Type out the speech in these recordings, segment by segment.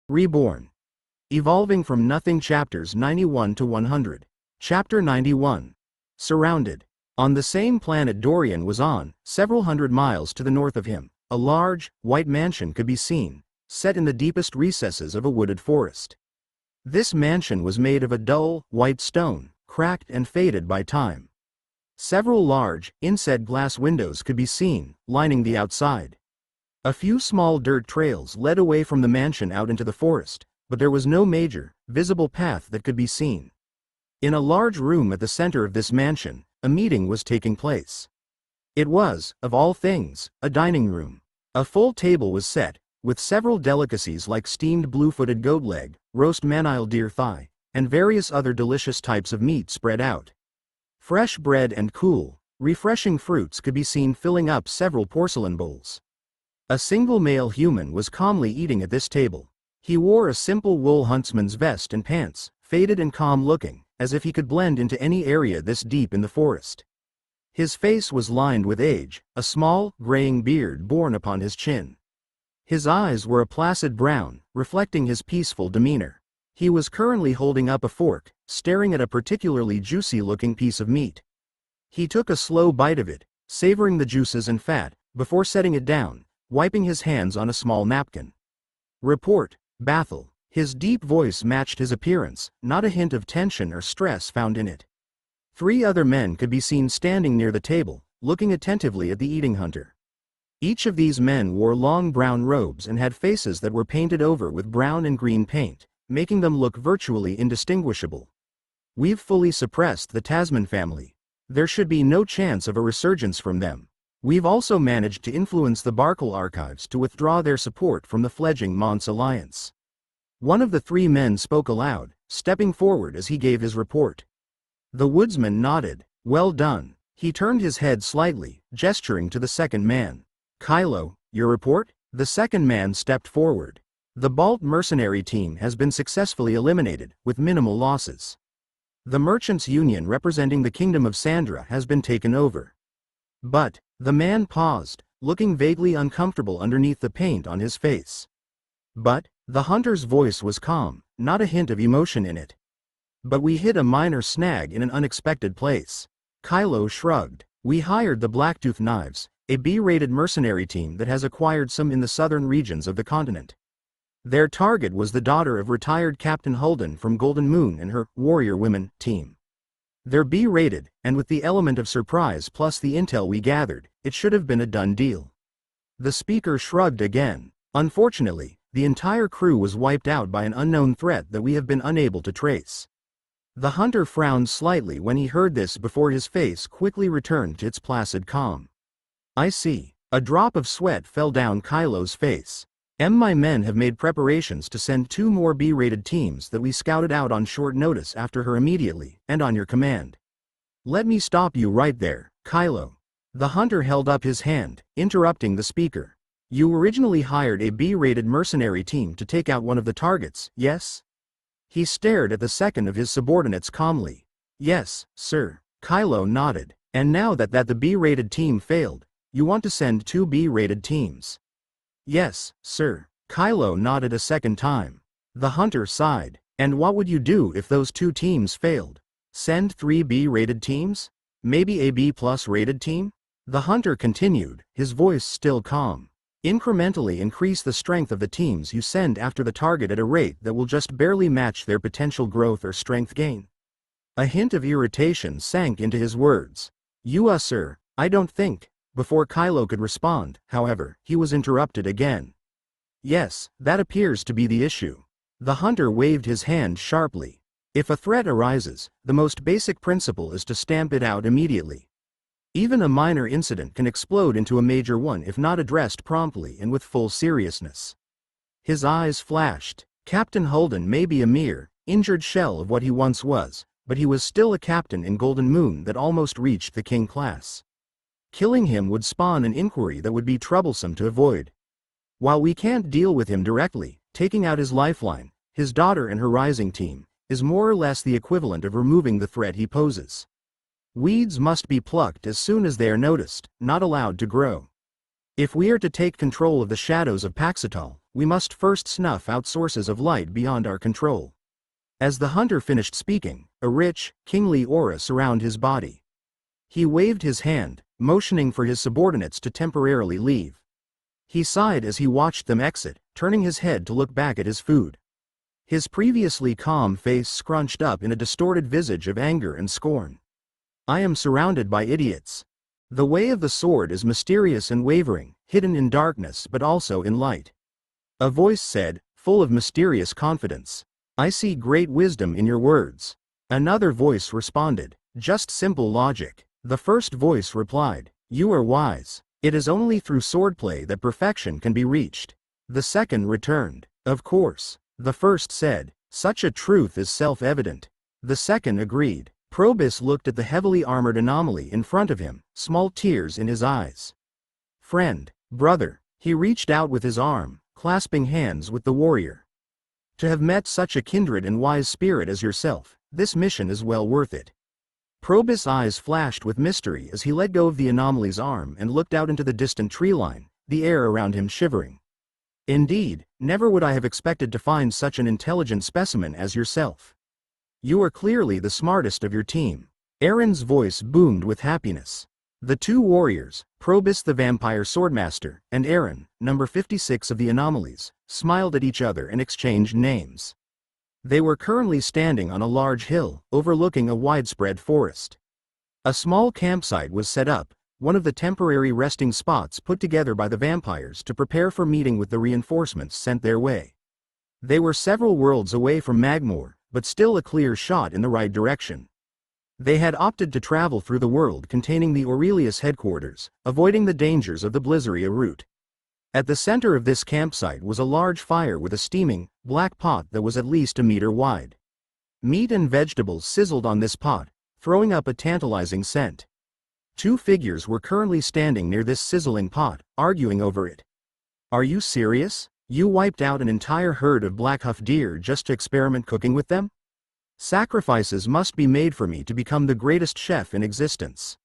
Reborn. Evolving from Nothing Chapters 91 to 100. Chapter 91. Surrounded. On the same planet Dorian was on, several hundred miles to the north of him, a large, white mansion could be seen, set in the deepest recesses of a wooded forest. This mansion was made of a dull, white stone, cracked and faded by time. Several large, inset glass windows could be seen, lining the outside. A few small dirt trails led away from the mansion out into the forest, but there was no major, visible path that could be seen. In a large room at the center of this mansion, a meeting was taking place. It was, of all things, a dining room. A full table was set, with several delicacies like steamed blue-footed goat leg, roast manile deer thigh, and various other delicious types of meat spread out. Fresh bread and cool, refreshing fruits could be seen filling up several porcelain bowls. A single male human was calmly eating at this table. He wore a simple wool huntsman's vest and pants, faded and calm-looking, as if he could blend into any area this deep in the forest. His face was lined with age, a small, graying beard borne upon his chin. His eyes were a placid brown, reflecting his peaceful demeanor. He was currently holding up a fork, staring at a particularly juicy-looking piece of meat. He took a slow bite of it, savoring the juices and fat, before setting it down, wiping his hands on a small napkin. Report, Bathel. His deep voice matched his appearance, not a hint of tension or stress found in it. 3 other men could be seen standing near the table, looking attentively at the eating hunter. Each of these men wore long brown robes and had faces that were painted over with brown and green paint, making them look virtually indistinguishable. We've fully suppressed the Tasman family. There should be no chance of a resurgence from them. We've also managed to influence the Barkle archives to withdraw their support from the fledgling Mons Alliance. One of the 3 men spoke aloud, stepping forward as he gave his report. The woodsman nodded. Well done. He turned his head slightly, gesturing to the second man. Kylo, your report? The second man stepped forward. The Balt mercenary team has been successfully eliminated, with minimal losses. The Merchants' Union representing the Kingdom of Sandra has been taken over. But, the man paused, looking vaguely uncomfortable underneath the paint on his face. But, the hunter's voice was calm, not a hint of emotion in it. But we hit a minor snag in an unexpected place. Kylo shrugged. We hired the Blacktooth Knives, a B-rated mercenary team that has acquired some in the southern regions of the continent. Their target was the daughter of retired Captain Holden from Golden Moon and her Warrior Women team. They're B-rated, and with the element of surprise plus the intel we gathered, it should have been a done deal. The speaker shrugged again. Unfortunately, the entire crew was wiped out by an unknown threat that we have been unable to trace. The hunter frowned slightly when he heard this before his face quickly returned to its placid calm. I see. A drop of sweat fell down Kylo's face. My men have made preparations to send 2 more B-rated teams that we scouted out on short notice after her immediately, and on your command. Let me stop you right there, Kylo. The hunter held up his hand, interrupting the speaker. You originally hired a B-rated mercenary team to take out one of the targets, yes? He stared at the second of his subordinates calmly. Yes, sir. Kylo nodded. And now that the B-rated team failed, you want to send 2 B-rated teams? Yes, sir. Kylo nodded a second time. The hunter sighed. And what would you do if those 2 teams failed? Send 3 B-rated teams? Maybe a B+ rated team? The hunter continued, his voice still calm. Incrementally increase the strength of the teams you send after the target at a rate that will just barely match their potential growth or strength gain. A hint of irritation sank into his words. Sir, I don't think. Before Kylo could respond, however, he was interrupted again. Yes, that appears to be the issue. The hunter waved his hand sharply. If a threat arises, the most basic principle is to stamp it out immediately. Even a minor incident can explode into a major one if not addressed promptly and with full seriousness. His eyes flashed. Captain Holden may be a mere, injured shell of what he once was, but he was still a captain in Golden Moon that almost reached the king class. Killing him would spawn an inquiry that would be troublesome to avoid. While we can't deal with him directly, taking out his lifeline, his daughter and her rising team, is more or less the equivalent of removing the threat he poses. Weeds must be plucked as soon as they are noticed, not allowed to grow. If we are to take control of the shadows of Paxitol, we must first snuff out sources of light beyond our control. As the hunter finished speaking, a rich, kingly aura surrounded his body. He waved his hand, motioning for his subordinates to temporarily leave. He sighed as he watched them exit, turning his head to look back at his food. His previously calm face scrunched up in a distorted visage of anger and scorn. I am surrounded by idiots. The way of the sword is mysterious and wavering, hidden in darkness but also in light. A voice said, full of mysterious confidence. I see great wisdom in your words. Another voice responded, just simple logic. The first voice replied, you are wise. It is only through swordplay that perfection can be reached. The second returned, of course. The first said, such a truth is self-evident. The second agreed. Probus looked at the heavily armored anomaly in front of him, small tears in his eyes. Friend, brother, he reached out with his arm, clasping hands with the warrior. To have met such a kindred and wise spirit as yourself, this mission is well worth it. Probus' eyes flashed with mystery as he let go of the anomaly's arm and looked out into the distant tree line, the air around him shivering. Indeed, never would I have expected to find such an intelligent specimen as yourself. You are clearly the smartest of your team. Aaron's voice boomed with happiness. The two warriors, Probus the vampire swordmaster, and Aaron, number 56 of the anomalies, smiled at each other and exchanged names. They were currently standing on a large hill, overlooking a widespread forest. A small campsite was set up, one of the temporary resting spots put together by the vampires to prepare for meeting with the reinforcements sent their way. They were several worlds away from Magore, but still a clear shot in the right direction. They had opted to travel through the world containing the Aurelius headquarters, avoiding the dangers of the Blizzeria route. At the center of this campsite was a large fire with a steaming, black pot that was at least a meter wide. Meat and vegetables sizzled on this pot, throwing up a tantalizing scent. Two figures were currently standing near this sizzling pot, arguing over it. Are you serious? You wiped out an entire herd of black-hoof deer just to experiment cooking with them? Sacrifices must be made for me to become the greatest chef in existence.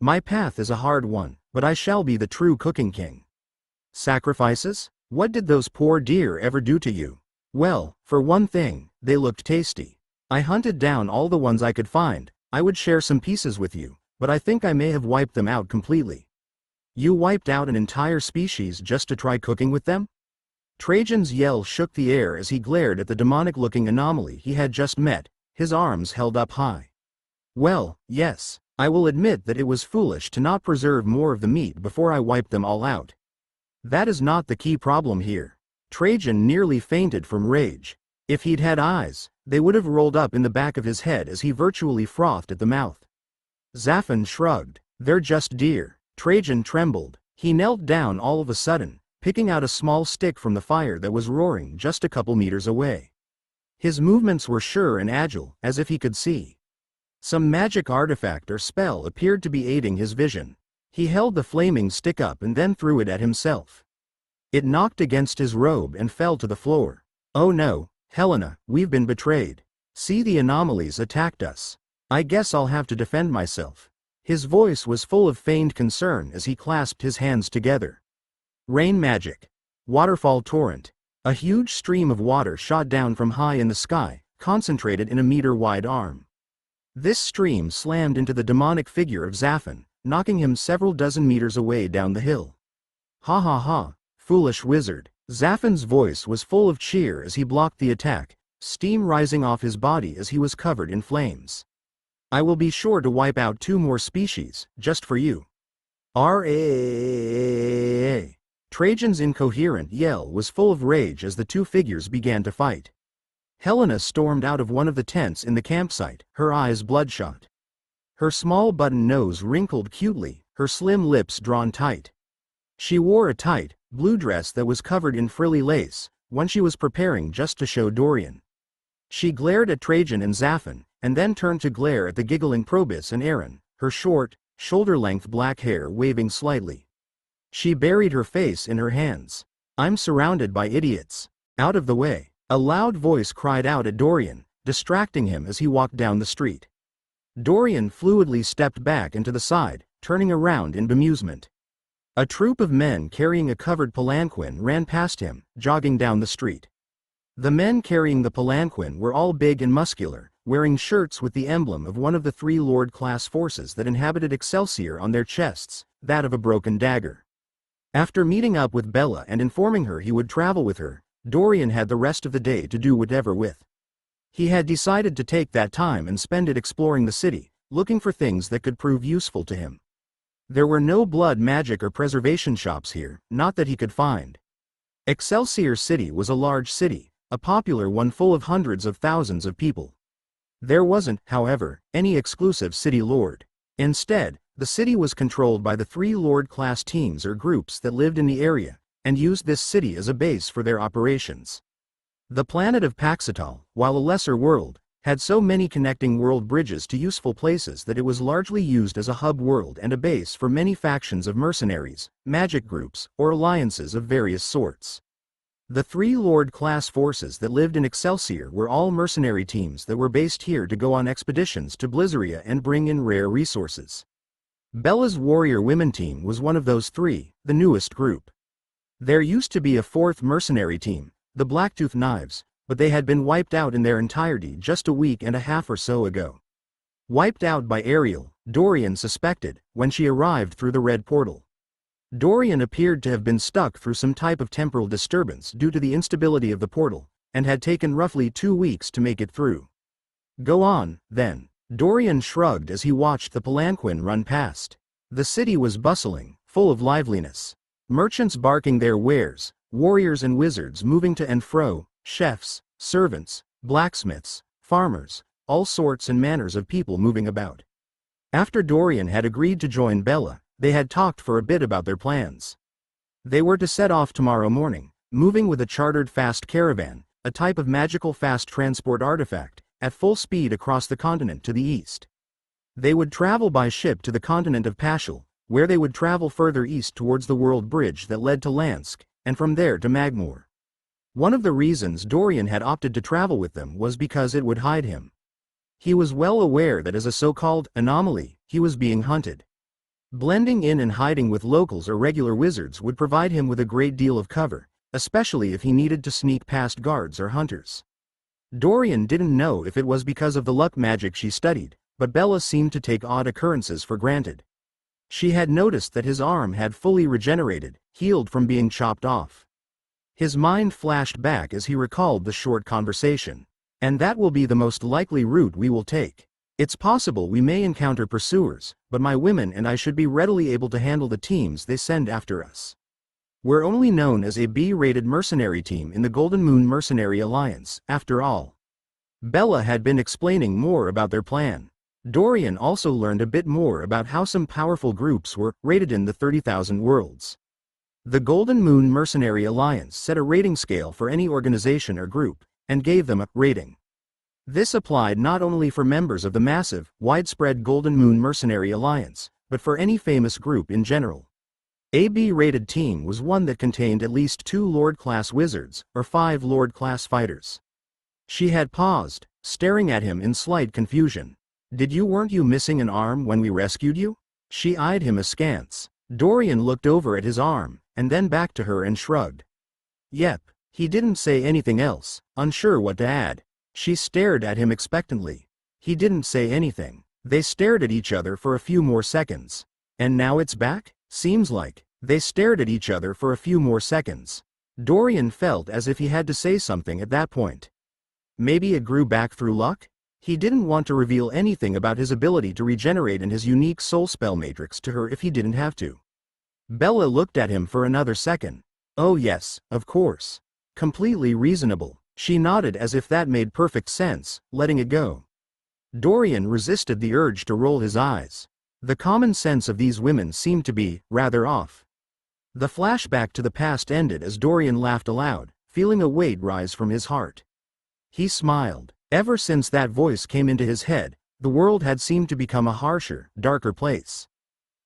My path is a hard one, but I shall be the true cooking king. Sacrifices? What did those poor deer ever do to you? Well, for one thing, they looked tasty. I hunted down all the ones I could find. I would share some pieces with you, but I think I may have wiped them out completely. You wiped out an entire species just to try cooking with them? Trajan's yell shook the air as he glared at the demonic-looking anomaly he had just met, his arms held up high. Well, yes, I will admit that it was foolish to not preserve more of the meat before I wiped them all out. That is not the key problem here. Trajan nearly fainted from rage. If he'd had eyes, they would have rolled up in the back of his head as he virtually frothed at the mouth. Zaphon shrugged. They're just deer. Trajan trembled. He knelt down all of a sudden, picking out a small stick from the fire that was roaring just a couple meters away. His movements were sure and agile, as if he could see. Some magic artifact or spell appeared to be aiding his vision. He held the flaming stick up and then threw it at himself. It knocked against his robe and fell to the floor. Oh no, Helena, we've been betrayed. See, the anomalies attacked us. I guess I'll have to defend myself. His voice was full of feigned concern as he clasped his hands together. Rain magic. Waterfall torrent. A huge stream of water shot down from high in the sky, concentrated in a meter-wide arm. This stream slammed into the demonic figure of Zaphon, knocking him several dozen meters away down the hill. Ha ha ha, foolish wizard. Zaphon's voice was full of cheer as he blocked the attack, steam rising off his body as he was covered in flames. I will be sure to wipe out 2 more species, just for you. R-A-A-A-A-A. Trajan's incoherent yell was full of rage as the 2 figures began to fight. Helena stormed out of one of the tents in the campsite, her eyes bloodshot. Her small button nose wrinkled cutely, her slim lips drawn tight. She wore a tight, blue dress that was covered in frilly lace, one she was preparing just to show Dorian. She glared at Trajan and Zaphon, and then turned to glare at the giggling Probus and Aaron, her short, shoulder-length black hair waving slightly. She buried her face in her hands. I'm surrounded by idiots. Out of the way. A loud voice cried out at Dorian, distracting him as he walked down the street. Dorian fluidly stepped back and to the side, turning around in bemusement. A troop of men carrying a covered palanquin ran past him, jogging down the street. The men carrying the palanquin were all big and muscular, wearing shirts with the emblem of one of the 3 Lord-class forces that inhabited Excelsior on their chests, that of a broken dagger. After meeting up with Bella and informing her he would travel with her, Dorian had the rest of the day to do whatever with. He had decided to take that time and spend it exploring the city, looking for things that could prove useful to him. There were no blood magic or preservation shops here, not that he could find. Excelsior City was a large city, a popular one full of hundreds of thousands of people. There wasn't, however, any exclusive city lord. Instead, the city was controlled by the 3 lord-class teams or groups that lived in the area, and used this city as a base for their operations. The planet of Paxital, while a lesser world, had so many connecting world bridges to useful places that it was largely used as a hub world and a base for many factions of mercenaries, magic groups, or alliances of various sorts. The 3 Lord-class forces that lived in Excelsior were all mercenary teams that were based here to go on expeditions to Blizzaria and bring in rare resources. Bella's warrior women team was one of those 3, the newest group. There used to be a 4th mercenary team, the Blacktooth Knives, but they had been wiped out in their entirety just a week and a half or so ago. Wiped out by Ariel, Dorian suspected, when she arrived through the red portal. Dorian appeared to have been stuck through some type of temporal disturbance due to the instability of the portal, and had taken roughly 2 weeks to make it through. Go on, then. Dorian shrugged as he watched the palanquin run past. The city was bustling, full of liveliness. Merchants barking their wares, warriors and wizards moving to and fro, chefs, servants, blacksmiths, farmers, all sorts and manners of people moving about. After Dorian had agreed to join Bella, they had talked for a bit about their plans. They were to set off tomorrow morning, moving with a chartered fast caravan, a type of magical fast transport artifact, at full speed across the continent to the east. They would travel by ship to the continent of Paschal, where they would travel further east towards the world bridge that led to Lansk, and from there to Magore. One of the reasons Dorian had opted to travel with them was because it would hide him. He was well aware that as a so-called anomaly, he was being hunted. Blending in and hiding with locals or regular wizards would provide him with a great deal of cover, especially if he needed to sneak past guards or hunters. Dorian didn't know if it was because of the luck magic she studied, but Bella seemed to take odd occurrences for granted. She had noticed that his arm had fully regenerated, healed from being chopped off. His mind flashed back as he recalled the short conversation. And that will be the most likely route we will take. It's possible we may encounter pursuers, but my women and I should be readily able to handle the teams they send after us. We're only known as a B-rated mercenary team in the Golden Moon Mercenary Alliance, after all. Bella had been explaining more about their plan. Dorian also learned a bit more about how some powerful groups were rated in the 30,000 worlds. The Golden Moon Mercenary Alliance set a rating scale for any organization or group, and gave them a rating. This applied not only for members of the massive, widespread Golden Moon Mercenary Alliance, but for any famous group in general. A B-rated team was one that contained at least 2 Lord-class wizards, or 5 Lord-class fighters. She had paused, staring at him in slight confusion. Weren't you missing an arm when we rescued you? She eyed him askance. Dorian looked over at his arm, and then back to her and shrugged. Yep. He didn't say anything else, unsure what to add. She stared at him expectantly. He didn't say anything. They stared at each other for a few more seconds. And now it's back? Seems like. They stared at each other for a few more seconds. Dorian felt as if he had to say something at that point. Maybe it grew back through luck? He didn't want to reveal anything about his ability to regenerate and his unique soul spell matrix to her if he didn't have to. Bella looked at him for another second. Oh yes, of course. Completely reasonable. She nodded as if that made perfect sense, letting it go. Dorian resisted the urge to roll his eyes. The common sense of these women seemed to be rather off. The flashback to the past ended as Dorian laughed aloud, feeling a weight rise from his heart. He smiled. Ever since that voice came into his head, the world had seemed to become a harsher, darker place.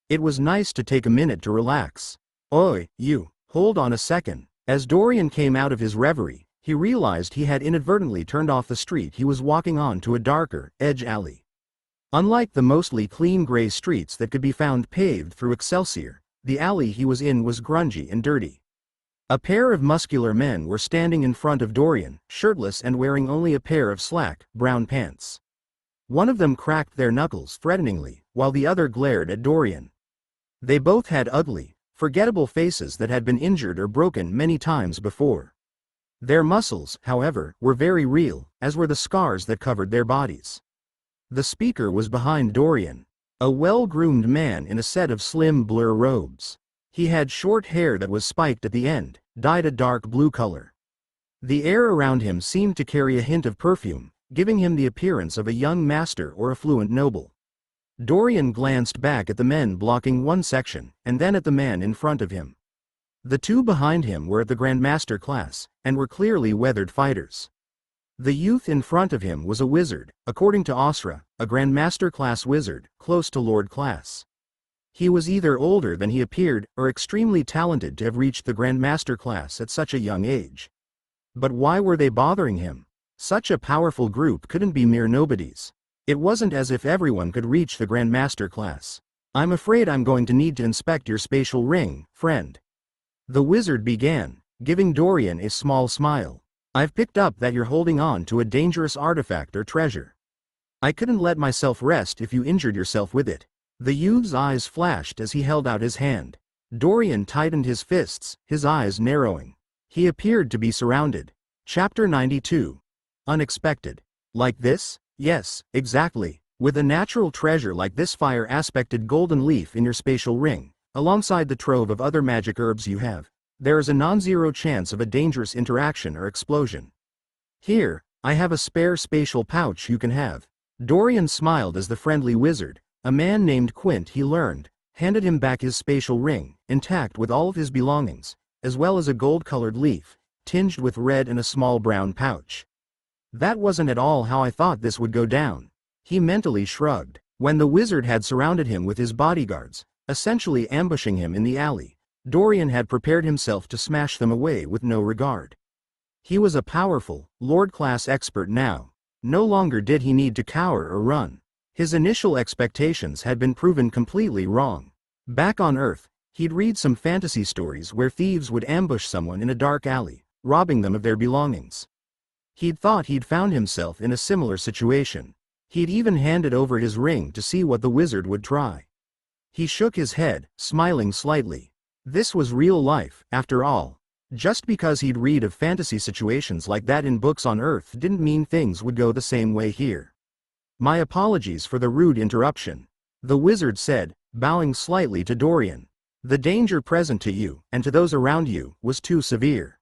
It was nice to take a minute to relax. Oi, you, hold on a second. As Dorian came out of his reverie, he realized he had inadvertently turned off the street he was walking on to a darker, edge alley. Unlike the mostly clean gray streets that could be found paved through Excelsior, The alley he was in was grungy and dirty. A pair of muscular men were standing in front of Dorian, shirtless and wearing only a pair of slack, brown pants. One of them cracked their knuckles threateningly, while the other glared at Dorian. They both had ugly, forgettable faces that had been injured or broken many times before. Their muscles, however, were very real, as were the scars that covered their bodies. The speaker was behind Dorian, a well-groomed man in a set of slim blue robes. He had short hair that was spiked at the end, dyed a dark blue color. The air around him seemed to carry a hint of perfume, giving him the appearance of a young master or affluent noble. Dorian glanced back at the men blocking one section, and then at the man in front of him. The two behind him were at the Grandmaster class, and were clearly weathered fighters. The youth in front of him was a wizard, according to Osra, a Grandmaster class wizard, close to Lord class. He was either older than he appeared, or extremely talented to have reached the Grandmaster class at such a young age. But why were they bothering him? Such a powerful group couldn't be mere nobodies. It wasn't as if everyone could reach the Grandmaster class. "I'm afraid I'm going to need to inspect your spatial ring, friend," the wizard began, giving Dorian a small smile. "I've picked up that you're holding on to a dangerous artifact or treasure. I couldn't let myself rest if you injured yourself with it." The youth's eyes flashed as he held out his hand. Dorian tightened his fists, his eyes narrowing. He appeared to be surrounded. Chapter 92. Unexpected. Like this? Yes, exactly. With a natural treasure like this fire-aspected golden leaf in your spatial ring, alongside the trove of other magic herbs you have, there is a non-zero chance of a dangerous interaction or explosion. Here, I have a spare spatial pouch you can have. Dorian smiled as the friendly wizard, a man named Quint he learned, handed him back his spatial ring, intact with all of his belongings, as well as a gold-colored leaf, tinged with red and a small brown pouch. "That wasn't at all how I thought this would go down," he mentally shrugged. When the wizard had surrounded him with his bodyguards, essentially ambushing him in the alley, Dorian had prepared himself to smash them away with no regard. He was a powerful, Lord-class expert now. No longer did he need to cower or run. His initial expectations had been proven completely wrong. Back on Earth, he'd read some fantasy stories where thieves would ambush someone in a dark alley, robbing them of their belongings. He'd thought he'd found himself in a similar situation. He'd even handed over his ring to see what the wizard would try. He shook his head, smiling slightly. This was real life, after all. Just because he'd read of fantasy situations like that in books on Earth didn't mean things would go the same way here. "My apologies for the rude interruption," the wizard said, bowing slightly to Dorian. "The danger present to you, and to those around you, was too severe."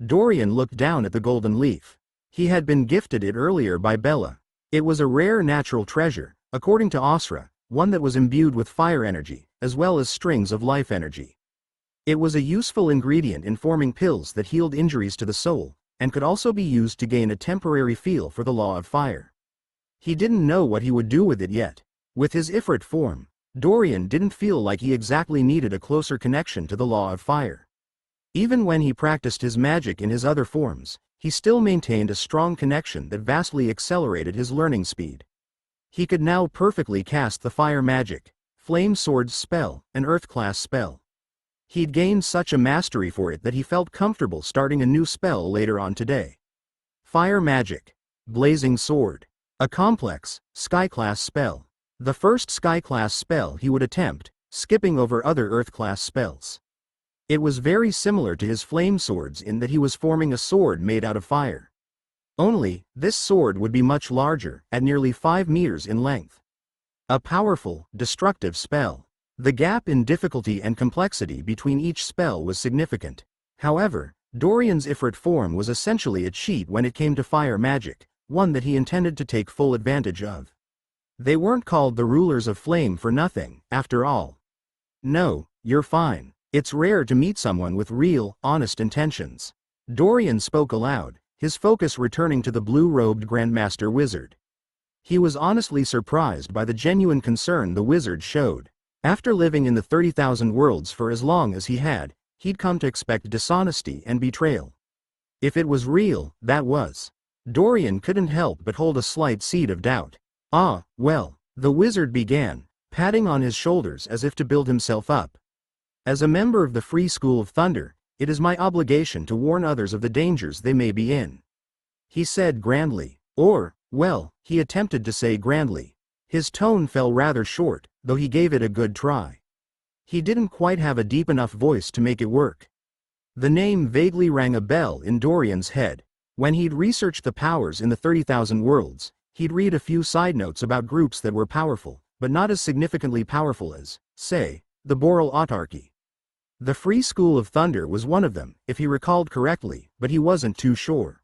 Dorian looked down at the golden leaf. He had been gifted it earlier by Bella. It was a rare natural treasure, according to Osra, one that was imbued with fire energy, as well as strings of life energy. It was a useful ingredient in forming pills that healed injuries to the soul, and could also be used to gain a temporary feel for the law of fire. He didn't know what he would do with it yet. With his Ifrit form, Dorian didn't feel like he exactly needed a closer connection to the law of fire. Even when he practiced his magic in his other forms, he still maintained a strong connection that vastly accelerated his learning speed. He could now perfectly cast the fire magic, flame sword spell, an earth-class spell. He'd gained such a mastery for it that he felt comfortable starting a new spell later on today. Fire magic. Blazing sword. A complex, sky-class spell. The first sky-class spell he would attempt, skipping over other earth-class spells. It was very similar to his flame swords in that he was forming a sword made out of fire. Only, this sword would be much larger, at nearly 5 meters in length. A powerful, destructive spell. The gap in difficulty and complexity between each spell was significant. However, Dorian's Ifrit form was essentially a cheat when it came to fire magic, one that he intended to take full advantage of. They weren't called the rulers of flame for nothing, after all. "No, you're fine. It's rare to meet someone with real, honest intentions." Dorian spoke aloud, his focus returning to the blue-robed Grandmaster wizard. He was honestly surprised by the genuine concern the wizard showed. After living in the 30,000 worlds for as long as he had, he'd come to expect dishonesty and betrayal. If it was real, that was. Dorian couldn't help but hold a slight seed of doubt. "Ah, well," the wizard began, patting on his shoulders as if to build himself up. As a member of the Free School of Thunder, it is my obligation to warn others of the dangers they may be in. He said grandly. Well, he attempted to say grandly. His tone fell rather short, though he gave it a good try. He didn't quite have a deep enough voice to make it work. The name vaguely rang a bell in Dorian's head. When he'd researched the powers in the 30,000 worlds, he'd read a few side notes about groups that were powerful, but not as significantly powerful as, say, the Boral Autarky. The Free School of Thunder was one of them, if he recalled correctly, but he wasn't too sure.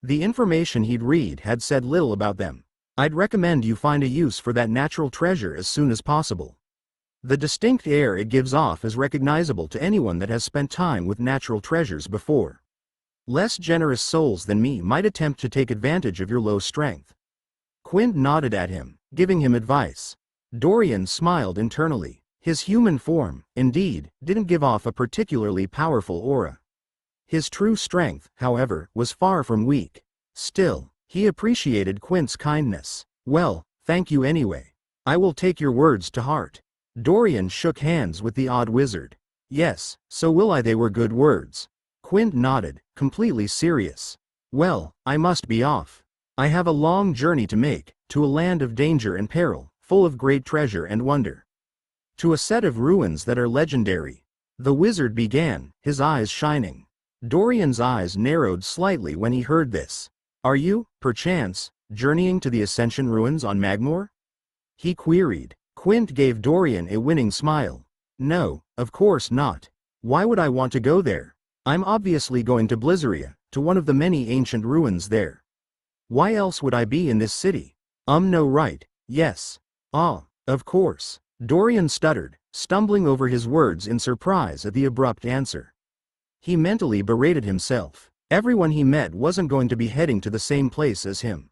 The information he'd read had said little about them. I'd recommend you find a use for that natural treasure as soon as possible. The distinct air it gives off is recognizable to anyone that has spent time with natural treasures before. Less generous souls than me might attempt to take advantage of your low strength. Quint nodded at him, giving him advice. Dorian smiled internally. His human form, indeed, didn't give off a particularly powerful aura. His true strength, however, was far from weak. Still, he appreciated Quint's kindness. Well, thank you anyway. I will take your words to heart. Dorian shook hands with the odd wizard. Yes, so will I. They were good words. Quint nodded, completely serious. Well, I must be off. I have a long journey to make, to a land of danger and peril, full of great treasure and wonder. To a set of ruins that are legendary. The wizard began, his eyes shining. Dorian's eyes narrowed slightly when he heard this. Are you, perchance, journeying to the Ascension ruins on Magore? He queried. Quint gave Dorian a winning smile. No, of course not. Why would I want to go there? I'm obviously going to Blizzeria, to one of the many ancient ruins there. Why else would I be in this city? No, right, yes. Ah, of course. Dorian stuttered, stumbling over his words in surprise at the abrupt answer. He mentally berated himself. Everyone he met wasn't going to be heading to the same place as him.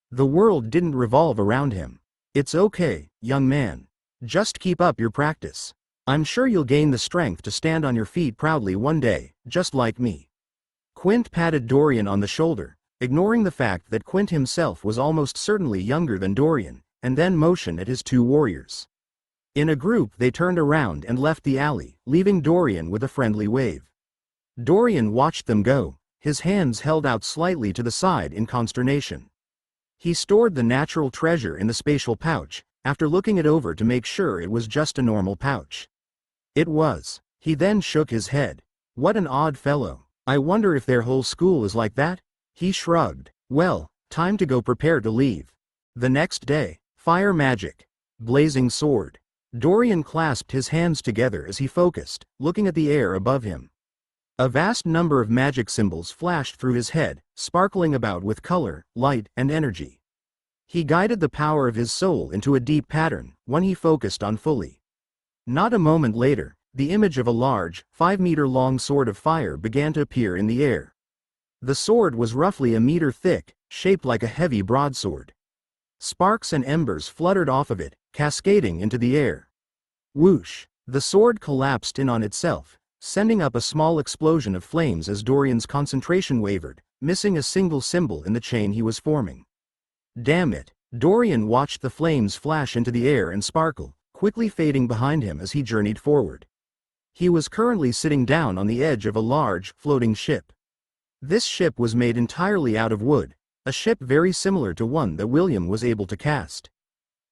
The world didn't revolve around him. It's okay, young man. Just keep up your practice. I'm sure you'll gain the strength to stand on your feet proudly one day, just like me. Quint patted Dorian on the shoulder, ignoring the fact that Quint himself was almost certainly younger than Dorian, and then motioned at his two warriors. In a group they turned around and left the alley, leaving Dorian with a friendly wave. Dorian watched them go, his hands held out slightly to the side in consternation. He stored the natural treasure in the spatial pouch, after looking it over to make sure it was just a normal pouch. It was. He then shook his head. What an odd fellow. I wonder if their whole school is like that? He shrugged. Well, time to go prepare to leave. The next day, fire magic. Blazing sword. Dorian clasped his hands together as he focused, looking at the air above him. A vast number of magic symbols flashed through his head, sparkling about with color, light, and energy. He guided the power of his soul into a deep pattern, one he focused on fully. Not a moment later, the image of a large, 5-meter-long sword of fire began to appear in the air. The sword was roughly a meter thick, shaped like a heavy broadsword. Sparks and embers fluttered off of it, cascading into the air. Whoosh! The sword collapsed in on itself, sending up a small explosion of flames as Dorian's concentration wavered, missing a single symbol in the chain he was forming. Damn it! Dorian watched the flames flash into the air and sparkle, quickly fading behind him as he journeyed forward. He was currently sitting down on the edge of a large, floating ship. This ship was made entirely out of wood, a ship very similar to one that William was able to cast.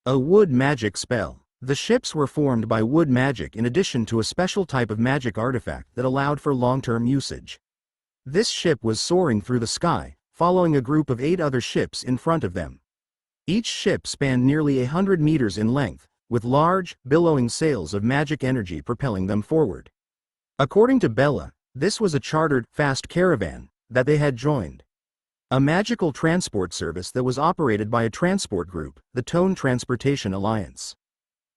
A wood magic spell. The ships were formed by wood magic in addition to a special type of magic artifact that allowed for long-term usage. This ship was soaring through the sky, following a group of 8 other ships in front of them. Each ship spanned nearly 100 meters in length, with large, billowing sails of magic energy propelling them forward. According to Bella, this was a chartered, fast caravan that they had joined. A magical transport service that was operated by a transport group, the Tone Transportation Alliance.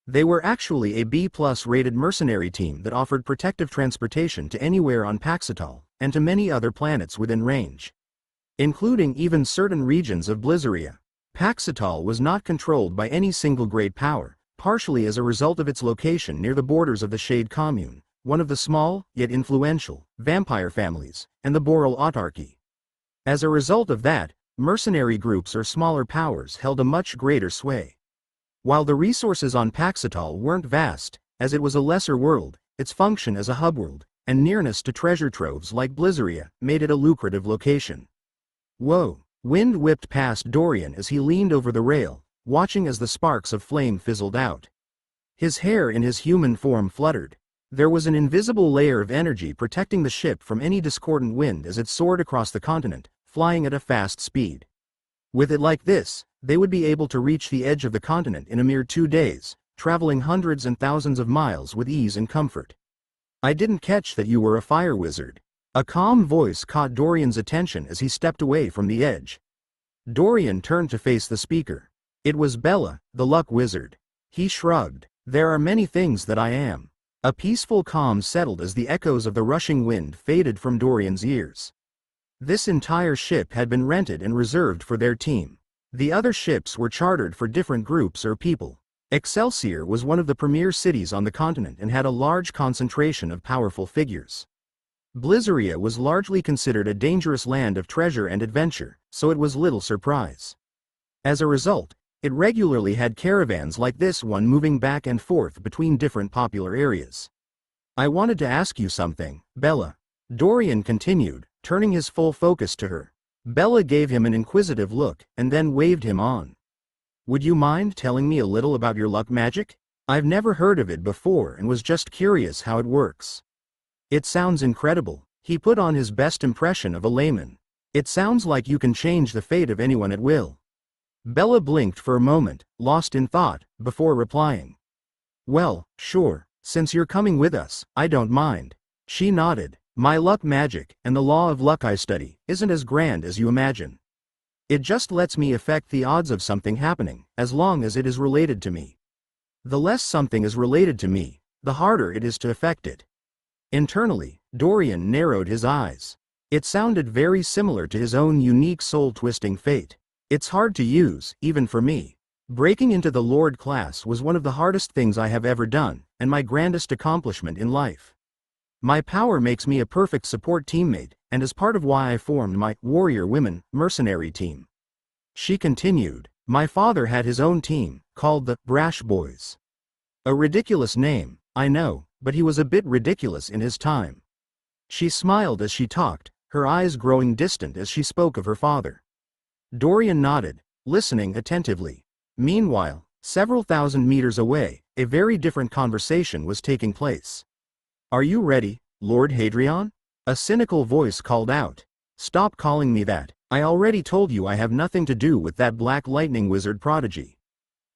They were actually a B+ rated mercenary team that offered protective transportation to anywhere on Paxitol, and to many other planets within range. Including even certain regions of Blizzeria. Paxitol was not controlled by any single great power, partially as a result of its location near the borders of the Shade Commune, one of the small, yet influential, vampire families, and the Boral Autarky. As a result of that, mercenary groups or smaller powers held a much greater sway. While the resources on Paxitol weren't vast, as it was a lesser world, its function as a hubworld, and nearness to treasure troves like Blizzeria, made it a lucrative location. Whoa! Wind whipped past Dorian as he leaned over the rail, watching as the sparks of flame fizzled out. His hair in his human form fluttered. There was an invisible layer of energy protecting the ship from any discordant wind as it soared across the continent, flying at a fast speed. With it like this, they would be able to reach the edge of the continent in a mere 2 days, traveling hundreds and thousands of miles with ease and comfort. I didn't catch that you were a fire wizard. A calm voice caught Dorian's attention as he stepped away from the edge. Dorian turned to face the speaker. It was Bella, the luck wizard. He shrugged. There are many things that I am. A peaceful calm settled as the echoes of the rushing wind faded from Dorian's ears. This entire ship had been rented and reserved for their team. The other ships were chartered for different groups or people. Excelsior was one of the premier cities on the continent and had a large concentration of powerful figures. Blizzeria was largely considered a dangerous land of treasure and adventure, so it was little surprise. As a result, it regularly had caravans like this one moving back and forth between different popular areas. I wanted to ask you something, Bella. Dorian continued, turning his full focus to her. Bella gave him an inquisitive look, and then waved him on. Would you mind telling me a little about your luck magic? I've never heard of it before and was just curious how it works. It sounds incredible. He put on his best impression of a layman. It sounds like you can change the fate of anyone at will. Bella blinked for a moment, lost in thought, before replying. Well, sure, since you're coming with us, I don't mind. She nodded. My luck magic, and the law of luck I study, isn't as grand as you imagine. It just lets me affect the odds of something happening, as long as it is related to me. The less something is related to me, the harder it is to affect it. Internally, Dorian narrowed his eyes. It sounded very similar to his own unique soul-twisting fate. It's hard to use, even for me. Breaking into the Lord class was one of the hardest things I have ever done, and my grandest accomplishment in life. My power makes me a perfect support teammate, and is part of why I formed my Warrior Women mercenary team. She continued, my father had his own team, called the Brash Boys. A ridiculous name, I know, but he was a bit ridiculous in his time. She smiled as she talked, her eyes growing distant as she spoke of her father. Dorian nodded, listening attentively. Meanwhile, several thousand meters away, a very different conversation was taking place. Are you ready, Lord Hadrian? A cynical voice called out. Stop calling me that. I already told you I have nothing to do with that Black Lightning Wizard prodigy.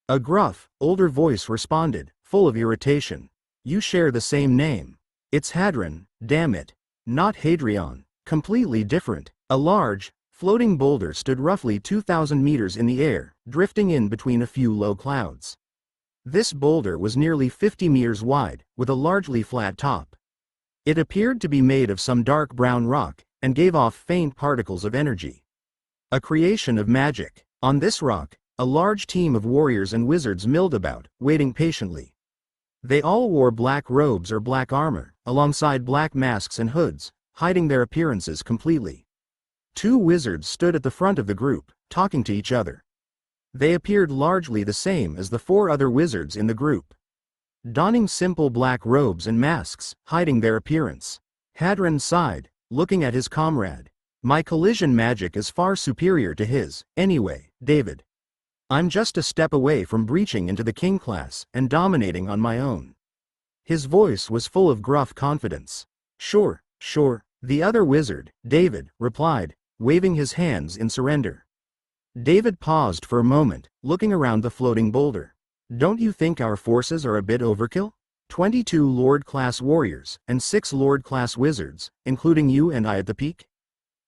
A gruff, older voice responded, full of irritation. You share the same name. It's Hadron, damn it. Not Hadrian. Completely different. A large, floating boulder stood roughly 2,000 meters in the air, drifting in between a few low clouds. This boulder was nearly 50 meters wide, with a largely flat top. It appeared to be made of some dark brown rock, and gave off faint particles of energy. A creation of magic. On this rock, a large team of warriors and wizards milled about, waiting patiently. They all wore black robes or black armor, alongside black masks and hoods, hiding their appearances completely. 2 wizards stood at the front of the group, talking to each other. They appeared largely the same as the 4 other wizards in the group. Donning simple black robes and masks, hiding their appearance. Hadron sighed, looking at his comrade. My collision magic is far superior to his, anyway, David. I'm just a step away from breaching into the king class and dominating on my own. His voice was full of gruff confidence. Sure, the other wizard, David, replied, waving his hands in surrender. David paused for a moment, looking around the floating boulder. Don't you think our forces are a bit overkill? 22 Lord-class warriors, and 6 Lord-class wizards, including you and I at the peak?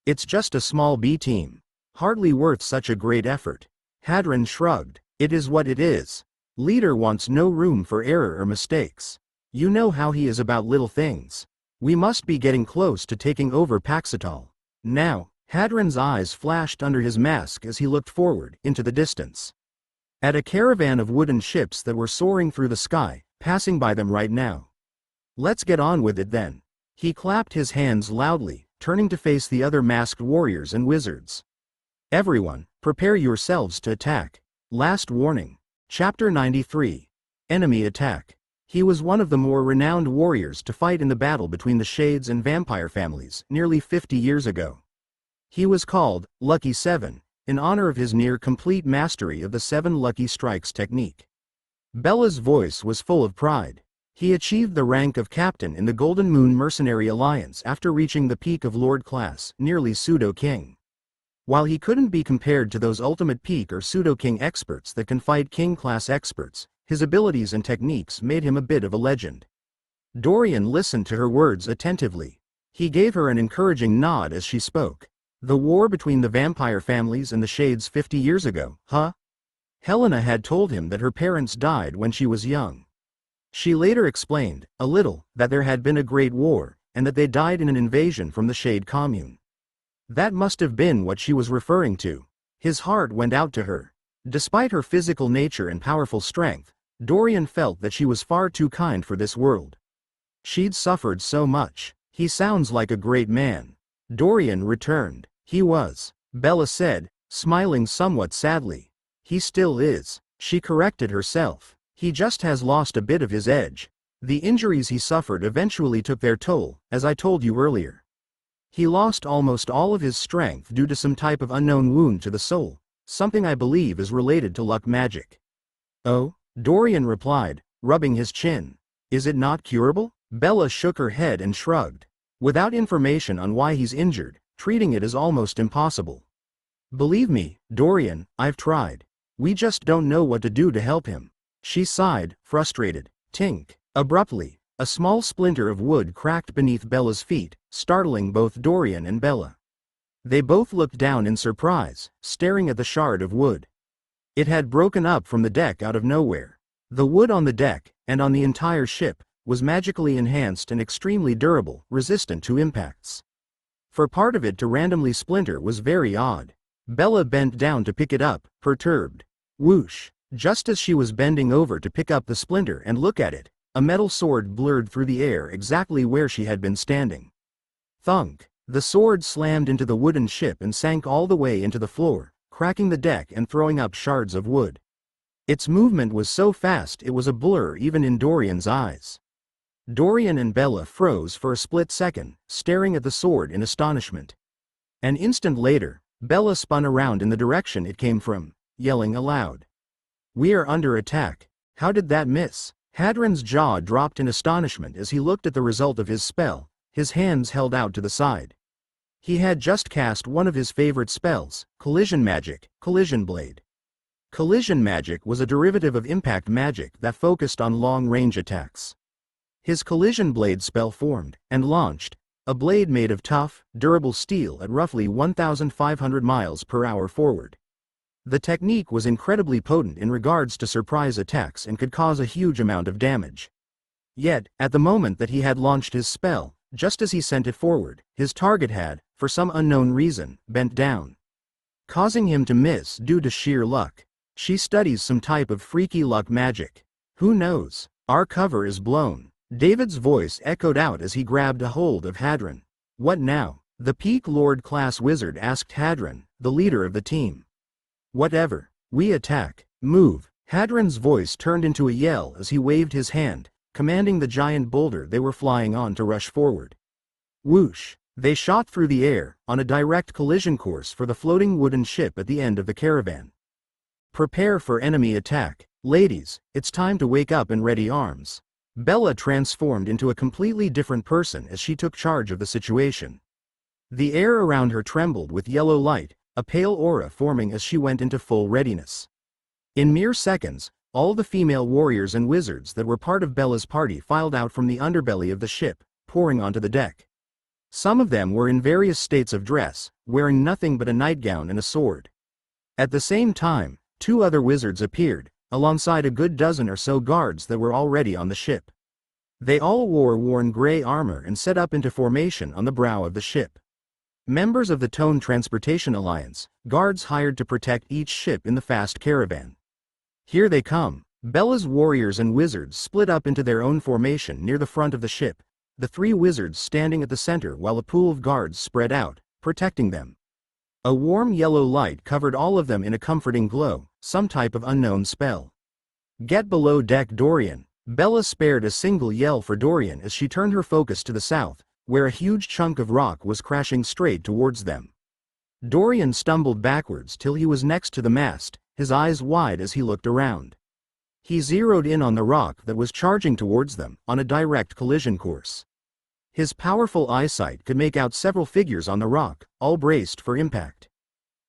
It's just a small B team. Hardly worth such a great effort. Hadron shrugged. It is what it is. Leader wants no room for error or mistakes. You know how he is about little things. We must be getting close to taking over Paxitol. Now, Hadron's eyes flashed under his mask as he looked forward, into the distance. At a caravan of wooden ships that were soaring through the sky, passing by them right now. Let's get on with it then. He clapped his hands loudly, turning to face the other masked warriors and wizards. Everyone, prepare yourselves to attack. Last warning. Chapter 93. Enemy attack. He was one of the more renowned warriors to fight in the battle between the Shades and vampire families nearly 50 years ago. He was called Lucky Seven, in honor of his near-complete mastery of the 7 lucky strikes technique. Bella's voice was full of pride. He achieved the rank of captain in the Golden Moon Mercenary Alliance after reaching the peak of Lord Class, nearly Pseudo-King. While he couldn't be compared to those ultimate peak or Pseudo-King experts that can fight King-class experts, his abilities and techniques made him a bit of a legend. Dorian listened to her words attentively. He gave her an encouraging nod as she spoke. The war between the vampire families and the Shades 50 years ago, huh? Helena had told him that her parents died when she was young. She later explained, a little, that there had been a great war, and that they died in an invasion from the Shade commune. That must have been what she was referring to. His heart went out to her. Despite her physical nature and powerful strength, Dorian felt that she was far too kind for this world. She'd suffered so much. He sounds like a great man. Dorian returned. He was, Bella said, smiling somewhat sadly. He still is, she corrected herself. He just has lost a bit of his edge. The injuries he suffered eventually took their toll, as I told you earlier. He lost almost all of his strength due to some type of unknown wound to the soul, something I believe is related to luck magic. Oh? Dorian replied, rubbing his chin. Is it not curable? Bella shook her head and shrugged. Without information on why he's injured, treating it is almost impossible. Believe me, Dorian, I've tried. We just don't know what to do to help him. She sighed, frustrated. Tink. Abruptly, a small splinter of wood cracked beneath Bella's feet, startling both Dorian and Bella. They both looked down in surprise, staring at the shard of wood. It had broken up from the deck out of nowhere. The wood on the deck, and on the entire ship, was magically enhanced and extremely durable, resistant to impacts. For part of it to randomly splinter was very odd. Bella bent down to pick it up, perturbed. Whoosh! Just as she was bending over to pick up the splinter and look at it, a metal sword blurred through the air exactly where she had been standing. Thunk! The sword slammed into the wooden ship and sank all the way into the floor, cracking the deck and throwing up shards of wood. Its movement was so fast it was a blur even in Dorian's eyes. Dorian and Bella froze for a split second, staring at the sword in astonishment. An instant later, Bella spun around in the direction it came from, yelling aloud. We are under attack. How did that miss? Hadron's jaw dropped in astonishment as he looked at the result of his spell, his hands held out to the side. He had just cast one of his favorite spells, Collision Magic, Collision Blade. Collision Magic was a derivative of impact magic that focused on long-range attacks. His Collision Blade spell formed, and launched, a blade made of tough, durable steel at roughly 1,500 miles per hour forward. The technique was incredibly potent in regards to surprise attacks and could cause a huge amount of damage. Yet, at the moment that he had launched his spell, just as he sent it forward, his target had, for some unknown reason, bent down, causing him to miss due to sheer luck. She studies some type of freaky luck magic. Who knows? Our cover is blown. David's voice echoed out as he grabbed a hold of Hadron. What now? The Peak Lord class wizard asked Hadron, the leader of the team. Whatever. We attack. Move. Hadron's voice turned into a yell as he waved his hand, commanding the giant boulder they were flying on to rush forward. Whoosh! They shot through the air, on a direct collision course for the floating wooden ship at the end of the caravan. Prepare for enemy attack. Ladies, it's time to wake up and ready arms. Bella transformed into a completely different person as she took charge of the situation. The air around her trembled with yellow light, a pale aura forming as she went into full readiness. In mere seconds, all the female warriors and wizards that were part of Bella's party filed out from the underbelly of the ship, pouring onto the deck. Some of them were in various states of dress, wearing nothing but a nightgown and a sword. At the same time, 2 other wizards appeared, alongside a good dozen or so guards that were already on the ship. They all wore worn gray armor and set up into formation on the brow of the ship. Members of the Tone Transportation Alliance, guards hired to protect each ship in the fast caravan. Here they come. Bella's warriors and wizards split up into their own formation near the front of the ship, the 3 wizards standing at the center while a pool of guards spread out, protecting them. A warm yellow light covered all of them in a comforting glow, some type of unknown spell. Get below deck, Dorian. Bella spared a single yell for Dorian as she turned her focus to the south, where a huge chunk of rock was crashing straight towards them. Dorian stumbled backwards till he was next to the mast, his eyes wide as he looked around. He zeroed in on the rock that was charging towards them, on a direct collision course. His powerful eyesight could make out several figures on the rock, all braced for impact.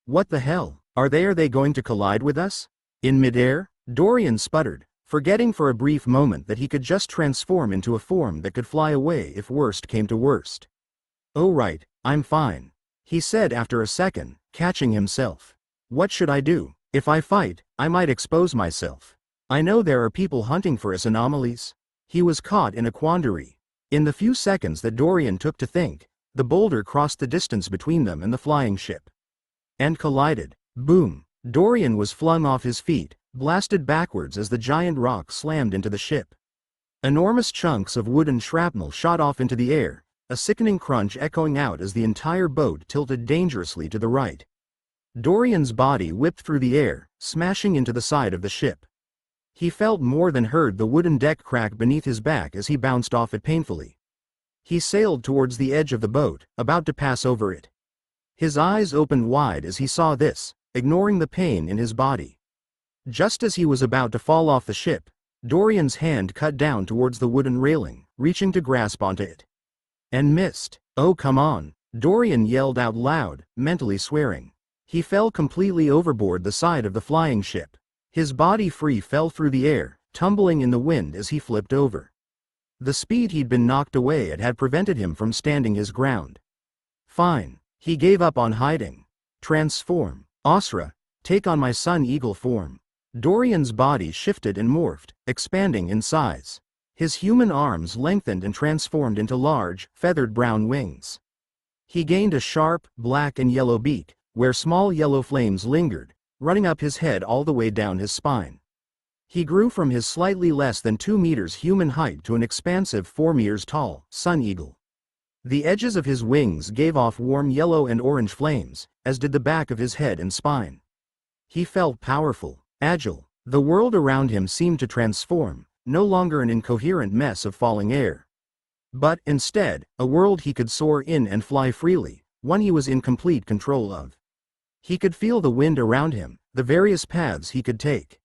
What the hell? Are they going to collide with us? In midair? Dorian sputtered, forgetting for a brief moment that he could just transform into a form that could fly away if worst came to worst. Oh right, I'm fine, he said after a second, catching himself. What should I do? If I fight, I might expose myself. I know there are people hunting for us anomalies. He was caught in a quandary. In the few seconds that Dorian took to think, the boulder crossed the distance between them and the flying ship. And collided. Boom! Dorian was flung off his feet, blasted backwards as the giant rock slammed into the ship. Enormous chunks of wood and shrapnel shot off into the air, a sickening crunch echoing out as the entire boat tilted dangerously to the right. Dorian's body whipped through the air, smashing into the side of the ship. He felt more than heard the wooden deck crack beneath his back as he bounced off it painfully. He sailed towards the edge of the boat, about to pass over it. His eyes opened wide as he saw this, ignoring the pain in his body. Just as he was about to fall off the ship, Dorian's hand cut down towards the wooden railing, reaching to grasp onto it. And missed. Oh come on, Dorian yelled out loud, mentally swearing. He fell completely overboard the side of the flying ship. His body free fell through the air, tumbling in the wind as he flipped over. The speed he'd been knocked away at had prevented him from standing his ground. Fine. He gave up on hiding. Transform. Asra, take on my Sun Eagle form. Dorian's body shifted and morphed, expanding in size. His human arms lengthened and transformed into large, feathered brown wings. He gained a sharp, black and yellow beak, where small yellow flames lingered, running up his head all the way down his spine. He grew from his slightly less than 2 meters human height to an expansive 4 meters tall Sun Eagle. The edges of his wings gave off warm yellow and orange flames, as did the back of his head and spine. He felt powerful, agile. The world around him seemed to transform, no longer an incoherent mess of falling air. But, instead, a world he could soar in and fly freely, one he was in complete control of. He could feel the wind around him, the various paths he could take.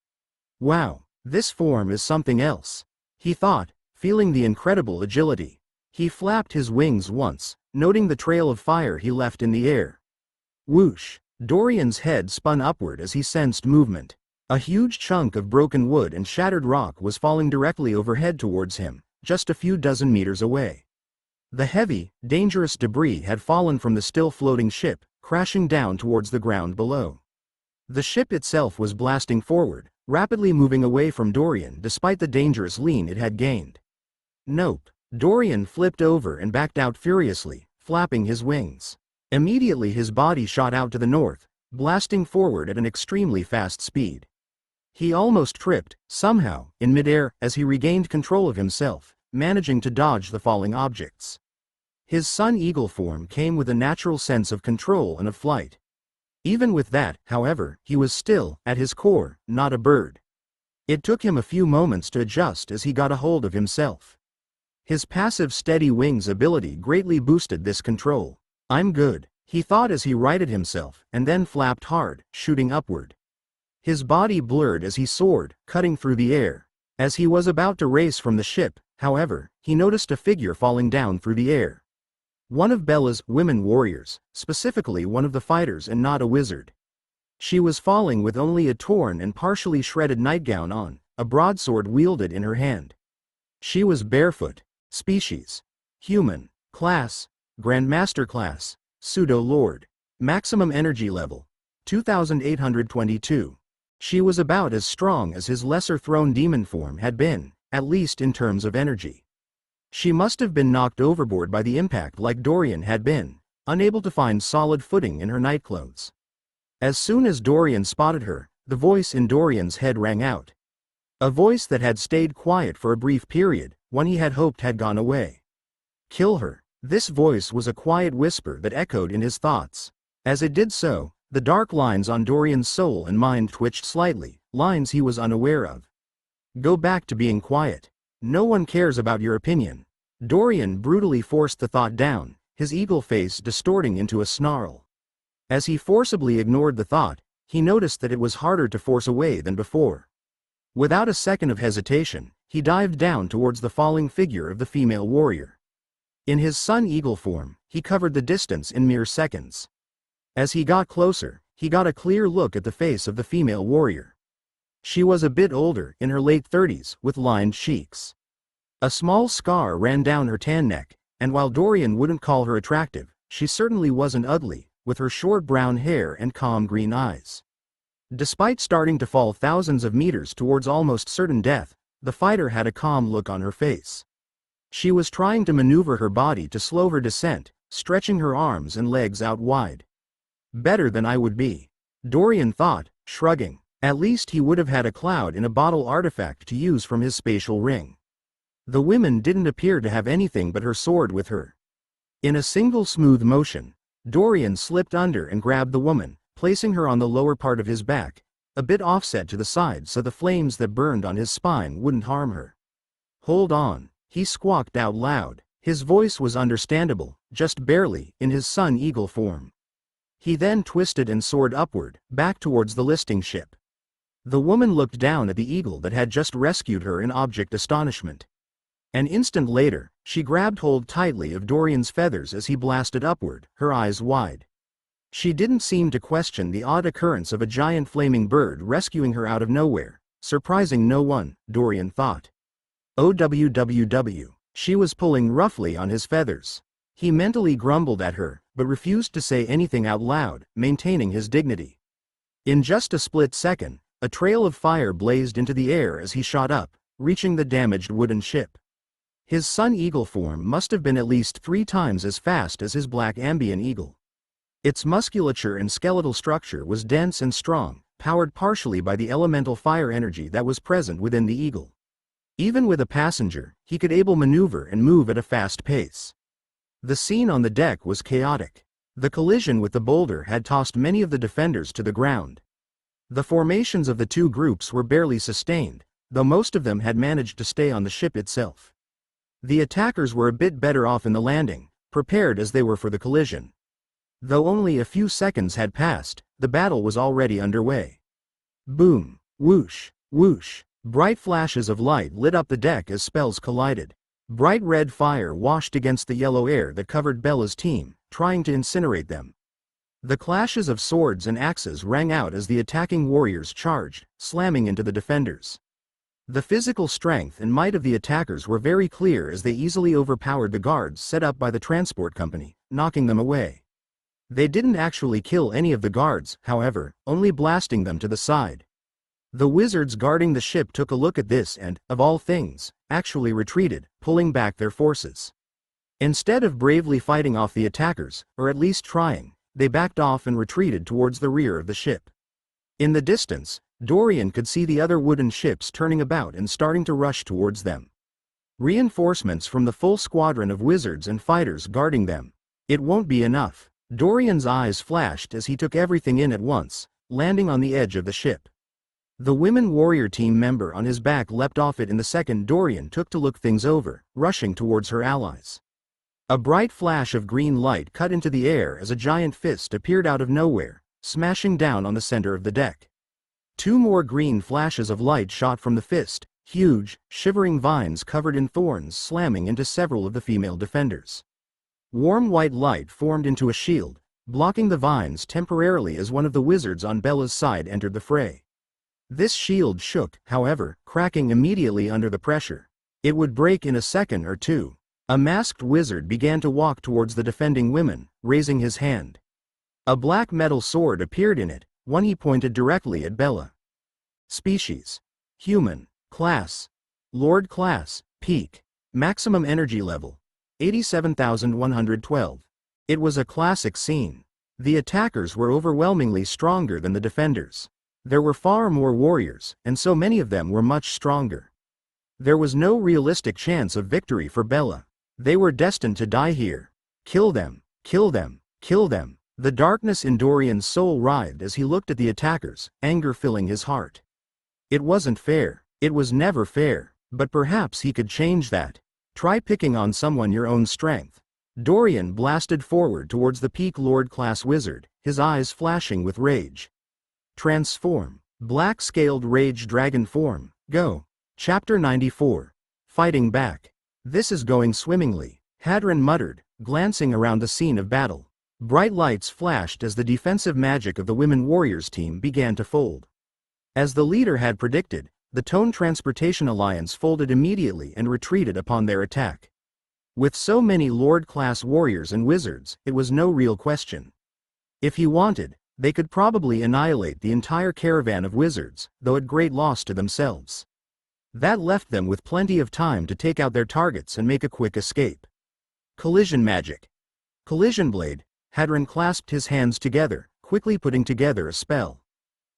Wow, this form is something else, he thought, feeling the incredible agility. He flapped his wings once, noting the trail of fire he left in the air. Whoosh! Dorian's head spun upward as he sensed movement. A huge chunk of broken wood and shattered rock was falling directly overhead towards him, just a few dozen meters away. The heavy, dangerous debris had fallen from the still floating ship, crashing down towards the ground below. The ship itself was blasting forward, rapidly moving away from Dorian despite the dangerous lean it had gained. Nope. Dorian flipped over and backed out furiously, flapping his wings. Immediately his body shot out to the north, blasting forward at an extremely fast speed. He almost tripped, somehow, in midair as he regained control of himself, managing to dodge the falling objects. His Sun Eagle form came with a natural sense of control and of flight. Even with that, however, he was still, at his core, not a bird. It took him a few moments to adjust as he got a hold of himself. His passive steady wings ability greatly boosted this control. I'm good, he thought as he righted himself, and then flapped hard, shooting upward. His body blurred as he soared, cutting through the air. As he was about to race from the ship, however, he noticed a figure falling down through the air. One of Bella's women warriors, specifically one of the fighters and not a wizard. She was falling with only a torn and partially shredded nightgown on, a broadsword wielded in her hand. She was barefoot. Species: human. Class: Grandmaster class, Pseudo-Lord. Maximum energy level: 2822. She was about as strong as his lesser throne demon form had been, at least in terms of energy. She must have been knocked overboard by the impact like Dorian had been, unable to find solid footing in her nightclothes. As soon as Dorian spotted her, the voice in Dorian's head rang out. A voice that had stayed quiet for a brief period, one he had hoped had gone away. Kill her. This voice was a quiet whisper that echoed in his thoughts. As it did so, the dark lines on Dorian's soul and mind twitched slightly, lines he was unaware of. Go back to being quiet. No one cares about your opinion. Dorian brutally forced the thought down, his eagle face distorting into a snarl. As he forcibly ignored the thought, he noticed that it was harder to force away than before. Without a second of hesitation, he dived down towards the falling figure of the female warrior. In his sun eagle form, he covered the distance in mere seconds. As he got closer, he got a clear look at the face of the female warrior. She was a bit older, in her late 30s, with lined cheeks. A small scar ran down her tan neck, and while Dorian wouldn't call her attractive, she certainly wasn't ugly, with her short brown hair and calm green eyes. Despite starting to fall thousands of meters towards almost certain death, the fighter had a calm look on her face. She was trying to maneuver her body to slow her descent, stretching her arms and legs out wide. Better than I would be, Dorian thought, shrugging. At least he would have had a cloud in a bottle artifact to use from his spatial ring. The women didn't appear to have anything but her sword with her. In a single smooth motion, Dorian slipped under and grabbed the woman, placing her on the lower part of his back, a bit offset to the side so the flames that burned on his spine wouldn't harm her. "Hold on," he squawked out loud. His voice was understandable, just barely, in his sun eagle form. He then twisted and soared upward, back towards the listing ship. The woman looked down at the eagle that had just rescued her in object astonishment. An instant later, she grabbed hold tightly of Dorian's feathers as he blasted upward, her eyes wide. She didn't seem to question the odd occurrence of a giant flaming bird rescuing her out of nowhere, surprising no one, Dorian thought. OWWW. She was pulling roughly on his feathers. He mentally grumbled at her, but refused to say anything out loud, maintaining his dignity. In just a split second, a trail of fire blazed into the air as he shot up, reaching the damaged wooden ship. His sun eagle form must have been at least 3 times as fast as his black ambient eagle. Its musculature and skeletal structure was dense and strong, powered partially by the elemental fire energy that was present within the eagle. Even with a passenger, he could able maneuver and move at a fast pace. The scene on the deck was chaotic. The collision with the boulder had tossed many of the defenders to the ground. The formations of the two groups were barely sustained, though most of them had managed to stay on the ship itself. The attackers were a bit better off in the landing, prepared as they were for the collision. Though only a few seconds had passed, the battle was already underway. Boom, whoosh, whoosh. Bright flashes of light lit up the deck as spells collided. Bright red fire washed against the yellow air that covered Bella's team, trying to incinerate them. The clashes of swords and axes rang out as the attacking warriors charged, slamming into the defenders. The physical strength and might of the attackers were very clear as they easily overpowered the guards set up by the transport company, knocking them away. They didn't actually kill any of the guards, however, only blasting them to the side. The wizards guarding the ship took a look at this and, of all things, actually retreated, pulling back their forces. Instead of bravely fighting off the attackers, or at least trying, they backed off and retreated towards the rear of the ship. In the distance, Dorian could see the other wooden ships turning about and starting to rush towards them. Reinforcements from the full squadron of wizards and fighters guarding them. It won't be enough. Dorian's eyes flashed as he took everything in at once, landing on the edge of the ship. The women warrior team member on his back leapt off it in the second Dorian took to look things over, rushing towards her allies. A bright flash of green light cut into the air as a giant fist appeared out of nowhere, smashing down on the center of the deck. 2 more green flashes of light shot from the fist, huge, shivering vines covered in thorns slamming into several of the female defenders. Warm white light formed into a shield, blocking the vines temporarily as one of the wizards on Bella's side entered the fray. This shield shook, however, cracking immediately under the pressure. It would break in a second or two. A masked wizard began to walk towards the defending women, raising his hand. A black metal sword appeared in it, one he pointed directly at Bella. Species: human. Class: Lord class, peak. Maximum energy level: 87,112. It was a classic scene. The attackers were overwhelmingly stronger than the defenders. There were far more warriors, and so many of them were much stronger. There was no realistic chance of victory for Bella. They were destined to die here. Kill them, kill them, kill them. The darkness in Dorian's soul writhed as he looked at the attackers, anger filling his heart. It wasn't fair. It was never fair. But perhaps he could change that. Try picking on someone your own strength. Dorian blasted forward towards the peak Lord-class wizard, his eyes flashing with rage. Transform. Black-scaled rage dragon form, go. Chapter 94. Fighting back. This is going swimmingly, Hadron muttered, glancing around the scene of battle. Bright lights flashed as the defensive magic of the women warriors team began to fold. As the leader had predicted, the Tone Transportation Alliance folded immediately and retreated upon their attack. With so many Lord-class warriors and wizards, it was no real question. If he wanted, they could probably annihilate the entire caravan of wizards, though at great loss to themselves. That left them with plenty of time to take out their targets and make a quick escape. Collision magic. Collision blade. Hadron clasped his hands together, quickly putting together a spell.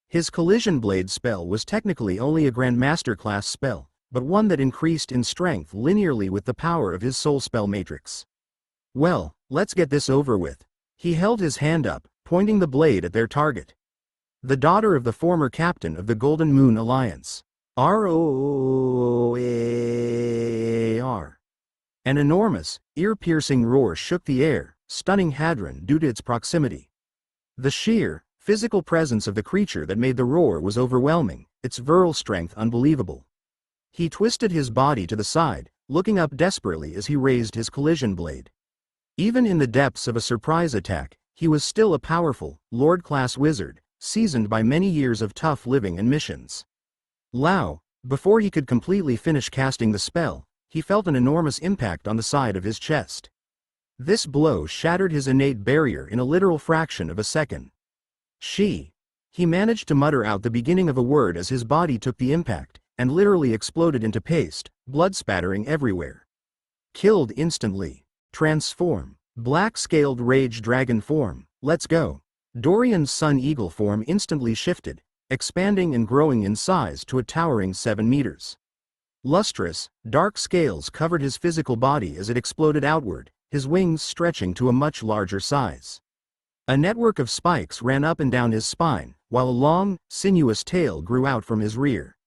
His collision blade spell was technically only a Grandmaster class spell, but one that increased in strength linearly with the power of his soul spell matrix. Well, let's get this over with. He held his hand up, pointing the blade at their target. The daughter of the former captain of the Golden Moon Alliance. Roar. An enormous, ear-piercing roar shook the air, stunning Hadron due to its proximity. The sheer, physical presence of the creature that made the roar was overwhelming, its virile strength unbelievable. He twisted his body to the side, looking up desperately as he raised his collision blade. Even in the depths of a surprise attack, he was still a powerful, Lord-class wizard, seasoned by many years of tough living and missions. Lao, before he could completely finish casting the spell, he felt an enormous impact on the side of his chest. This blow shattered his innate barrier in a literal fraction of a second. He managed to mutter out the beginning of a word as his body took the impact, and literally exploded into paste, blood spattering everywhere. Killed instantly. Transform. Black-scaled rage dragon form, let's go. Dorian's sun eagle form instantly shifted, expanding and growing in size to a towering 7 meters. Lustrous, dark scales covered his physical body as it exploded outward, his wings stretching to a much larger size. A network of spikes ran up and down his spine, while a long, sinuous tail grew out from his rear.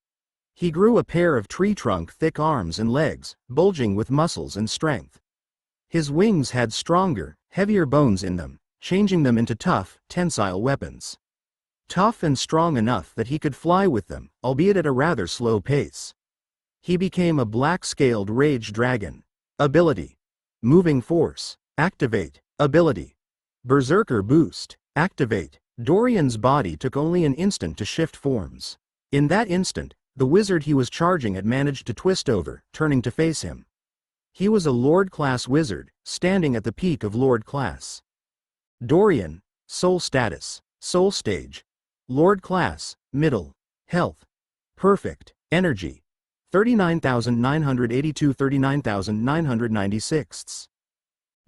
He grew a pair of tree-trunk-thick arms and legs, bulging with muscles and strength. His wings had stronger, heavier bones in them, changing them into tough, tensile weapons. Tough and strong enough that he could fly with them, albeit at a rather slow pace. He became a black-scaled rage dragon. Ability. Moving force. Activate. Ability. Berserker boost. Activate. Dorian's body took only an instant to shift forms. In that instant, the wizard he was charging at managed to twist over, turning to face him. He was a Lord-class wizard, standing at the peak of Lord-class. Dorian. Soul status. Soul stage. Lord-class. Middle. Health. Perfect. Energy. 39,982 39,996.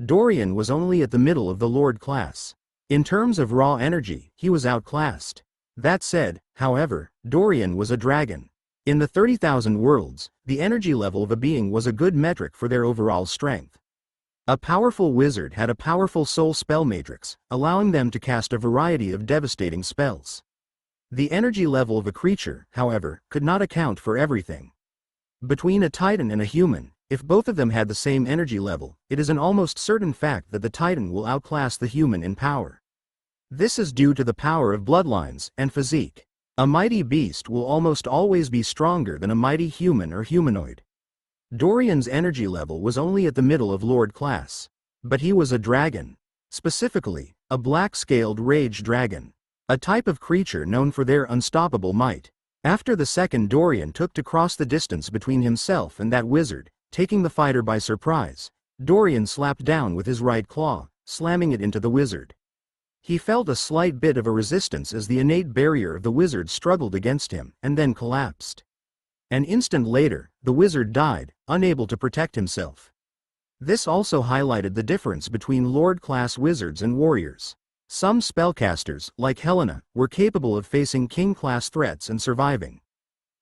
Dorian was only at the middle of the Lord class. In terms of raw energy, he was outclassed. That said, however, Dorian was a dragon. In the 30,000 worlds, the energy level of a being was a good metric for their overall strength. A powerful wizard had a powerful soul spell matrix, allowing them to cast a variety of devastating spells. The energy level of a creature, however, could not account for everything. Between a titan and a human, if both of them had the same energy level, it is an almost certain fact that the titan will outclass the human in power. This is due to the power of bloodlines and physique. A mighty beast will almost always be stronger than a mighty human or humanoid. Dorian's energy level was only at the middle of Lord class. But he was a dragon. Specifically, a black-scaled rage dragon. A type of creature known for their unstoppable might. After the second Dorian took to cross the distance between himself and that wizard, taking the fighter by surprise, Dorian slapped down with his right claw, slamming it into the wizard. He felt a slight bit of a resistance as the innate barrier of the wizard struggled against him, and then collapsed. An instant later, the wizard died, unable to protect himself. This also highlighted the difference between Lord-class wizards and warriors. Some spellcasters, like Helena, were capable of facing king-class threats and surviving.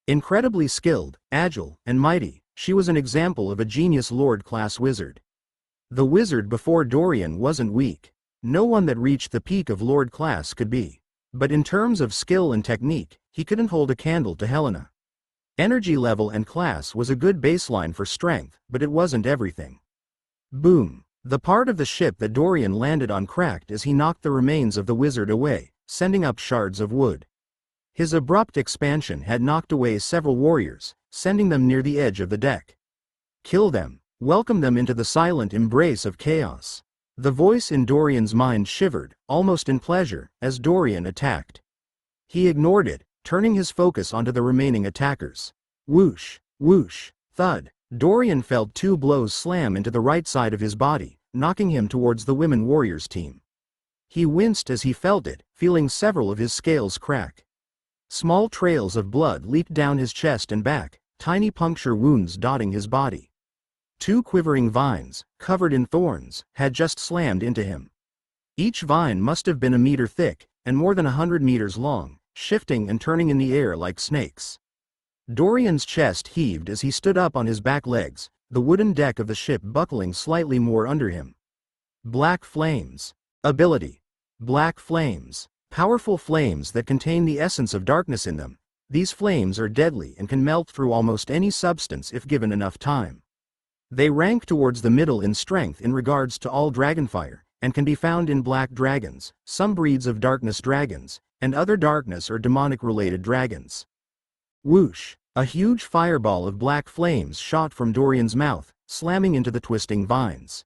Incredibly skilled, agile, and mighty, she was an example of a genius Lord-class wizard. The wizard before Dorian wasn't weak. No one that reached the peak of Lord class could be. But in terms of skill and technique, he couldn't hold a candle to Helena. Energy level and class was a good baseline for strength, but it wasn't everything. Boom! The part of the ship that Dorian landed on cracked as he knocked the remains of the wizard away, sending up shards of wood. His abrupt expansion had knocked away several warriors, sending them near the edge of the deck. Kill them, welcome them into the silent embrace of chaos. The voice in Dorian's mind shivered, almost in pleasure, as Dorian attacked. He ignored it, turning his focus onto the remaining attackers. Whoosh, whoosh, thud. Dorian felt 2 blows slam into the right side of his body, knocking him towards the women warriors team. He winced as he felt it, feeling several of his scales crack. Small trails of blood leaked down his chest and back, tiny puncture wounds dotting his body. 2 quivering vines, covered in thorns, had just slammed into him. Each vine must have been a meter thick, and more than 100 meters long, shifting and turning in the air like snakes. Dorian's chest heaved as he stood up on his back legs, the wooden deck of the ship buckling slightly more under him. Black flames. Ability. Black flames. Powerful flames that contain the essence of darkness in them. These flames are deadly and can melt through almost any substance if given enough time. They rank towards the middle in strength in regards to all dragonfire, and can be found in black dragons, some breeds of darkness dragons, and other darkness or demonic-related dragons. Whoosh! A huge fireball of black flames shot from Dorian's mouth, slamming into the twisting vines.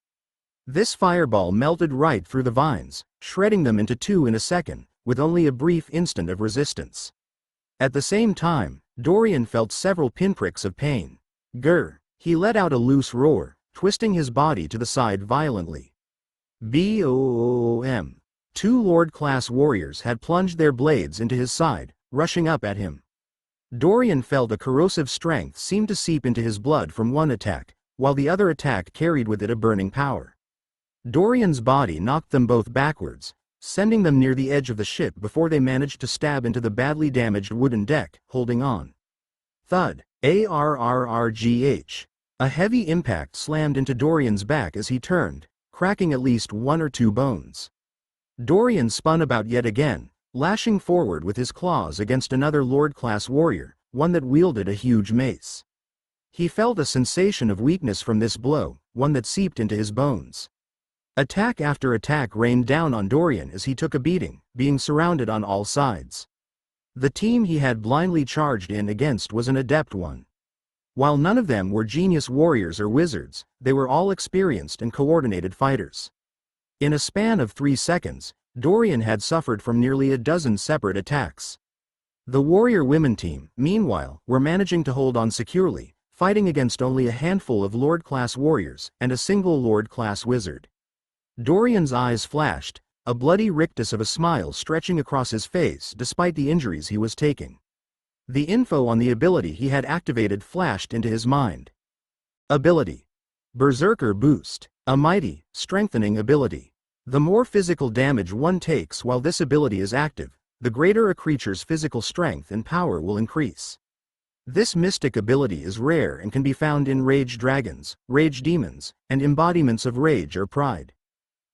This fireball melted right through the vines, shredding them into 2 in a second, with only a brief instant of resistance. At the same time, Dorian felt several pinpricks of pain. Grr! He let out a loose roar, twisting his body to the side violently. Boom! 2 Lord-class warriors had plunged their blades into his side, rushing up at him. Dorian felt a corrosive strength seem to seep into his blood from one attack, while the other attack carried with it a burning power. Dorian's body knocked them both backwards, sending them near the edge of the ship before they managed to stab into the badly damaged wooden deck, holding on. Thud. Arrrgh. A heavy impact slammed into Dorian's back as he turned, cracking at least 1 or 2 bones. Dorian spun about yet again, lashing forward with his claws against another Lord-class warrior, one that wielded a huge mace. He felt a sensation of weakness from this blow, one that seeped into his bones. Attack after attack rained down on Dorian as he took a beating, being surrounded on all sides. The team he had blindly charged in against was an adept one. While none of them were genius warriors or wizards, they were all experienced and coordinated fighters. In a span of 3 seconds, Dorian had suffered from nearly a dozen separate attacks. The warrior women team, meanwhile, were managing to hold on securely, fighting against only a handful of Lord-class warriors and a single Lord-class wizard. Dorian's eyes flashed, a bloody rictus of a smile stretching across his face despite the injuries he was taking. The info on the ability he had activated flashed into his mind. Ability. Berserker Boost. A mighty, strengthening ability. The more physical damage one takes while this ability is active, the greater a creature's physical strength and power will increase. This mystic ability is rare and can be found in rage dragons, rage demons, and embodiments of rage or pride.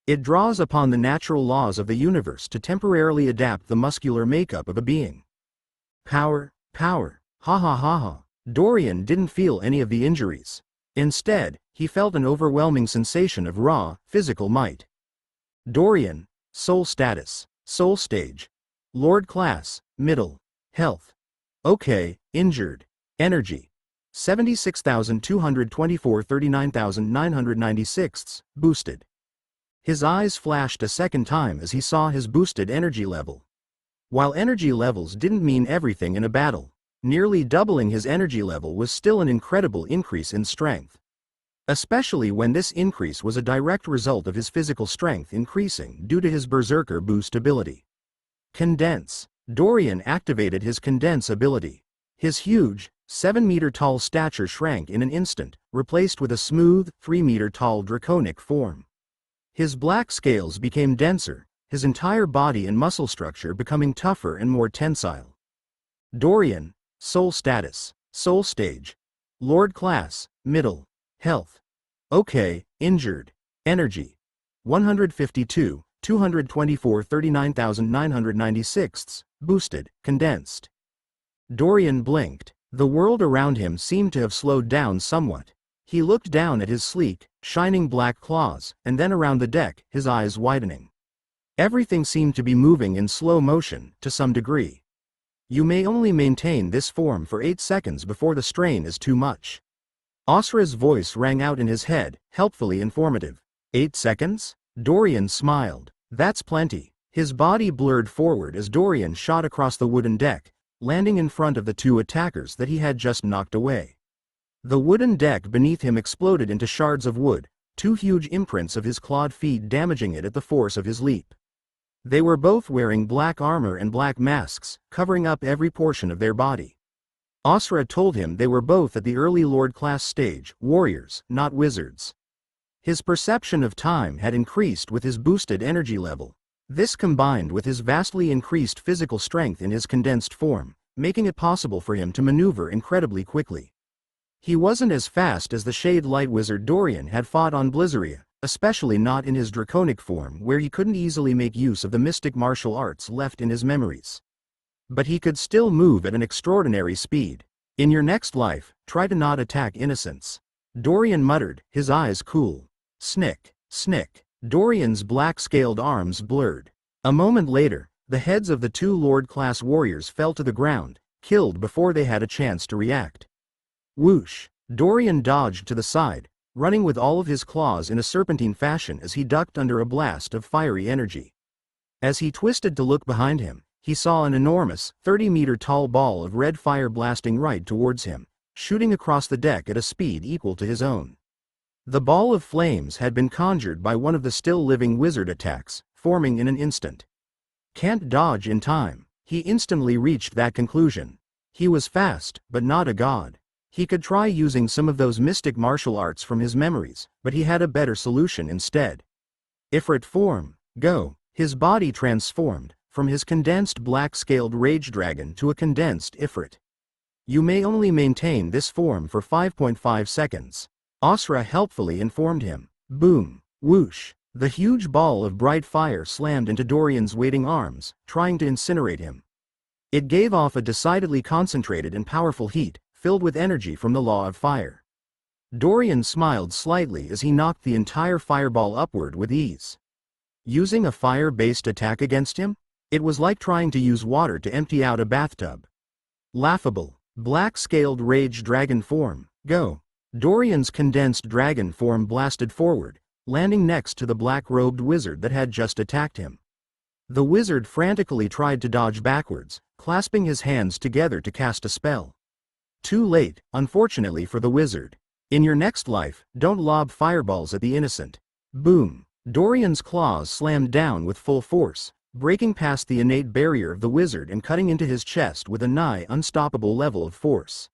It draws upon the natural laws of the universe to temporarily adapt the muscular makeup of a being. Power, power, ha ha ha ha. Dorian didn't feel any of the injuries. Instead, he felt an overwhelming sensation of raw, physical might. Dorian, soul status, soul stage. Lord class, middle, health. Okay, injured. Energy. 76,224 39,996, boosted. His eyes flashed a second time as he saw his boosted energy level. While energy levels didn't mean everything in a battle, nearly doubling his energy level was still an incredible increase in strength. Especially when this increase was a direct result of his physical strength increasing due to his Berserker Boost ability. Condense. Dorian activated his Condense ability. His huge, 7-meter-tall stature shrank in an instant, replaced with a smooth, 3-meter-tall draconic form. His black scales became denser, his entire body and muscle structure becoming tougher and more tensile. Dorian, soul status, soul stage. Lord class, middle. Health. Okay, injured. Energy. 152, 224 39,996, boosted, condensed. Dorian blinked. The world around him seemed to have slowed down somewhat. He looked down at his sleek, shining black claws, and then around the deck, his eyes widening. Everything seemed to be moving in slow motion, to some degree. You may only maintain this form for 8 seconds before the strain is too much. Asra's voice rang out in his head, helpfully informative. 8 seconds? Dorian smiled. That's plenty. His body blurred forward as Dorian shot across the wooden deck, landing in front of the 2 attackers that he had just knocked away. The wooden deck beneath him exploded into shards of wood, 2 huge imprints of his clawed feet damaging it at the force of his leap. They were both wearing black armor and black masks, covering up every portion of their body. Asra told him they were both at the early Lord class stage, warriors, not wizards. His perception of time had increased with his boosted energy level. This combined with his vastly increased physical strength in his condensed form, making it possible for him to maneuver incredibly quickly. He wasn't as fast as the Shade Light Wizard Dorian had fought on Blizzaria, especially not in his draconic form where he couldn't easily make use of the mystic martial arts left in his memories. But he could still move at an extraordinary speed. In your next life, try to not attack innocents. Dorian muttered, his eyes cool. Snick, snick. Dorian's black-scaled arms blurred. A moment later, the heads of the 2 Lord-class warriors fell to the ground, killed before they had a chance to react. Whoosh! Dorian dodged to the side, running with all of his claws in a serpentine fashion as he ducked under a blast of fiery energy. As he twisted to look behind him, he saw an enormous, 30-meter-tall ball of red fire blasting right towards him, shooting across the deck at a speed equal to his own. The ball of flames had been conjured by one of the still-living wizard attacks, forming in an instant. Can't dodge in time. He instantly reached that conclusion. He was fast, but not a god. He could try using some of those mystic martial arts from his memories, but he had a better solution instead. Ifrit form, go. His body transformed, from his condensed black-scaled rage dragon to a condensed Ifrit. You may only maintain this form for 5.5 seconds. Asra helpfully informed him. Boom, whoosh. The huge ball of bright fire slammed into Dorian's waiting arms, trying to incinerate him. It gave off a decidedly concentrated and powerful heat, filled with energy from the law of fire. Dorian smiled slightly as he knocked the entire fireball upward with ease. Using a fire-based attack against him? It was like trying to use water to empty out a bathtub. Laughable. Black-scaled rage dragon form, go. Dorian's condensed dragon form blasted forward, landing next to the black-robed wizard that had just attacked him. The wizard frantically tried to dodge backwards, clasping his hands together to cast a spell. Too late, unfortunately for the wizard. In your next life, don't lob fireballs at the innocent. Boom. Dorian's claws slammed down with full force, breaking past the innate barrier of the wizard and cutting into his chest with a nigh unstoppable level of force.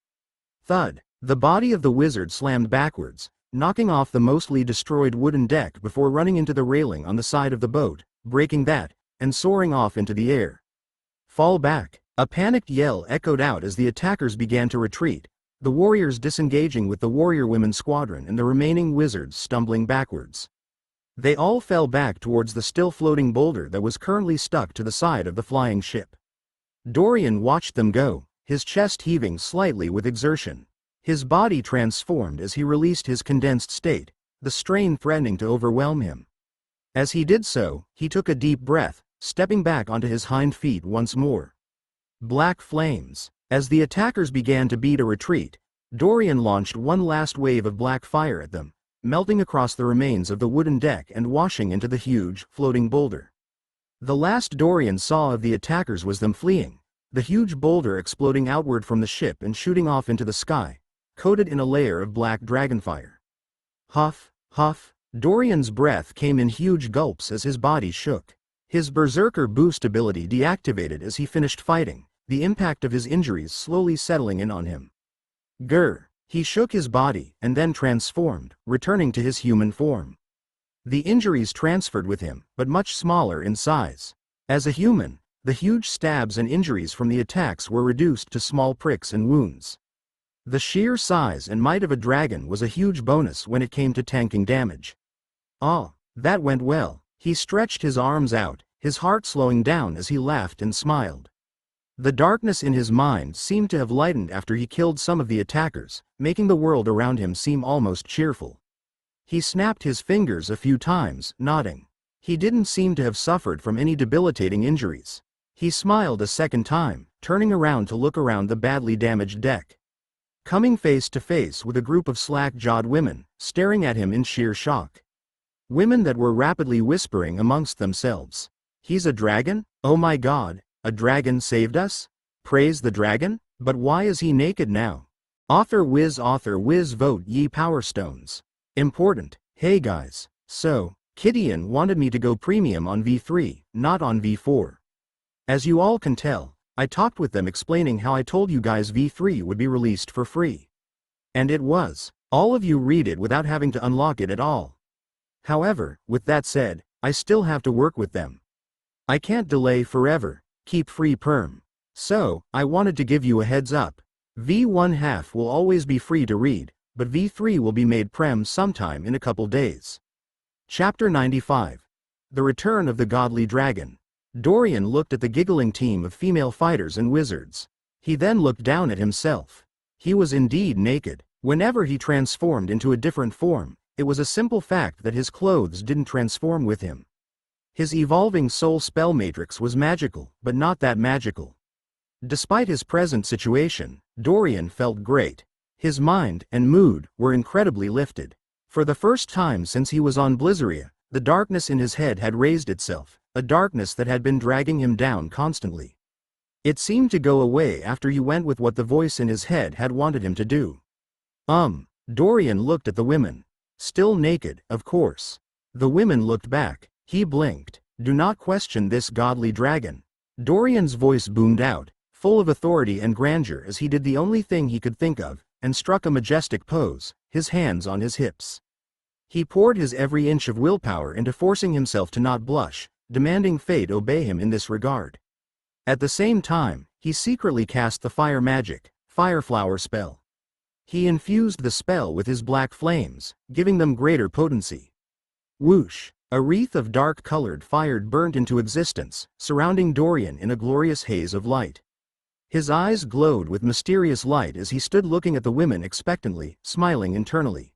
Thud. The body of the wizard slammed backwards, knocking off the mostly destroyed wooden deck before running into the railing on the side of the boat, breaking that, and soaring off into the air. Fall back. A panicked yell echoed out as the attackers began to retreat, the warriors disengaging with the warrior women squadron and the remaining wizards stumbling backwards. They all fell back towards the still floating boulder that was currently stuck to the side of the flying ship. Dorian watched them go, his chest heaving slightly with exertion. His body transformed as he released his condensed state, the strain threatening to overwhelm him. As he did so, he took a deep breath, stepping back onto his hind feet once more. Black flames. As the attackers began to beat a retreat, Dorian launched one last wave of black fire at them, melting across the remains of the wooden deck and washing into the huge, floating boulder. The last Dorian saw of the attackers was them fleeing, the huge boulder exploding outward from the ship and shooting off into the sky, coated in a layer of black dragonfire. Huff, huff. Dorian's breath came in huge gulps as his body shook. His berserker boost ability deactivated as he finished fighting, the impact of his injuries slowly settling in on him. Grr. He shook his body and then transformed, returning to his human form. The injuries transferred with him, but much smaller in size. As a human, the huge stabs and injuries from the attacks were reduced to small pricks and wounds. The sheer size and might of a dragon was a huge bonus when it came to tanking damage. Ah, that went well. He stretched his arms out, his heart slowing down as he laughed and smiled. The darkness in his mind seemed to have lightened after he killed some of the attackers, making the world around him seem almost cheerful. He snapped his fingers a few times, nodding. He didn't seem to have suffered from any debilitating injuries. He smiled a second time, turning around to look around the badly damaged deck. Coming face to face with a group of slack-jawed women, staring at him in sheer shock. Women that were rapidly whispering amongst themselves. "He's a dragon? Oh my god, a dragon saved us? Praise the dragon? But why is he naked now? Author whiz vote ye power stones. Important, hey guys, so, Kidian wanted me to go premium on V3, not on V4. As you all can tell, I talked with them explaining how I told you guys V3 would be released for free. And it was. All of you read it without having to unlock it at all. However, with that said, I still have to work with them. I can't delay forever, keep free perm. So, I wanted to give you a heads up. V1 half will always be free to read, but V3 will be made prem sometime in a couple days. Chapter 95. The Return of the Godly Dragon. Dorian looked at the giggling team of female fighters and wizards. He then looked down at himself. He was indeed naked. Whenever he transformed into a different form, it was a simple fact that his clothes didn't transform with him. His evolving soul spell matrix was magical, but not that magical. Despite his present situation, Dorian felt great. His mind and mood were incredibly lifted. For the first time since he was on Blizzeria, the darkness in his head had raised itself, a darkness that had been dragging him down constantly. It seemed to go away after he went with what the voice in his head had wanted him to do. Dorian looked at the women. Still naked, of course. The women looked back. He blinked. Do not question this godly dragon. Dorian's voice boomed out, full of authority and grandeur as he did the only thing he could think of, and struck a majestic pose, his hands on his hips. He poured his every inch of willpower into forcing himself to not blush, demanding fate obey him in this regard. At the same time, he secretly cast the fire magic, fire flower spell. He infused the spell with his black flames, giving them greater potency. Whoosh! A wreath of dark-colored fire burnt into existence, surrounding Dorian in a glorious haze of light. His eyes glowed with mysterious light as he stood looking at the women expectantly, smiling internally.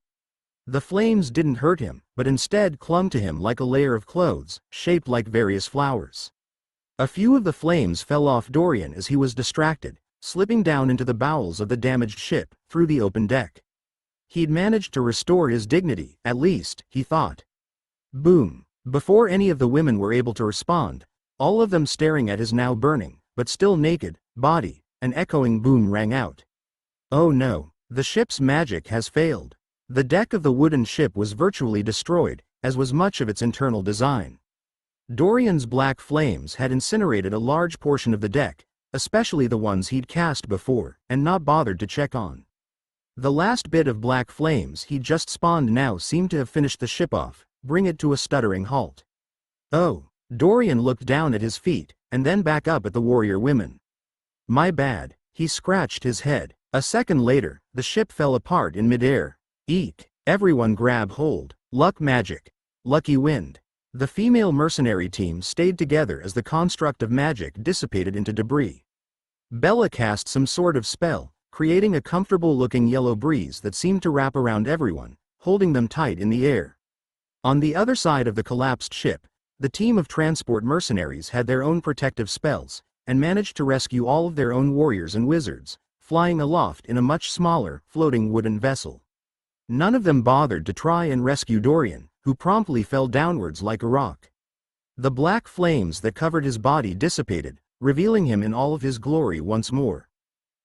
The flames didn't hurt him, but instead clung to him like a layer of clothes, shaped like various flowers. A few of the flames fell off Dorian as he was distracted, slipping down into the bowels of the damaged ship, through the open deck. He'd managed to restore his dignity, at least, he thought. Boom! Before any of the women were able to respond, all of them staring at his now burning, but still naked, body, an echoing boom rang out. Oh no, the ship's magic has failed. The deck of the wooden ship was virtually destroyed, as was much of its internal design. Dorian's black flames had incinerated a large portion of the deck, especially the ones he'd cast before, and not bothered to check on. The last bit of black flames he'd just spawned now seemed to have finished the ship off, bring it to a stuttering halt. Oh, Dorian looked down at his feet, and then back up at the warrior women. My bad, he scratched his head. A second later, the ship fell apart in midair. Eek! Everyone grab hold. Luck magic. Lucky wind. The female mercenary team stayed together as the construct of magic dissipated into debris. Bella cast some sort of spell, creating a comfortable-looking yellow breeze that seemed to wrap around everyone, holding them tight in the air. On the other side of the collapsed ship, the team of transport mercenaries had their own protective spells, and managed to rescue all of their own warriors and wizards, flying aloft in a much smaller, floating wooden vessel. None of them bothered to try and rescue Dorian, who promptly fell downwards like a rock. The black flames that covered his body dissipated, revealing him in all of his glory once more.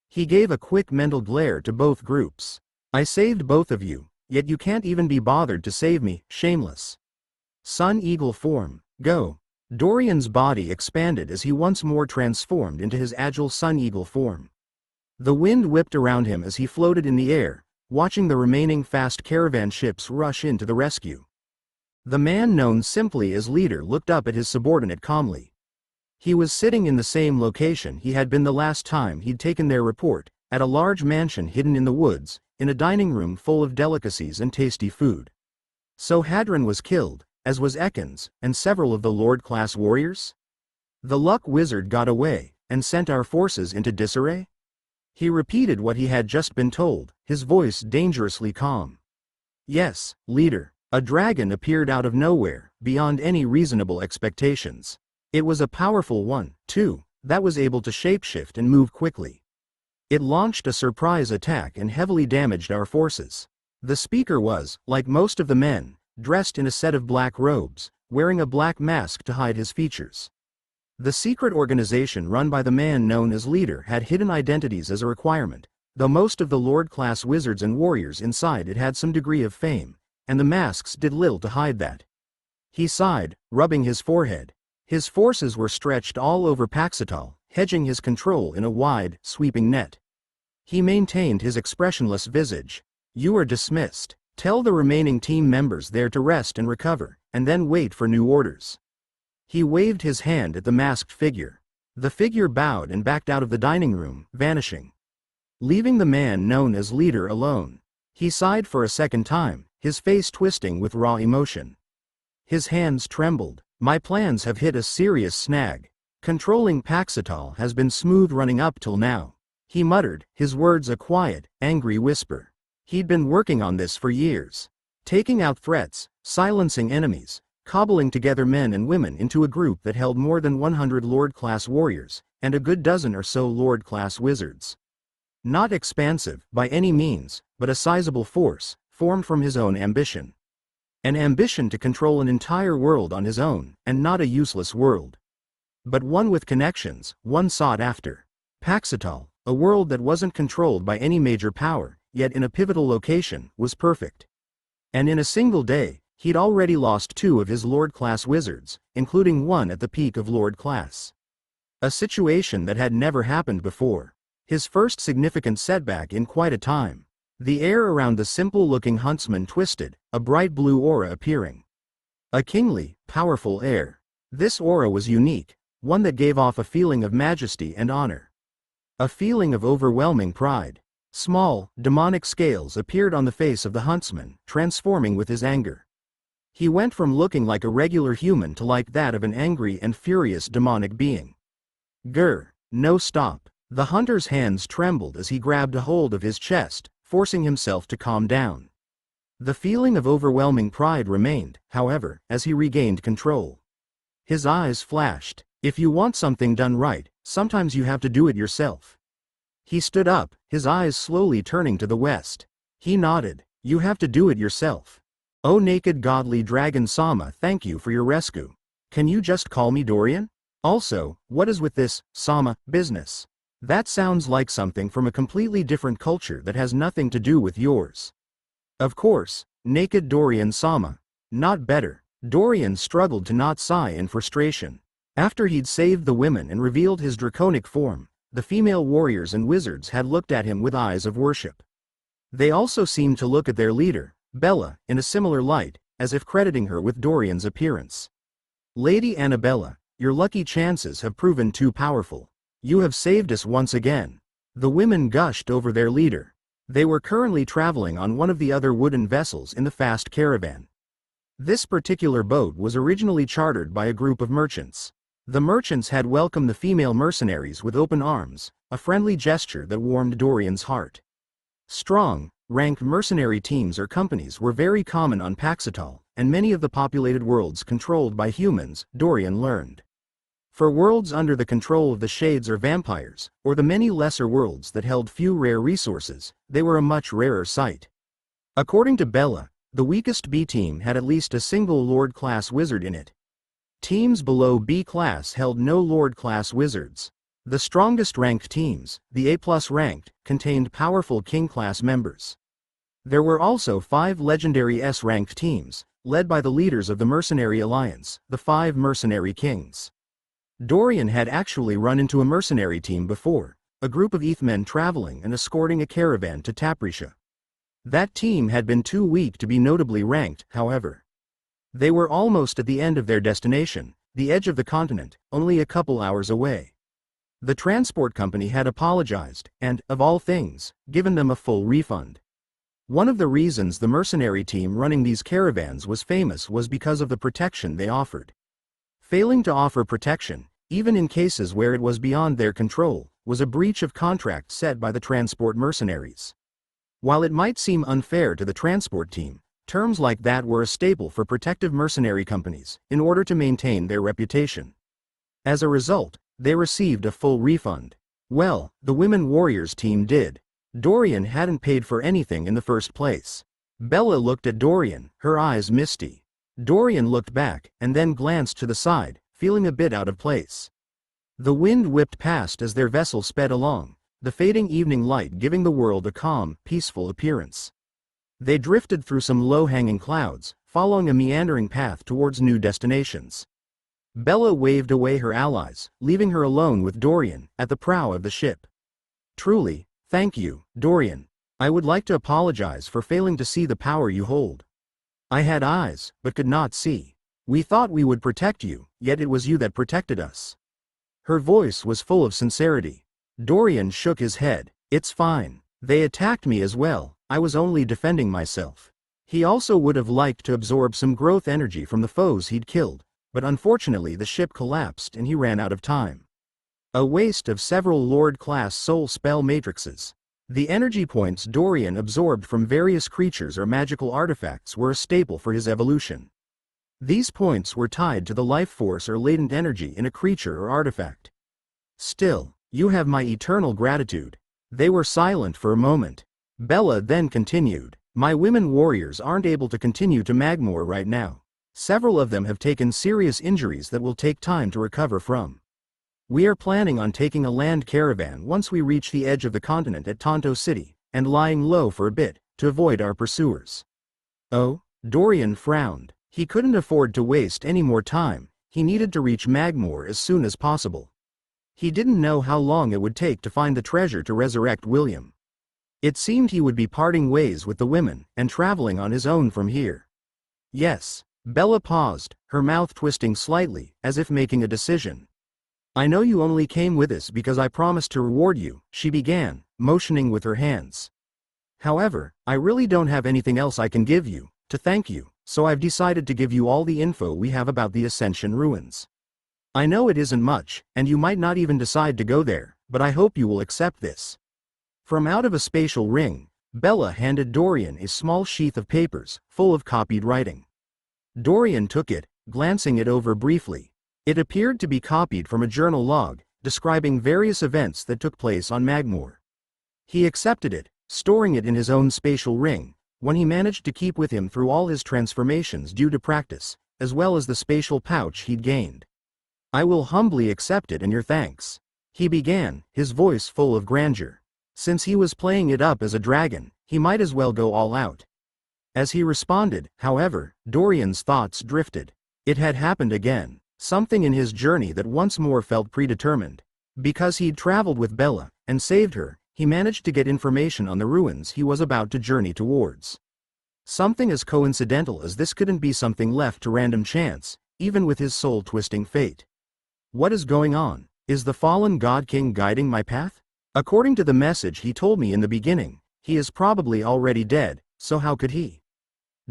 He gave a quick mental glare to both groups. I saved both of you, yet you can't even be bothered to save me, shameless. Sun Eagle form, go. Dorian's body expanded as he once more transformed into his agile Sun Eagle form. The wind whipped around him as he floated in the air, watching the remaining fast caravan ships rush in to the rescue. The man known simply as Leader looked up at his subordinate calmly. He was sitting in the same location he had been the last time he'd taken their report, at a large mansion hidden in the woods, in a dining room full of delicacies and tasty food. So Hadron was killed, as was Ekans, and several of the Lord-class warriors? The Luck Wizard got away, and sent our forces into disarray? He repeated what he had just been told, his voice dangerously calm. Yes, leader. A dragon appeared out of nowhere, beyond any reasonable expectations. It was a powerful one, too, that was able to shapeshift and move quickly. It launched a surprise attack and heavily damaged our forces. The speaker was, like most of the men, dressed in a set of black robes, wearing a black mask to hide his features. The secret organization run by the man known as leader had hidden identities as a requirement, though most of the Lord-class wizards and warriors inside it had some degree of fame, and the masks did little to hide that. He sighed, rubbing his forehead. His forces were stretched all over Paxatal, hedging his control in a wide, sweeping net. He maintained his expressionless visage. You are dismissed. Tell the remaining team members there to rest and recover, and then wait for new orders. He waved his hand at the masked figure. The figure bowed and backed out of the dining room, vanishing, leaving the man known as leader alone. He sighed for a second time, his face twisting with raw emotion. His hands trembled. My plans have hit a serious snag. Controlling Paxatal has been smooth running up till now. He muttered, his words a quiet, angry whisper. He'd been working on this for years. Taking out threats, silencing enemies, cobbling together men and women into a group that held more than 100 Lord-class warriors, and a good dozen or so Lord-class wizards. Not expansive, by any means, but a sizable force, formed from his own ambition. An ambition to control an entire world on his own, and not a useless world. But one with connections, one sought after. Paxatal, a world that wasn't controlled by any major power, yet in a pivotal location, was perfect. And in a single day, he'd already lost 2 of his Lord-class wizards, including one at the peak of Lord-class. A situation that had never happened before. His first significant setback in quite a time. The air around the simple-looking huntsman twisted, a bright blue aura appearing. A kingly, powerful air. This aura was unique, one that gave off a feeling of majesty and honor. A feeling of overwhelming pride. Small, demonic scales appeared on the face of the huntsman, transforming with his anger. He went from looking like a regular human to like that of an angry and furious demonic being. Grr, no stop. The hunter's hands trembled as he grabbed a hold of his chest, forcing himself to calm down. The feeling of overwhelming pride remained, however, as he regained control. His eyes flashed. If you want something done right, sometimes you have to do it yourself. He stood up, his eyes slowly turning to the west. He nodded. You have to do it yourself. O naked godly dragon Sama, thank you for your rescue. Can you just call me Dorian? Also, what is with this, Sama, business? That sounds like something from a completely different culture that has nothing to do with yours. Of course, naked Dorian Sama. Not better. Dorian struggled to not sigh in frustration. After he'd saved the women and revealed his draconic form, the female warriors and wizards had looked at him with eyes of worship. They also seemed to look at their leader, Bella, in a similar light, as if crediting her with Dorian's appearance. Lady Annabella, your lucky chances have proven too powerful. You have saved us once again. The women gushed over their leader. They were currently traveling on one of the other wooden vessels in the fast caravan. This particular boat was originally chartered by a group of merchants. The merchants had welcomed the female mercenaries with open arms, a friendly gesture that warmed Dorian's heart. Strong, ranked mercenary teams or companies were very common on Paxatal, and many of the populated worlds controlled by humans, Dorian learned. For worlds under the control of the Shades or vampires, or the many lesser worlds that held few rare resources, they were a much rarer sight. According to Bella, the weakest B team had at least a single Lord-class wizard in it. Teams below B class held no Lord-class wizards. The strongest ranked teams, the A+ ranked, contained powerful King-class members. There were also 5 legendary S-ranked teams, led by the leaders of the Mercenary Alliance, the 5 Mercenary Kings. Dorian had actually run into a mercenary team before, a group of Ethmen traveling and escorting a caravan to Taprisha. That team had been too weak to be notably ranked, however. They were almost at the end of their destination, the edge of the continent, only a couple hours away. The transport company had apologized, and, of all things, given them a full refund. One of the reasons the mercenary team running these caravans was famous was because of the protection they offered. Failing to offer protection, even in cases where it was beyond their control, was a breach of contract set by the transport mercenaries. While it might seem unfair to the transport team, terms like that were a staple for protective mercenary companies, in order to maintain their reputation. As a result, they received a full refund. Well, the women warriors team did. Dorian hadn't paid for anything in the first place. Bella looked at Dorian, her eyes misty. Dorian looked back, and then glanced to the side, feeling a bit out of place. The wind whipped past as their vessel sped along, the fading evening light giving the world a calm, peaceful appearance. They drifted through some low-hanging clouds, following a meandering path towards new destinations. Bella waved away her allies, leaving her alone with Dorian, at the prow of the ship. Truly, thank you, Dorian. I would like to apologize for failing to see the power you hold. I had eyes, but could not see. We thought we would protect you, yet it was you that protected us. Her voice was full of sincerity. Dorian shook his head. It's fine. They attacked me as well, I was only defending myself. He also would have liked to absorb some growth energy from the foes he'd killed, but unfortunately the ship collapsed and he ran out of time. A waste of several Lord-class soul spell matrices. The energy points Dorian absorbed from various creatures or magical artifacts were a staple for his evolution. These points were tied to the life force or latent energy in a creature or artifact. Still, you have my eternal gratitude. They were silent for a moment. Bella then continued, my women warriors aren't able to continue to Magore right now. Several of them have taken serious injuries that will take time to recover from. We are planning on taking a land caravan once we reach the edge of the continent at Tonto City, and lying low for a bit, to avoid our pursuers. Oh? Dorian frowned. He couldn't afford to waste any more time, he needed to reach Magore as soon as possible. He didn't know how long it would take to find the treasure to resurrect William. It seemed he would be parting ways with the women, and traveling on his own from here. Yes. Bella paused, her mouth twisting slightly, as if making a decision. I know you only came with us because I promised to reward you, she began, motioning with her hands. However, I really don't have anything else I can give you, to thank you, so I've decided to give you all the info we have about the Ascension ruins. I know it isn't much, and you might not even decide to go there, but I hope you will accept this. From out of a spatial ring, Bella handed Dorian a small sheath of papers, full of copied writing. Dorian took it, glancing it over briefly. It appeared to be copied from a journal log, describing various events that took place on Magore. He accepted it, storing it in his own spatial ring, one he managed to keep with him through all his transformations due to practice, as well as the spatial pouch he'd gained. I will humbly accept it and your thanks. He began, his voice full of grandeur. Since he was playing it up as a dragon, he might as well go all out. As he responded, however, Dorian's thoughts drifted. It had happened again, something in his journey that once more felt predetermined. Because he'd traveled with Bella, and saved her, he managed to get information on the ruins he was about to journey towards. Something as coincidental as this couldn't be something left to random chance, even with his soul-twisting fate. What is going on? Is the fallen God King guiding my path? According to the message he told me in the beginning, he is probably already dead, so how could he?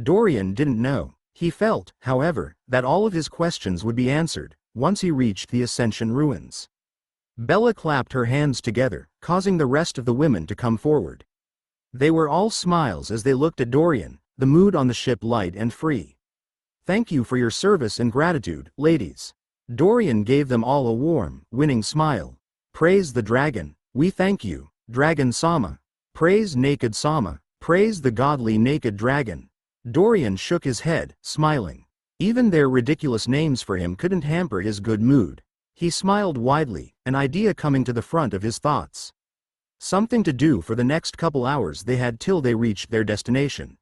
Dorian didn't know. He felt, however, that all of his questions would be answered, once he reached the Ascension ruins. Bella clapped her hands together, causing the rest of the women to come forward. They were all smiles as they looked at Dorian, the mood on the ship light and free. Thank you for your service and gratitude, ladies. Dorian gave them all a warm, winning smile. Praise the dragon, we thank you, Dragon Sama. Praise Naked Sama, praise the godly naked dragon. Dorian shook his head, smiling. Even their ridiculous names for him couldn't hamper his good mood. He smiled widely, an idea coming to the front of his thoughts. Something to do for the next couple hours they had till they reached their destination.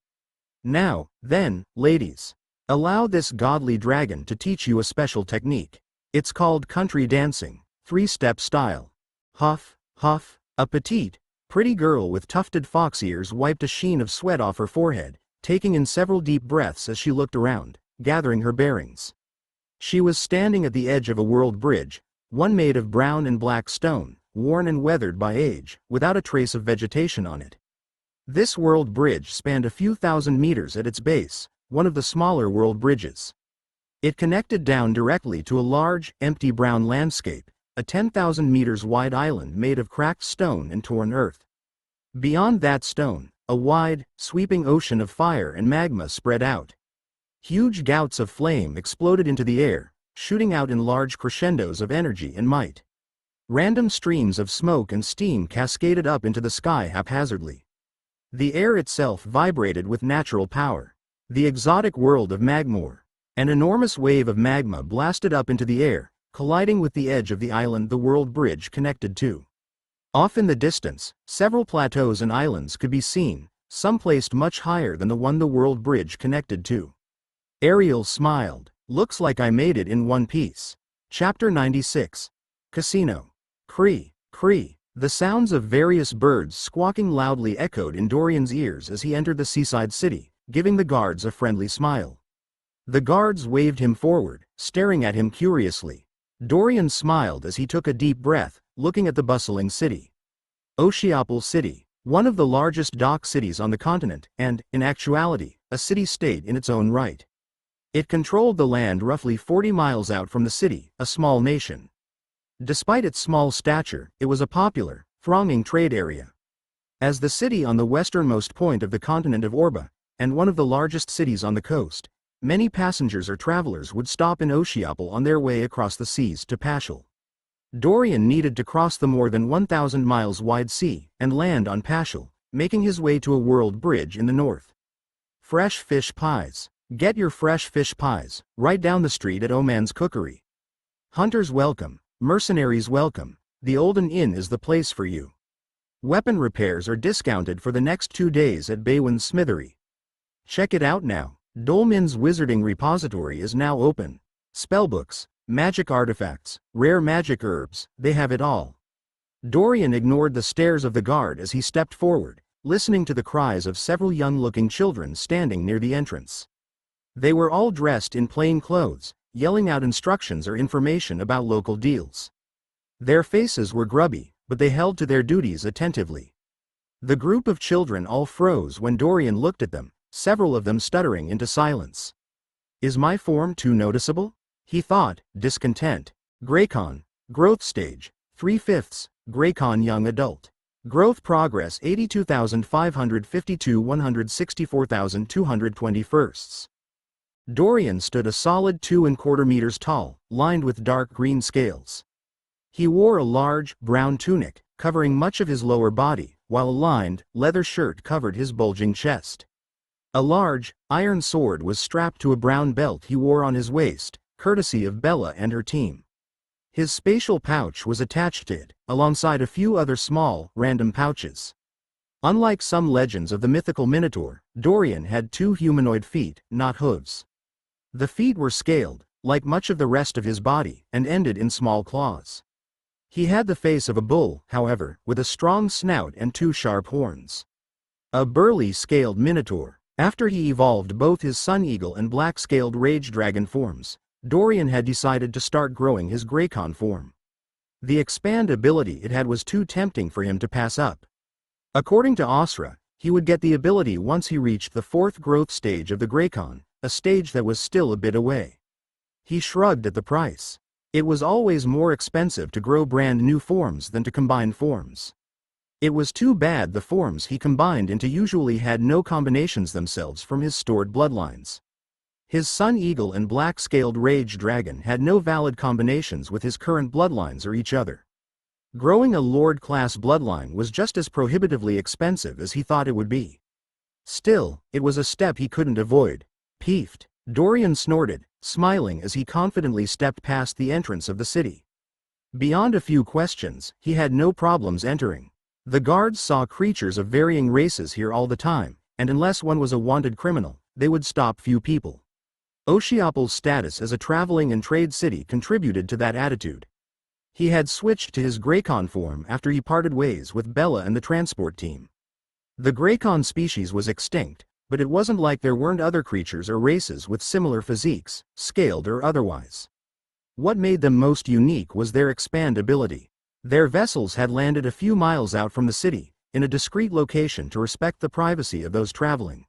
Now, then, ladies. Allow this godly dragon to teach you a special technique. It's called country dancing, 3-step style. Huff, huff. A petite, pretty girl with tufted fox ears wiped a sheen of sweat off her forehead, taking in several deep breaths as she looked around, gathering her bearings. She was standing at the edge of a world bridge, one made of brown and black stone, worn and weathered by age, without a trace of vegetation on it. This world bridge spanned a few thousand meters at its base, one of the smaller world bridges. It connected down directly to a large, empty brown landscape, a 10,000 meters wide island made of cracked stone and torn earth. Beyond that stone, a wide, sweeping ocean of fire and magma spread out. Huge gouts of flame exploded into the air, shooting out in large crescendos of energy and might. Random streams of smoke and steam cascaded up into the sky haphazardly. The air itself vibrated with natural power. The exotic world of Magore. An enormous wave of magma blasted up into the air, colliding with the edge of the island the world bridge connected to. Off in the distance, several plateaus and islands could be seen, some placed much higher than the one the world bridge connected to. Ariel smiled. Looks like I made it in one piece. Chapter 96. Casino. Cree, cree. The sounds of various birds squawking loudly echoed in Dorian's ears as he entered the seaside city, giving the guards a friendly smile. The guards waved him forward, staring at him curiously. Dorian smiled as he took a deep breath, looking at the bustling city. Oceapal City, one of the largest dock cities on the continent, and, in actuality, a city-state in its own right. It controlled the land roughly 40 miles out from the city, a small nation. Despite its small stature, it was a popular, thronging trade area. As the city on the westernmost point of the continent of Orba, and one of the largest cities on the coast, many passengers or travelers would stop in Oceapal on their way across the seas to Paschal. Dorian needed to cross the more than 1,000 miles wide sea and land on Paschal, making his way to a world bridge in the north. Fresh fish pies. Get your fresh fish pies, right down the street at Oman's Cookery. Hunters welcome, mercenaries welcome, the Olden Inn is the place for you. Weapon repairs are discounted for the next 2 days at Baywin's Smithery. Check it out now. Dolmen's Wizarding Repository is now open. Spellbooks, magic artifacts, rare magic herbs, they have it all. Dorian ignored the stares of the guard as he stepped forward, listening to the cries of several young-looking children standing near the entrance. They were all dressed in plain clothes, yelling out instructions or information about local deals. Their faces were grubby, but they held to their duties attentively. The group of children all froze when Dorian looked at them, several of them stuttering into silence. Is my form too noticeable? He thought, discontent. Graycon, growth stage, 3/5, Graycon young adult. Growth progress 82,552 164,221. Dorian stood a solid 2¼ meters tall, lined with dark green scales. He wore a large, brown tunic, covering much of his lower body, while a lined, leather shirt covered his bulging chest. A large, iron sword was strapped to a brown belt he wore on his waist, courtesy of Bella and her team. His spatial pouch was attached to it, alongside a few other small, random pouches. Unlike some legends of the mythical Minotaur, Dorian had 2 humanoid feet, not hooves. The feet were scaled, like much of the rest of his body, and ended in small claws. He had the face of a bull, however, with a strong snout and 2 sharp horns. A burly scaled Minotaur. After he evolved both his Sun Eagle and black-scaled Rage Dragon forms, Dorian had decided to start growing his Graycon form. The expand ability it had was too tempting for him to pass up. According to Osra, he would get the ability once he reached the 4th growth stage of the Graycon, a stage that was still a bit away. He shrugged at the price. It was always more expensive to grow brand new forms than to combine forms. It was too bad the forms he combined into usually had no combinations themselves from his stored bloodlines. His Sun Eagle and black-scaled Rage Dragon had no valid combinations with his current bloodlines or each other. Growing a Lord-class bloodline was just as prohibitively expensive as he thought it would be. Still, it was a step he couldn't avoid. Peeved, Dorian snorted, smiling as he confidently stepped past the entrance of the city. Beyond a few questions, he had no problems entering. The guards saw creatures of varying races here all the time, and unless one was a wanted criminal, they would stop few people. Oceapal's status as a traveling and trade city contributed to that attitude. He had switched to his Graycon form after he parted ways with Bella and the transport team. The Graycon species was extinct, but it wasn't like there weren't other creatures or races with similar physiques, scaled or otherwise. What made them most unique was their expand ability. Their vessels had landed a few miles out from the city, in a discreet location to respect the privacy of those traveling.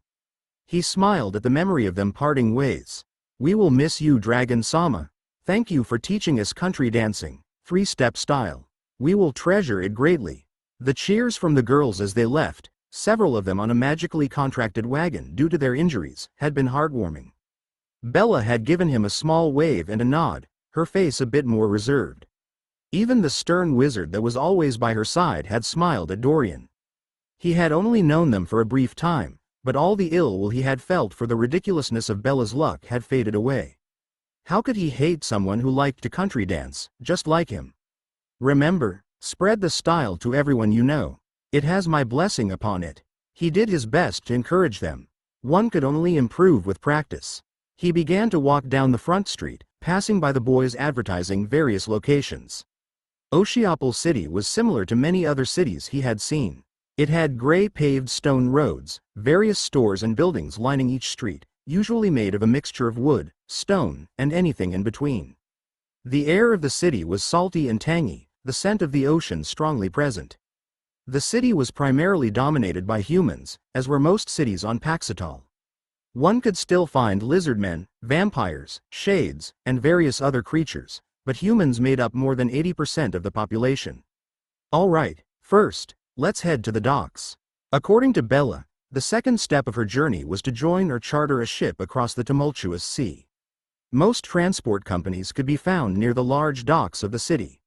He smiled at the memory of them parting ways. We will miss you, Dragon-sama. Thank you for teaching us country dancing, three-step style. We will treasure it greatly. The cheers from the girls as they left, several of them on a magically contracted wagon due to their injuries, had been heartwarming. Bella had given him a small wave and a nod, her face a bit more reserved. Even the stern wizard that was always by her side had smiled at Dorian. He had only known them for a brief time, but all the ill will he had felt for the ridiculousness of Bella's luck had faded away. How could he hate someone who liked to country dance, just like him? Remember, spread the style to everyone you know. It has my blessing upon it. He did his best to encourage them. One could only improve with practice. He began to walk down the front street, passing by the boys advertising various locations. Oceopole City was similar to many other cities he had seen. It had gray paved stone roads, various stores and buildings lining each street, usually made of a mixture of wood, stone, and anything in between. The air of the city was salty and tangy, the scent of the ocean strongly present. The city was primarily dominated by humans, as were most cities on Paxitol. One could still find lizardmen, vampires, shades, and various other creatures, but humans made up more than 80% of the population. All right, first, let's head to the docks. According to Bella, the second step of her journey was to join or charter a ship across the tumultuous sea. Most transport companies could be found near the large docks of the city.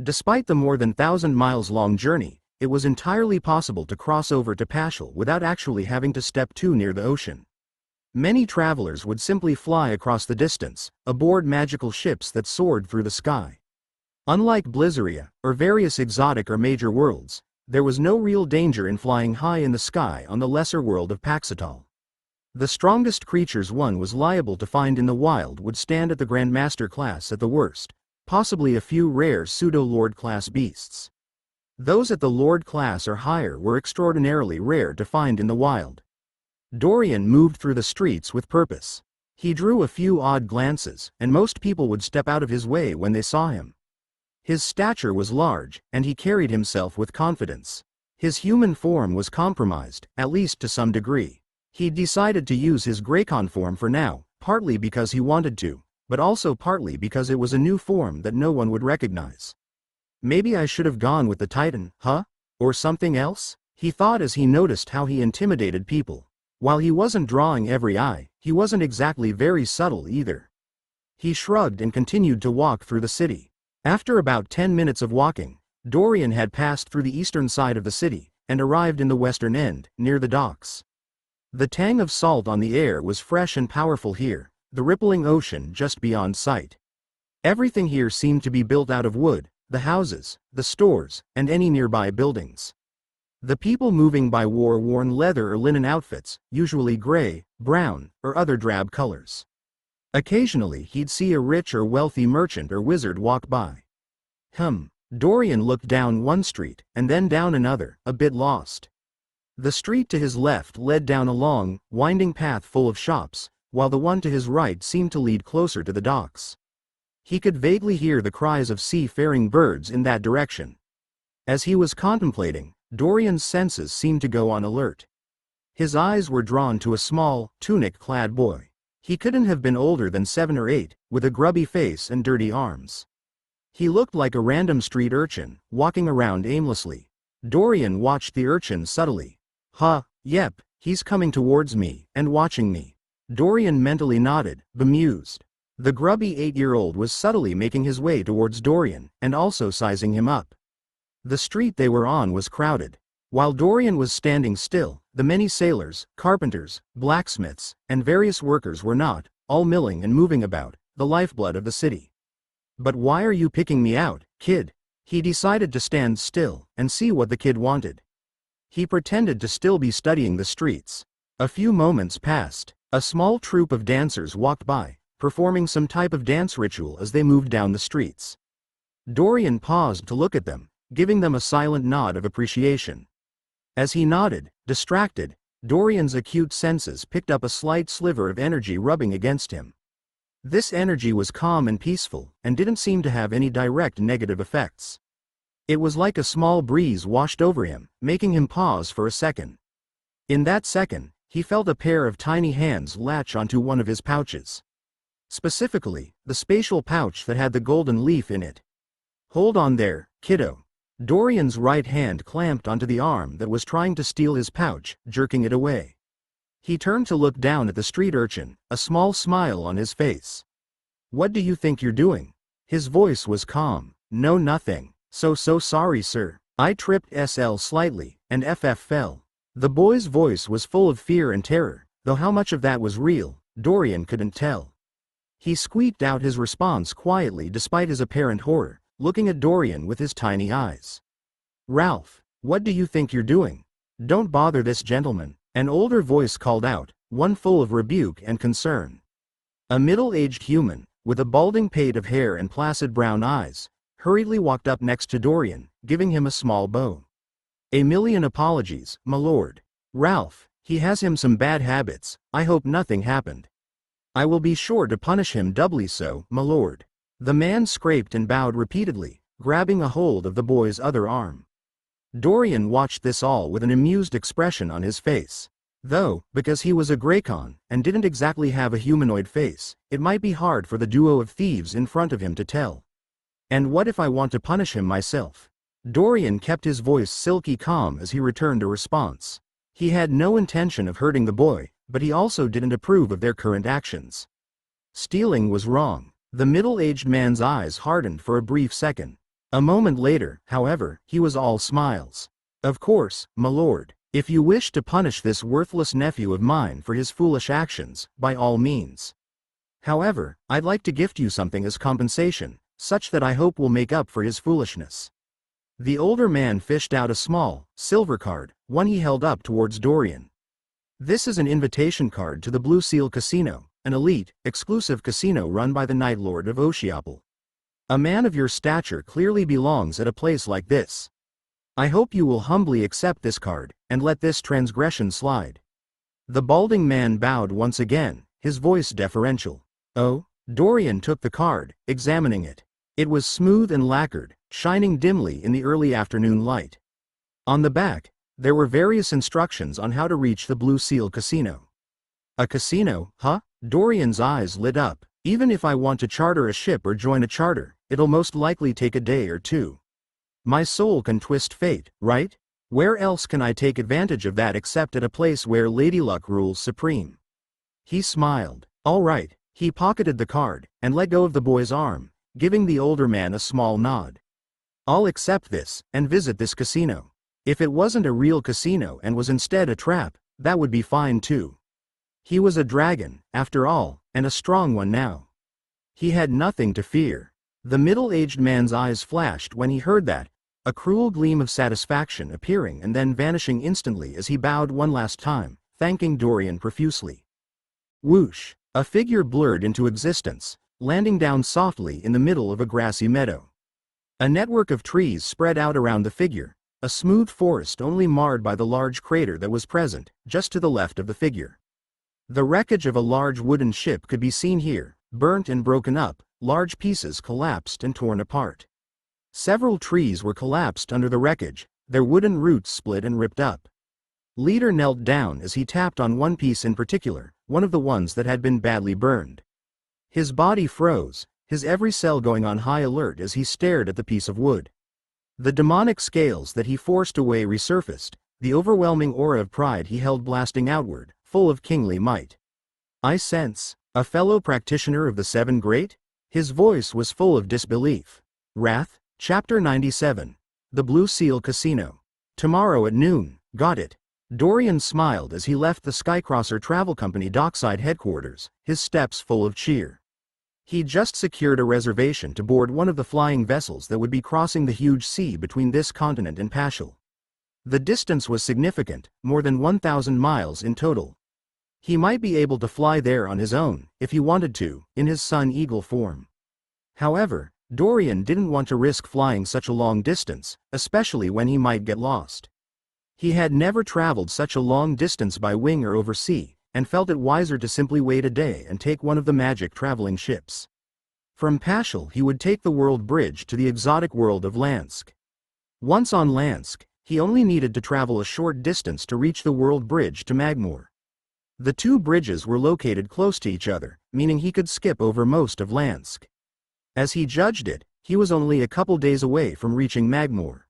Despite the more than 1,000 miles long journey, it was entirely possible to cross over to Paschal without actually having to step too near the ocean. Many travelers would simply fly across the distance, aboard magical ships that soared through the sky. Unlike Blizzeria, or various exotic or major worlds, there was no real danger in flying high in the sky on the lesser world of Paxitol. The strongest creatures one was liable to find in the wild would stand at the Grandmaster class at the worst, possibly a few rare pseudo-Lord class beasts. Those at the Lord class or higher were extraordinarily rare to find in the wild. Dorian moved through the streets with purpose. He drew a few odd glances, and most people would step out of his way when they saw him. His stature was large, and he carried himself with confidence. His human form was compromised, at least to some degree. He decided to use his Graycon form for now, partly because he wanted to, but also partly because it was a new form that no one would recognize. Maybe I should have gone with the Titan, huh? Or something else? He thought as he noticed how he intimidated people. While he wasn't drawing every eye, he wasn't exactly very subtle either. He shrugged and continued to walk through the city. After about 10 minutes of walking, Dorian had passed through the eastern side of the city, and arrived in the western end, near the docks. The tang of salt on the air was fresh and powerful here, the rippling ocean just beyond sight. Everything here seemed to be built out of wood, the houses, the stores, and any nearby buildings. The people moving by wore worn leather or linen outfits, usually gray, brown, or other drab colors. Occasionally he'd see a rich or wealthy merchant or wizard walk by. Dorian looked down one street, and then down another, a bit lost. The street to his left led down a long, winding path full of shops, while the one to his right seemed to lead closer to the docks. He could vaguely hear the cries of sea-faring birds in that direction. As he was contemplating, Dorian's senses seemed to go on alert. His eyes were drawn to a small, tunic-clad boy. He couldn't have been older than 7 or 8, with a grubby face and dirty arms. He looked like a random street urchin, walking around aimlessly. Dorian watched the urchin subtly. Yep, he's coming towards me, and watching me. Dorian mentally nodded, bemused. The grubby 8-year-old was subtly making his way towards Dorian, and also sizing him up. The street they were on was crowded. While Dorian was standing still, the many sailors, carpenters, blacksmiths, and various workers were not, all milling and moving about, the lifeblood of the city. But why are you picking me out, kid? He decided to stand still, and see what the kid wanted. He pretended to still be studying the streets. A few moments passed. A small troupe of dancers walked by, performing some type of dance ritual as they moved down the streets. Dorian paused to look at them, giving them a silent nod of appreciation. As he nodded, distracted, Dorian's acute senses picked up a slight sliver of energy rubbing against him. This energy was calm and peaceful, and didn't seem to have any direct negative effects. It was like a small breeze washed over him, making him pause for a second. In that second, he felt a pair of tiny hands latch onto one of his pouches. Specifically, the spatial pouch that had the golden leaf in it. Hold on there, kiddo. Dorian's right hand clamped onto the arm that was trying to steal his pouch, jerking it away. He turned to look down at the street urchin, a small smile on his face. What do you think you're doing? His voice was calm. No, nothing. So sorry, sir. I tripped SL slightly, and FF fell. The boy's voice was full of fear and terror, though how much of that was real, Dorian couldn't tell. He squeaked out his response quietly despite his apparent horror, looking at Dorian with his tiny eyes. Ralph, what do you think you're doing? Don't bother this gentleman, an older voice called out, one full of rebuke and concern. A middle-aged human, with a balding pate of hair and placid brown eyes, hurriedly walked up next to Dorian, giving him a small bow. A million apologies, my lord. Ralph, he has some bad habits, I hope nothing happened. I will be sure to punish him doubly so, my lord. The man scraped and bowed repeatedly, grabbing a hold of the boy's other arm. Dorian watched this all with an amused expression on his face. Though, because he was a Graycon, and didn't exactly have a humanoid face, it might be hard for the duo of thieves in front of him to tell. And what if I want to punish him myself? Dorian kept his voice silky calm as he returned a response. He had no intention of hurting the boy, but he also didn't approve of their current actions. Stealing was wrong. The middle-aged man's eyes hardened for a brief second. A moment later, however, he was all smiles. Of course, my lord, if you wish to punish this worthless nephew of mine for his foolish actions, by all means. However, I'd like to gift you something as compensation, such that I hope will make up for his foolishness. The older man fished out a small, silver card, one he held up towards Dorian. This is an invitation card to the Blue Seal Casino, an elite, exclusive casino run by the Night Lord of Oceapple. A man of your stature clearly belongs at a place like this. I hope you will humbly accept this card, and let this transgression slide. The balding man bowed once again, his voice deferential. Oh? Dorian took the card, examining it. It was smooth and lacquered, shining dimly in the early afternoon light. On the back, there were various instructions on how to reach the Blue Seal Casino. A casino, huh? Dorian's eyes lit up. Even if I want to charter a ship or join a charter, it'll most likely take a day or two. My soul can twist fate, right? Where else can I take advantage of that except at a place where Lady Luck rules supreme? He smiled. All right. He pocketed the card, and let go of the boy's arm, giving the older man a small nod. I'll accept this, and visit this casino. If it wasn't a real casino and was instead a trap, that would be fine too. He was a dragon, after all, and a strong one now. He had nothing to fear. The middle-aged man's eyes flashed when he heard that, a cruel gleam of satisfaction appearing and then vanishing instantly as he bowed one last time, thanking Dorian profusely. Whoosh! A figure blurred into existence, landing down softly in the middle of a grassy meadow. A network of trees spread out around the figure, a smooth forest only marred by the large crater that was present, just to the left of the figure. The wreckage of a large wooden ship could be seen here, burnt and broken up, large pieces collapsed and torn apart. Several trees were collapsed under the wreckage, their wooden roots split and ripped up. Leader knelt down as he tapped on one piece in particular, one of the ones that had been badly burned. His body froze, his every cell going on high alert as he stared at the piece of wood. The demonic scales that he forced away resurfaced, the overwhelming aura of pride he held blasting outward, full of kingly might. I sense, a fellow practitioner of the Seven Great? His voice was full of disbelief. Wrath? Chapter 97. The Blue Seal Casino. Tomorrow at noon, got it. Dorian smiled as he left the Skycrosser Travel Company dockside headquarters, his steps full of cheer. He'd just secured a reservation to board one of the flying vessels that would be crossing the huge sea between this continent and Paschal. The distance was significant, more than 1,000 miles in total. He might be able to fly there on his own, if he wanted to, in his Sun Eagle form. However, Dorian didn't want to risk flying such a long distance, especially when he might get lost. He had never traveled such a long distance by wing or over sea, and felt it wiser to simply wait a day and take one of the magic traveling ships. From Paschal he would take the world bridge to the exotic world of Lansk. Once on Lansk, he only needed to travel a short distance to reach the world bridge to Magore. The two bridges were located close to each other, meaning he could skip over most of Lansk. As he judged it, he was only a couple days away from reaching Magore.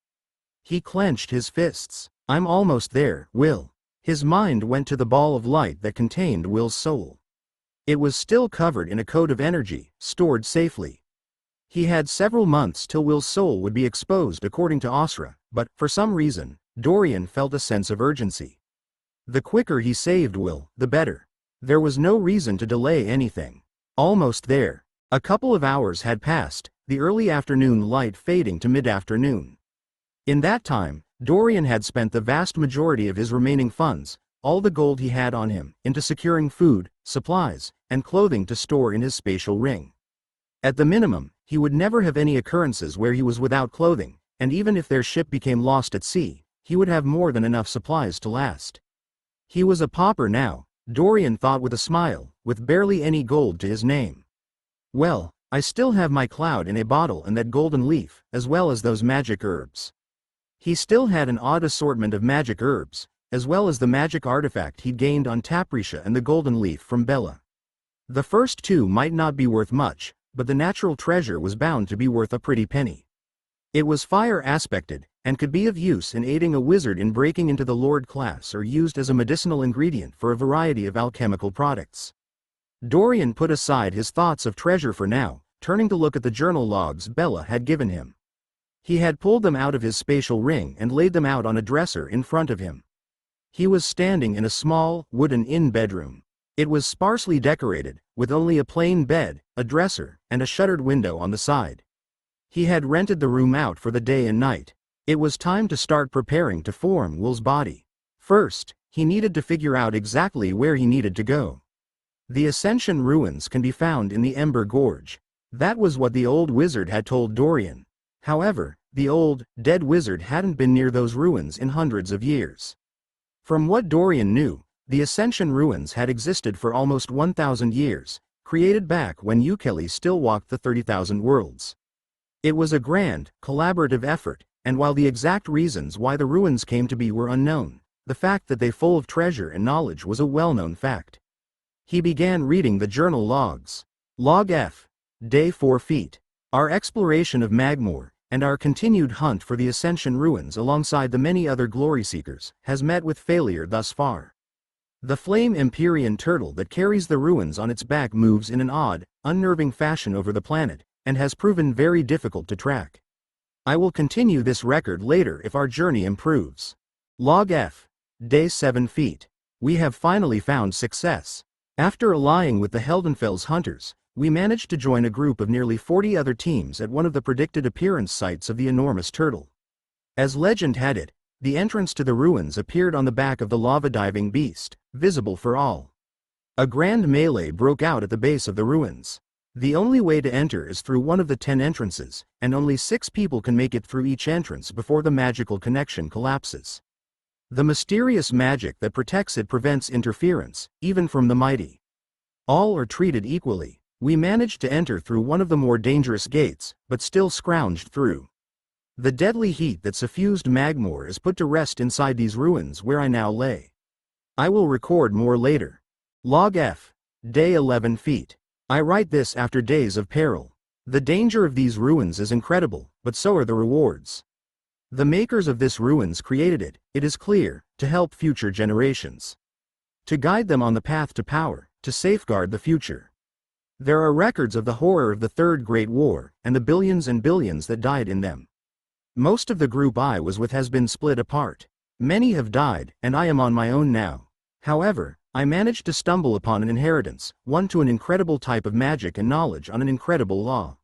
He clenched his fists. I'm almost there, Will. His mind went to the ball of light that contained Will's soul. It was still covered in a coat of energy, stored safely. He had several months till Will's soul would be exposed according to Asra, but, for some reason, Dorian felt a sense of urgency. The quicker he saved Will, the better. There was no reason to delay anything. Almost there. A couple of hours had passed, the early afternoon light fading to mid-afternoon. In that time, Dorian had spent the vast majority of his remaining funds, all the gold he had on him, into securing food, supplies, and clothing to store in his spatial ring. At the minimum, he would never have any occurrences where he was without clothing, and even if their ship became lost at sea, he would have more than enough supplies to last. He was a pauper now, Dorian thought with a smile, with barely any gold to his name. Well, I still have my cloud in a bottle and that golden leaf, as well as those magic herbs. He still had an odd assortment of magic herbs, as well as the magic artifact he'd gained on Taprisha and the golden leaf from Bella. The first two might not be worth much, but the natural treasure was bound to be worth a pretty penny. It was fire aspected, and could be of use in aiding a wizard in breaking into the Lord class or used as a medicinal ingredient for a variety of alchemical products. Dorian put aside his thoughts of treasure for now, turning to look at the journal logs Bella had given him. He had pulled them out of his spatial ring and laid them out on a dresser in front of him. He was standing in a small, wooden inn bedroom. It was sparsely decorated, with only a plain bed, a dresser, and a shuttered window on the side. He had rented the room out for the day and night. It was time to start preparing to form Will's body. First, he needed to figure out exactly where he needed to go. The Ascension ruins can be found in the Ember Gorge. That was what the old wizard had told Dorian. However, the old, dead wizard hadn't been near those ruins in hundreds of years. From what Dorian knew, the Ascension ruins had existed for almost 1,000 years, created back when Ukeli still walked the 30,000 worlds. It was a grand, collaborative effort, and while the exact reasons why the ruins came to be were unknown, the fact that they full of treasure and knowledge was a well-known fact. He began reading the journal logs. Log F. Day 4 feet. Our exploration of Magore, and our continued hunt for the Ascension ruins alongside the many other glory seekers, has met with failure thus far. The flame Empyrean turtle that carries the ruins on its back moves in an odd, unnerving fashion over the planet, and has proven very difficult to track. I will continue this record later if our journey improves. Log F. Day 7 feet. We have finally found success. After allying with the Heldenfels hunters, we managed to join a group of nearly 40 other teams at one of the predicted appearance sites of the enormous turtle. As legend had it, the entrance to the ruins appeared on the back of the lava-diving beast, visible for all. A grand melee broke out at the base of the ruins. The only way to enter is through one of the 10 entrances, and only 6 people can make it through each entrance before the magical connection collapses. The mysterious magic that protects it prevents interference, even from the mighty. All are treated equally. We managed to enter through one of the more dangerous gates, but still scrounged through. The deadly heat that suffused Magore is put to rest inside these ruins where I now lay. I will record more later. Log F. Day 11 feet. I write this after days of peril. The danger of these ruins is incredible, but so are the rewards. The makers of this ruins created it, it is clear, to help future generations. To guide them on the path to power, to safeguard the future. There are records of the horror of the Third Great War, and the billions and billions that died in them. Most of the group I was with has been split apart. Many have died, and I am on my own now. However, I managed to stumble upon an inheritance, one to an incredible type of magic and knowledge on an incredible law.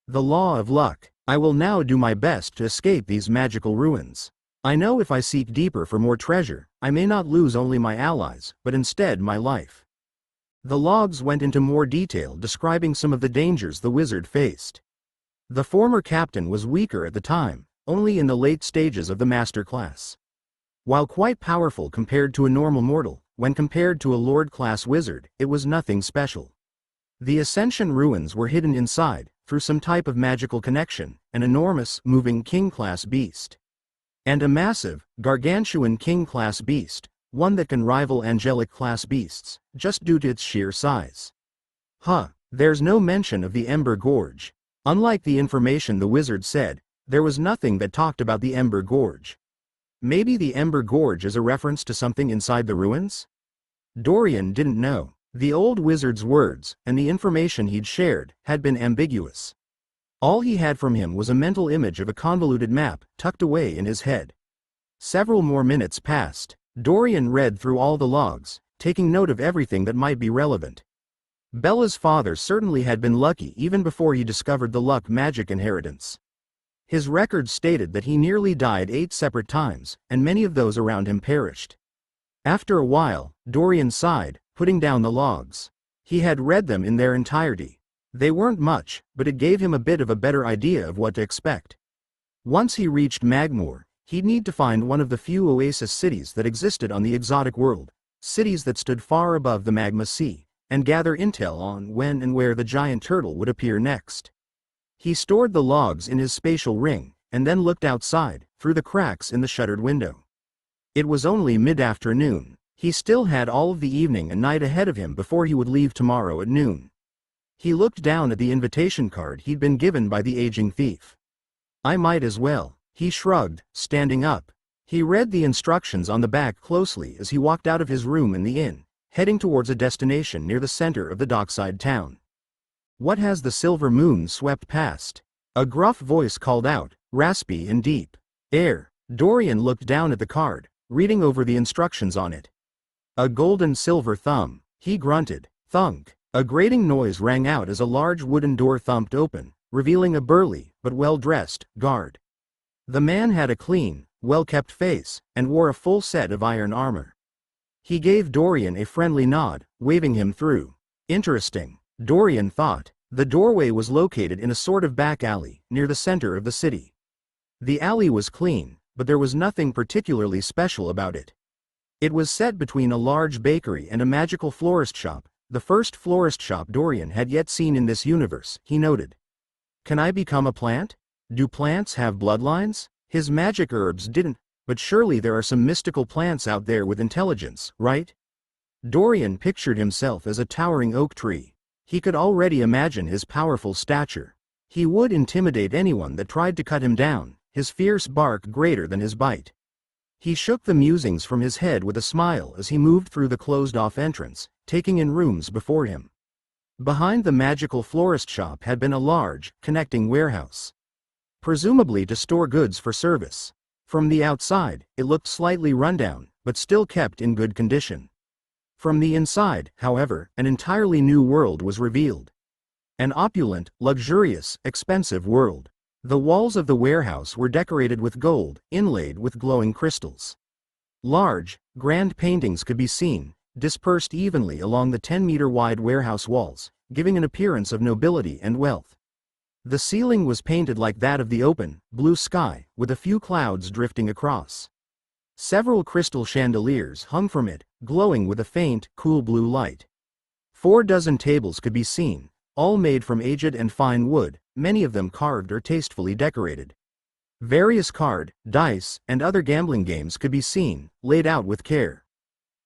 The law of luck. I will now do my best to escape these magical ruins. I know if I seek deeper for more treasure, I may not lose only my allies, but instead my life. The logs went into more detail describing some of the dangers the wizard faced. The former captain was weaker at the time, only in the late stages of the master class. While quite powerful compared to a normal mortal, when compared to a lord-class wizard, it was nothing special. The Ascension ruins were hidden inside, through some type of magical connection, an enormous, moving king-class beast. And a massive, gargantuan king-class beast, one that can rival angelic class beasts, just due to its sheer size. There's no mention of the Ember Gorge. Unlike the information the wizard said, there was nothing that talked about the Ember Gorge. Maybe the Ember Gorge is a reference to something inside the ruins? Dorian didn't know. The old wizard's words, and the information he'd shared, had been ambiguous. All he had from him was a mental image of a convoluted map, tucked away in his head. Several more minutes passed. Dorian read through all the logs, taking note of everything that might be relevant. Bella's father certainly had been lucky even before he discovered the luck magic inheritance. His records stated that he nearly died 8 separate times, and many of those around him perished. After a while, Dorian sighed, putting down the logs. He had read them in their entirety. They weren't much, but it gave him a bit of a better idea of what to expect. Once he reached Magore, he'd need to find one of the few oasis cities that existed on the exotic world, cities that stood far above the magma sea, and gather intel on when and where the giant turtle would appear next. He stored the logs in his spatial ring, and then looked outside, through the cracks in the shuttered window. It was only mid-afternoon. He still had all of the evening and night ahead of him before he would leave tomorrow at noon. He looked down at the invitation card he'd been given by the aging thief. I might as well, he shrugged, standing up. He read the instructions on the back closely as he walked out of his room in the inn, heading towards a destination near the center of the dockside town. What has the silver moon swept past? A gruff voice called out, raspy and deep. Air. Dorian looked down at the card, reading over the instructions on it. A golden silver thumb. He grunted. Thunk. A grating noise rang out as a large wooden door thumped open, revealing a burly, but well-dressed, guard. The man had a clean, well-kept face, and wore a full set of iron armor. He gave Dorian a friendly nod, waving him through. Interesting, Dorian thought. The doorway was located in a sort of back alley, near the center of the city. The alley was clean, but there was nothing particularly special about it. It was set between a large bakery and a magical florist shop, the first florist shop Dorian had yet seen in this universe, he noted. Can I become a plant? Do plants have bloodlines? His magic herbs didn't, but surely there are some mystical plants out there with intelligence, right? Dorian pictured himself as a towering oak tree. He could already imagine his powerful stature. He would intimidate anyone that tried to cut him down, his fierce bark greater than his bite. He shook the musings from his head with a smile as he moved through the closed-off entrance, taking in rooms before him. Behind the magical florist shop had been a large, connecting warehouse. Presumably to store goods for service. From the outside, it looked slightly rundown, but still kept in good condition. From the inside, however, an entirely new world was revealed. An opulent, luxurious, expensive world. The walls of the warehouse were decorated with gold, inlaid with glowing crystals. Large, grand paintings could be seen, dispersed evenly along the 10-meter-wide warehouse walls, giving an appearance of nobility and wealth. The ceiling was painted like that of the open, blue sky, with a few clouds drifting across. Several crystal chandeliers hung from it, glowing with a faint, cool blue light. 4 dozen tables could be seen, all made from aged and fine wood, many of them carved or tastefully decorated. Various card, dice, and other gambling games could be seen, laid out with care.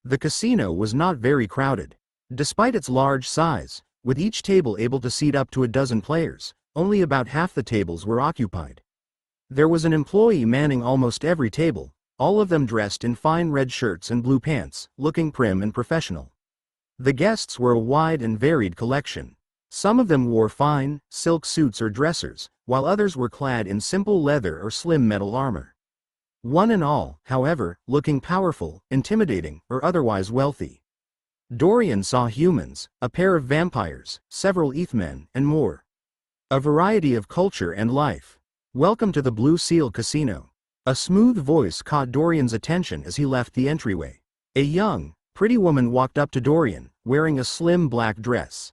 The casino was not very crowded. Despite its large size, with each table able to seat up to a dozen players, only about half the tables were occupied. There was an employee manning almost every table, all of them dressed in fine red shirts and blue pants, looking prim and professional. The guests were a wide and varied collection. Some of them wore fine, silk suits or dressers, while others were clad in simple leather or slim metal armor. One and all, however, looking powerful, intimidating, or otherwise wealthy. Dorian saw humans, a pair of vampires, several Ethmen, and more. A variety of culture and life. Welcome to the Blue Seal Casino. A smooth voice caught Dorian's attention as he left the entryway. A young, pretty woman walked up to Dorian, wearing a slim black dress.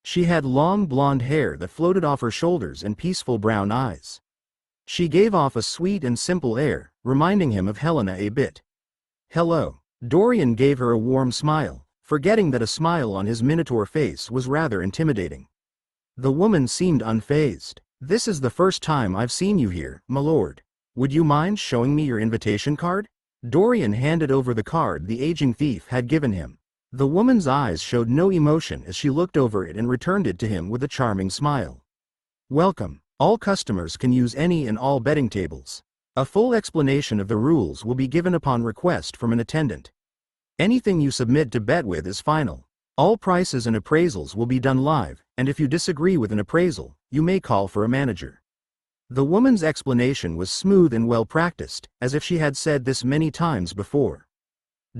She had long blonde hair that floated off her shoulders and peaceful brown eyes. She gave off a sweet and simple air, reminding him of Helena a bit. Hello. Dorian gave her a warm smile, forgetting that a smile on his minotaur face was rather intimidating. The woman seemed unfazed. This is the first time I've seen you here, my lord. Would you mind showing me your invitation card? Dorian handed over the card the aging thief had given him. The woman's eyes showed no emotion as she looked over it and returned it to him with a charming smile. Welcome. All customers can use any and all betting tables. A full explanation of the rules will be given upon request from an attendant. Anything you submit to bet with is final. All prices and appraisals will be done live, and if you disagree with an appraisal, you may call for a manager. The woman's explanation was smooth and well practiced, as if she had said this many times before.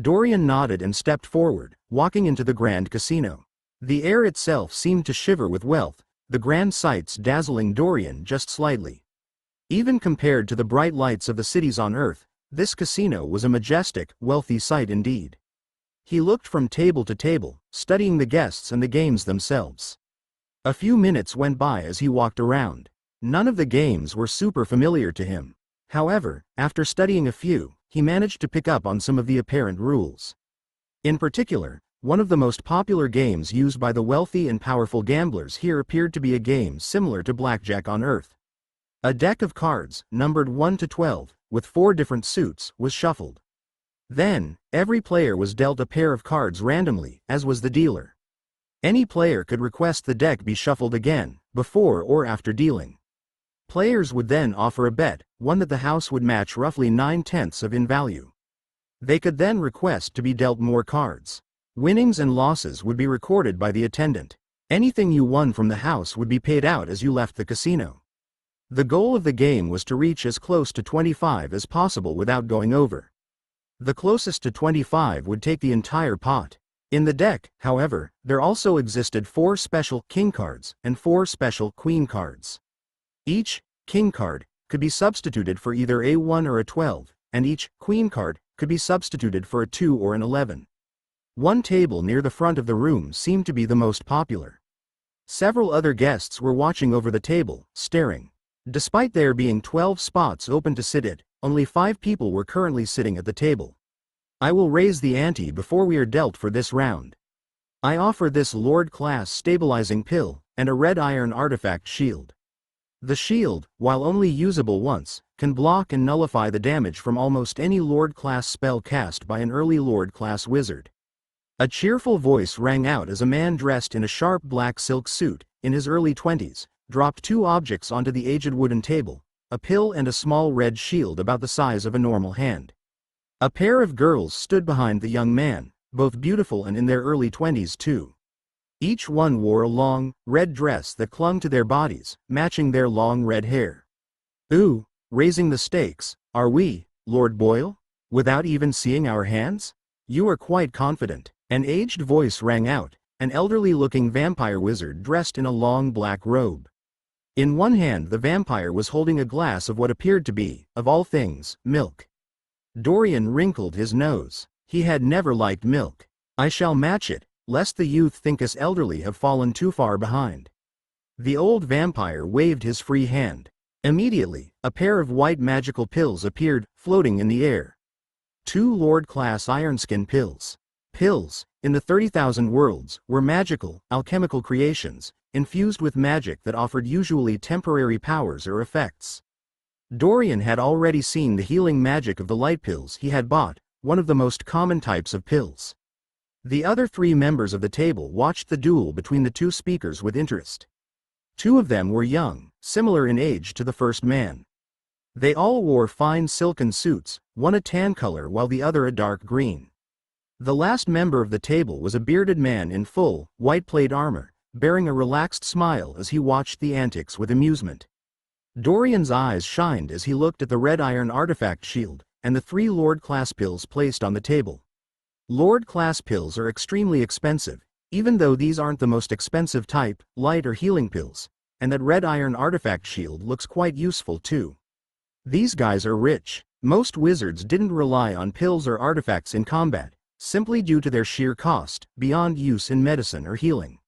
Dorian nodded and stepped forward, walking into the Grand Casino. The air itself seemed to shiver with wealth, the grand sights dazzling Dorian just slightly. Even compared to the bright lights of the cities on Earth, this casino was a majestic, wealthy sight indeed. He looked from table to table, studying the guests and the games themselves. A few minutes went by as he walked around. None of the games were super familiar to him. However, after studying a few, he managed to pick up on some of the apparent rules. In particular, one of the most popular games used by the wealthy and powerful gamblers here appeared to be a game similar to blackjack on Earth. A deck of cards, numbered 1 to 12, with 4 different suits, was shuffled. Then, every player was dealt a pair of cards randomly, as was the dealer. Any player could request the deck be shuffled again, before or after dealing. Players would then offer a bet, one that the house would match roughly 9/10 of in value. They could then request to be dealt more cards. Winnings and losses would be recorded by the attendant. Anything you won from the house would be paid out as you left the casino. The goal of the game was to reach as close to 25 as possible without going over. The closest to 25 would take the entire pot. In the deck, however, there also existed 4 special king cards and 4 special queen cards. Each king card could be substituted for either a 1 or a 12, and each queen card could be substituted for a 2 or an 11. One table near the front of the room seemed to be the most popular. Several other guests were watching over the table, staring. Despite there being 12 spots open to sit at, only 5 people were currently sitting at the table. I will raise the ante before we are dealt for this round. I offer this Lord-class stabilizing pill, and a red iron artifact shield. The shield, while only usable once, can block and nullify the damage from almost any Lord-class spell cast by an early Lord-class wizard. A cheerful voice rang out as a man dressed in a sharp black silk suit, in his early 20s, dropped 2 objects onto the aged wooden table, a pill and a small red shield about the size of a normal hand. A pair of girls stood behind the young man, both beautiful and in their early 20s too. Each one wore a long, red dress that clung to their bodies, matching their long red hair. Ooh, raising the stakes, are we, Lord Boyle? Without even seeing our hands? You are quite confident. An aged voice rang out, an elderly-looking vampire wizard dressed in a long black robe. In one hand the vampire was holding a glass of what appeared to be, of all things, milk. Dorian wrinkled his nose. He had never liked milk. I shall match it, lest the youth think us elderly have fallen too far behind. The old vampire waved his free hand. Immediately, a pair of white magical pills appeared, floating in the air. 2 Lord-class Ironskin pills. Pills, in the 30,000 worlds, were magical, alchemical creations, infused with magic that offered usually temporary powers or effects. Dorian had already seen the healing magic of the light pills he had bought, one of the most common types of pills. The other 3 members of the table watched the duel between the 2 speakers with interest. 2 of them were young, similar in age to the first man. They all wore fine silken suits, one a tan color while the other a dark green. The last member of the table was a bearded man in full, white plate armor, bearing a relaxed smile as he watched the antics with amusement. Dorian's eyes shined as he looked at the red iron artifact shield, and the 3 Lord-class pills placed on the table. Lord-class pills are extremely expensive, even though these aren't the most expensive type, light or healing pills, and that red iron artifact shield looks quite useful too. These guys are rich. Most wizards didn't rely on pills or artifacts in combat, simply due to their sheer cost, beyond use in medicine or healing.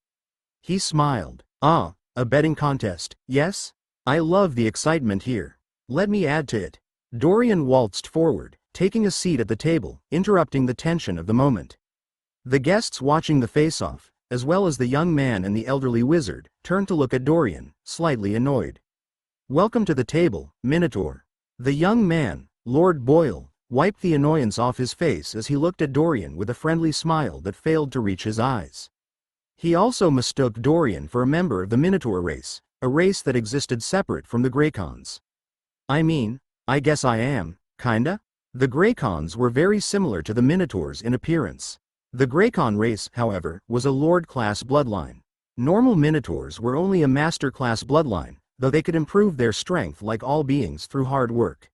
He smiled. Ah, a betting contest, yes? I love the excitement here. Let me add to it. Dorian waltzed forward, taking a seat at the table, interrupting the tension of the moment. The guests watching the face-off, as well as the young man and the elderly wizard, turned to look at Dorian, slightly annoyed. Welcome to the table, Minotaur. The young man, Lord Boyle, wiped the annoyance off his face as he looked at Dorian with a friendly smile that failed to reach his eyes. He also mistook Dorian for a member of the Minotaur race, a race that existed separate from the Greycons. I mean, I guess I am, kinda? The Greycons were very similar to the Minotaurs in appearance. The Greycon race, however, was a Lord-class bloodline. Normal Minotaurs were only a Master-class bloodline, though they could improve their strength like all beings through hard work.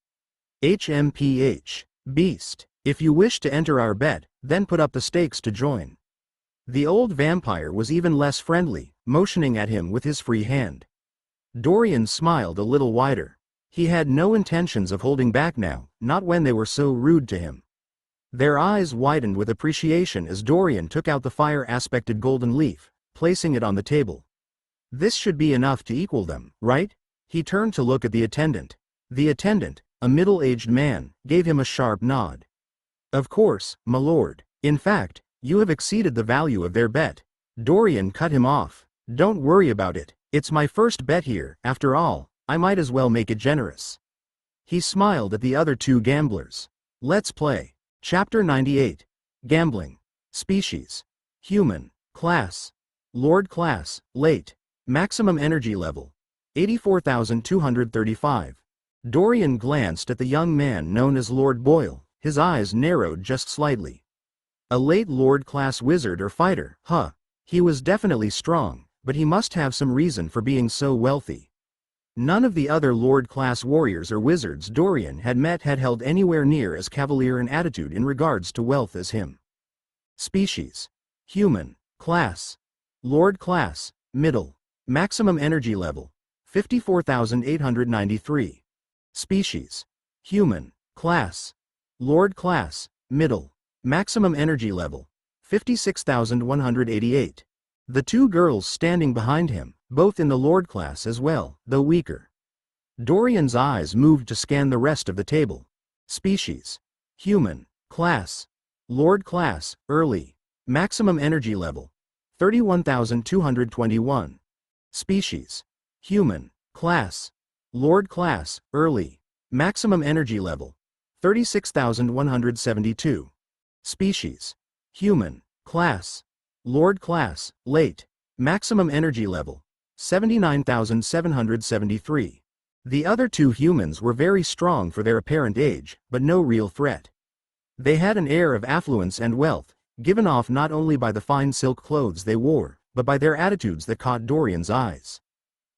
HMPH. Beast. If you wish to enter our bet, then put up the stakes to join. The old vampire was even less friendly, motioning at him with his free hand. Dorian smiled a little wider. He had no intentions of holding back now, not when they were so rude to him. Their eyes widened with appreciation as Dorian took out the fire-aspected golden leaf, placing it on the table. This should be enough to equal them, right? He turned to look at the attendant. The attendant, a middle-aged man, gave him a sharp nod. Of course, my lord. In fact, you have exceeded the value of their bet. Dorian cut him off. Don't worry about it. It's my first bet here, after all. I might as well make it generous. He smiled at the other two gamblers. Let's play. Chapter 98. Gambling. Species. Human. Class. Lord class, late. Maximum energy level. 84,235. Dorian glanced at the young man known as Lord Boyle, his eyes narrowed just slightly. A late Lord class wizard or fighter, huh? He was definitely strong, but he must have some reason for being so wealthy. None of the other Lord-class warriors or wizards Dorian had met had held anywhere near as cavalier an attitude in regards to wealth as him. Species. Human. Class. Lord class, middle. Maximum energy level. 54,893. Species. Human. Class. Lord class, middle. Maximum energy level. 56,188. The two girls standing behind him, both in the Lord class as well, though weaker. Dorian's eyes moved to scan the rest of the table. Species. Human. Class. Lord class, early. Maximum energy level. 31,221. Species. Human. Class. Lord class, early. Maximum energy level. 36,172. Species. Human. Class. Lord class, late. Maximum energy level. 79,773. The other two humans were very strong for their apparent age, but no real threat. They had an air of affluence and wealth, given off not only by the fine silk clothes they wore, but by their attitudes that caught Dorian's eyes.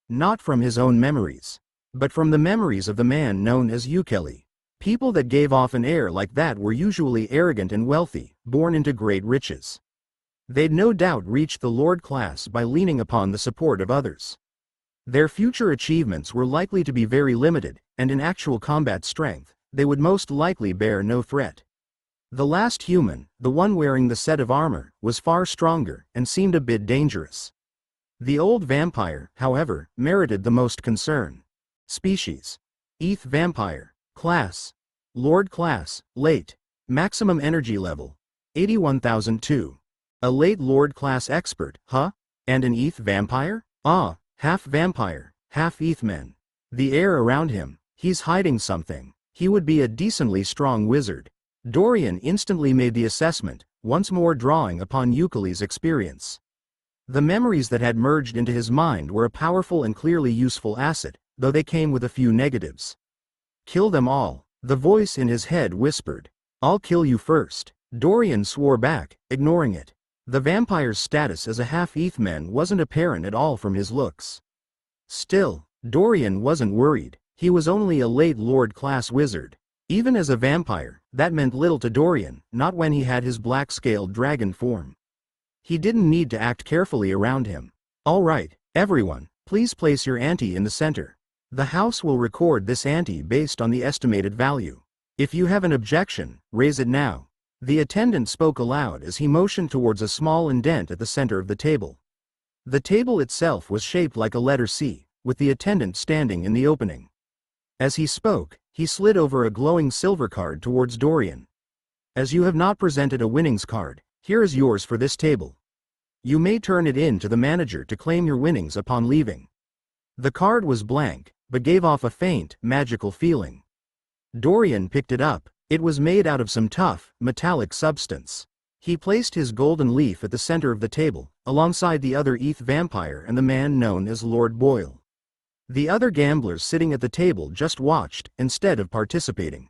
Not from his own memories, but from the memories of the man known as Ukeli. People that gave off an air like that were usually arrogant and wealthy, born into great riches. They'd no doubt reached the Lord class by leaning upon the support of others. Their future achievements were likely to be very limited, and in actual combat strength, they would most likely bear no threat. The last human, the one wearing the set of armor, was far stronger and seemed a bit dangerous. The old vampire, however, merited the most concern. Species. ETH vampire. Class. Lord class, late. Maximum energy level. 81,002. A late Lord class expert, huh? And an ETH vampire? Ah, half vampire, half ETH man. The air around him, he's hiding something. He would be a decently strong wizard. Dorian instantly made the assessment, once more drawing upon Ukeli's experience. The memories that had merged into his mind were a powerful and clearly useful asset, though they came with a few negatives. Kill them all, the voice in his head whispered. I'll kill you first. Dorian swore back, ignoring it. The vampire's status as a half-ETH man wasn't apparent at all from his looks. Still, Dorian wasn't worried. He was only a late Lord-class wizard. Even as a vampire, that meant little to Dorian, not when he had his black-scaled dragon form. He didn't need to act carefully around him. All right, everyone, please place your ante in the center. The house will record this ante based on the estimated value. If you have an objection, raise it now. The attendant spoke aloud as he motioned towards a small indent at the center of the table. The table itself was shaped like a letter C, with the attendant standing in the opening. As he spoke, he slid over a glowing silver card towards Dorian. As you have not presented a winnings card, here is yours for this table. You may turn it in to the manager to claim your winnings upon leaving. The card was blank, but gave off a faint, magical feeling. Dorian picked it up, It was made out of some tough, metallic substance. He placed his golden leaf at the center of the table, alongside the other ETH vampire and the man known as Lord Boyle. The other gamblers sitting at the table just watched, instead of participating.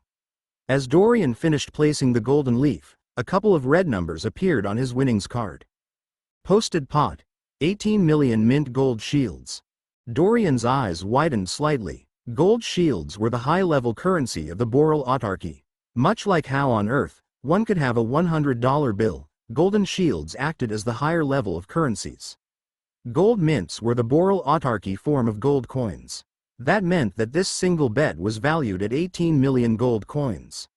As Dorian finished placing the golden leaf, a couple of red numbers appeared on his winnings card. Posted pot. 18 million mint gold shields. Dorian's eyes widened slightly. Gold shields were the high-level currency of the Boral autarky. Much like how on Earth, one could have a $100 bill, golden shields acted as the higher level of currencies. Gold mints were the Boral autarky form of gold coins. That meant that this single bet was valued at 18 million gold coins.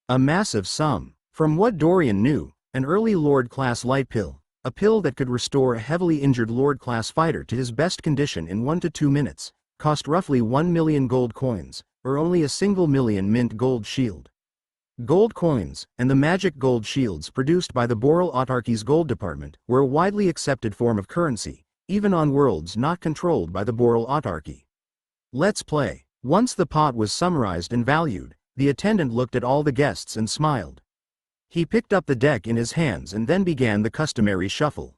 A massive sum. From what Dorian knew, an early Lord-class light pill, a pill that could restore a heavily injured Lord-class fighter to his best condition in 1 to 2 minutes, cost roughly 1 million gold coins, or only a single million mint gold shield. Gold coins, and the magic gold shields produced by the Boral autarky's gold department, were a widely accepted form of currency, even on worlds not controlled by the Boral autarky. Let's play. Once the pot was summarized and valued, the attendant looked at all the guests and smiled. He picked up the deck in his hands and then began the customary shuffle.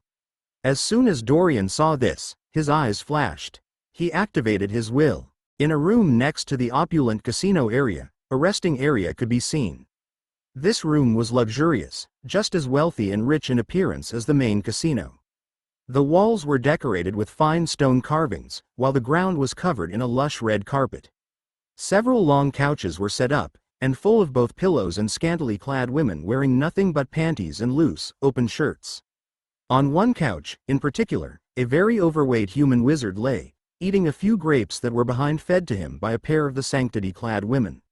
As soon as Dorian saw this, his eyes flashed. He activated his will. In a room next to the opulent casino area, a resting area could be seen. This room was luxurious, just as wealthy and rich in appearance as the main casino. The walls were decorated with fine stone carvings, while the ground was covered in a lush red carpet. Several long couches were set up, and full of both pillows and scantily clad women wearing nothing but panties and loose, open shirts. On one couch, in particular, a very overweight human wizard lay, eating a few grapes that were behind fed to him by a pair of the sanctity-clad women.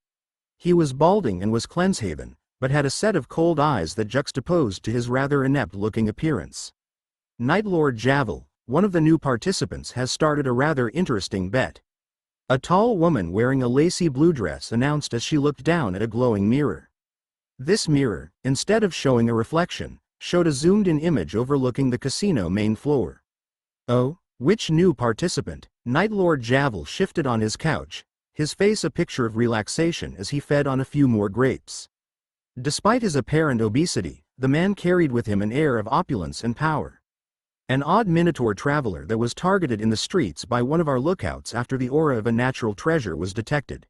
He was balding and was cleansehaven, but had a set of cold eyes that juxtaposed to his rather inept-looking appearance. Night Lord Javel, one of the new participants, has started a rather interesting bet. A tall woman wearing a lacy blue dress announced as she looked down at a glowing mirror. This mirror, instead of showing a reflection, showed a zoomed-in image overlooking the casino main floor. Oh, which new participant? Night Lord Javel shifted on his couch, his face a picture of relaxation as he fed on a few more grapes. Despite his apparent obesity, the man carried with him an air of opulence and power. An odd minotaur traveler that was targeted in the streets by one of our lookouts after the aura of a natural treasure was detected.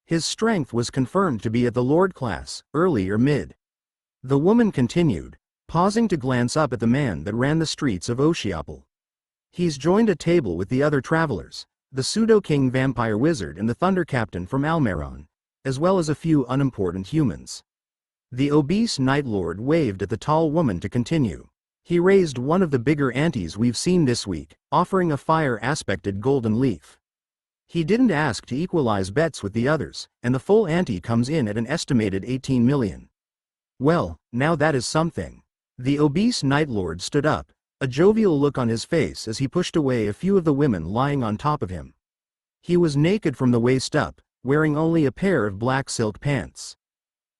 His strength was confirmed to be at the Lord class, early or mid. The woman continued, pausing to glance up at the man that ran the streets of Oshiapal. He's joined a table with the other travelers, the pseudo-king vampire wizard and the thunder captain from Almeron, as well as a few unimportant humans. The obese Night Lord waved at the tall woman to continue. He raised one of the bigger antes we've seen this week, offering a fire-aspected golden leaf. He didn't ask to equalize bets with the others, and the full ante comes in at an estimated 18 million. Well, now that is something. The obese Night Lord stood up, a jovial look on his face as he pushed away a few of the women lying on top of him. He was naked from the waist up, wearing only a pair of black silk pants.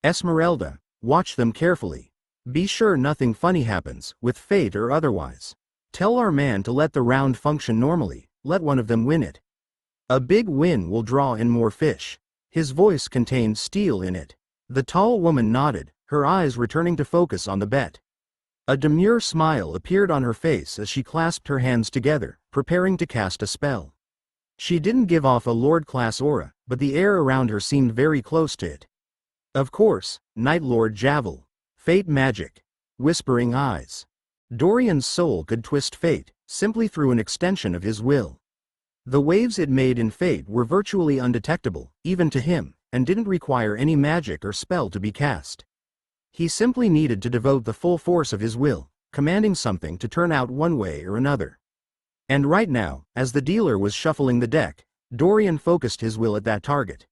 Esmeralda, watch them carefully. Be sure nothing funny happens, with fate or otherwise. Tell our man to let the round function normally, let one of them win it. A big win will draw in more fish. His voice contained steel in it. The tall woman nodded, her eyes returning to focus on the bet. A demure smile appeared on her face as she clasped her hands together, preparing to cast a spell. She didn't give off a Lord-class aura, but the air around her seemed very close to it. Of course, Night Lord Javel. Fate magic. Whispering eyes. Dorian's soul could twist fate, simply through an extension of his will. The waves it made in fate were virtually undetectable, even to him, and didn't require any magic or spell to be cast. He simply needed to devote the full force of his will, commanding something to turn out one way or another. And right now, as the dealer was shuffling the deck, Dorian focused his will at that target.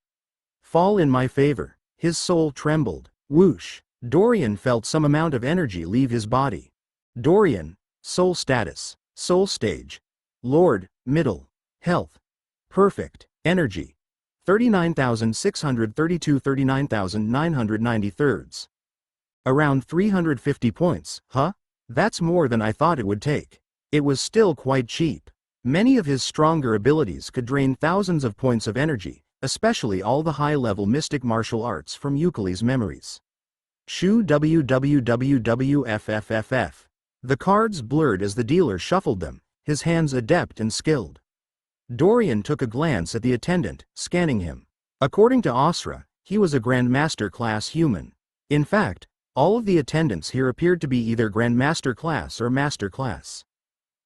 Fall in my favor. His soul trembled. Whoosh. Dorian felt some amount of energy leave his body. Dorian, soul status, soul stage. Lord, middle. Health. Perfect. Energy. 39,632 39,993. Around 350 points, huh? That's more than I thought it would take. It was still quite cheap. Many of his stronger abilities could drain thousands of points of energy, especially all the high-level mystic martial arts from Euclid's memories. Shu wwwffff. The cards blurred as the dealer shuffled them, his hands adept and skilled. Dorian took a glance at the attendant, scanning him. According to Asra, he was a Grandmaster class human. In fact, all of the attendants here appeared to be either Grandmaster class or Master class.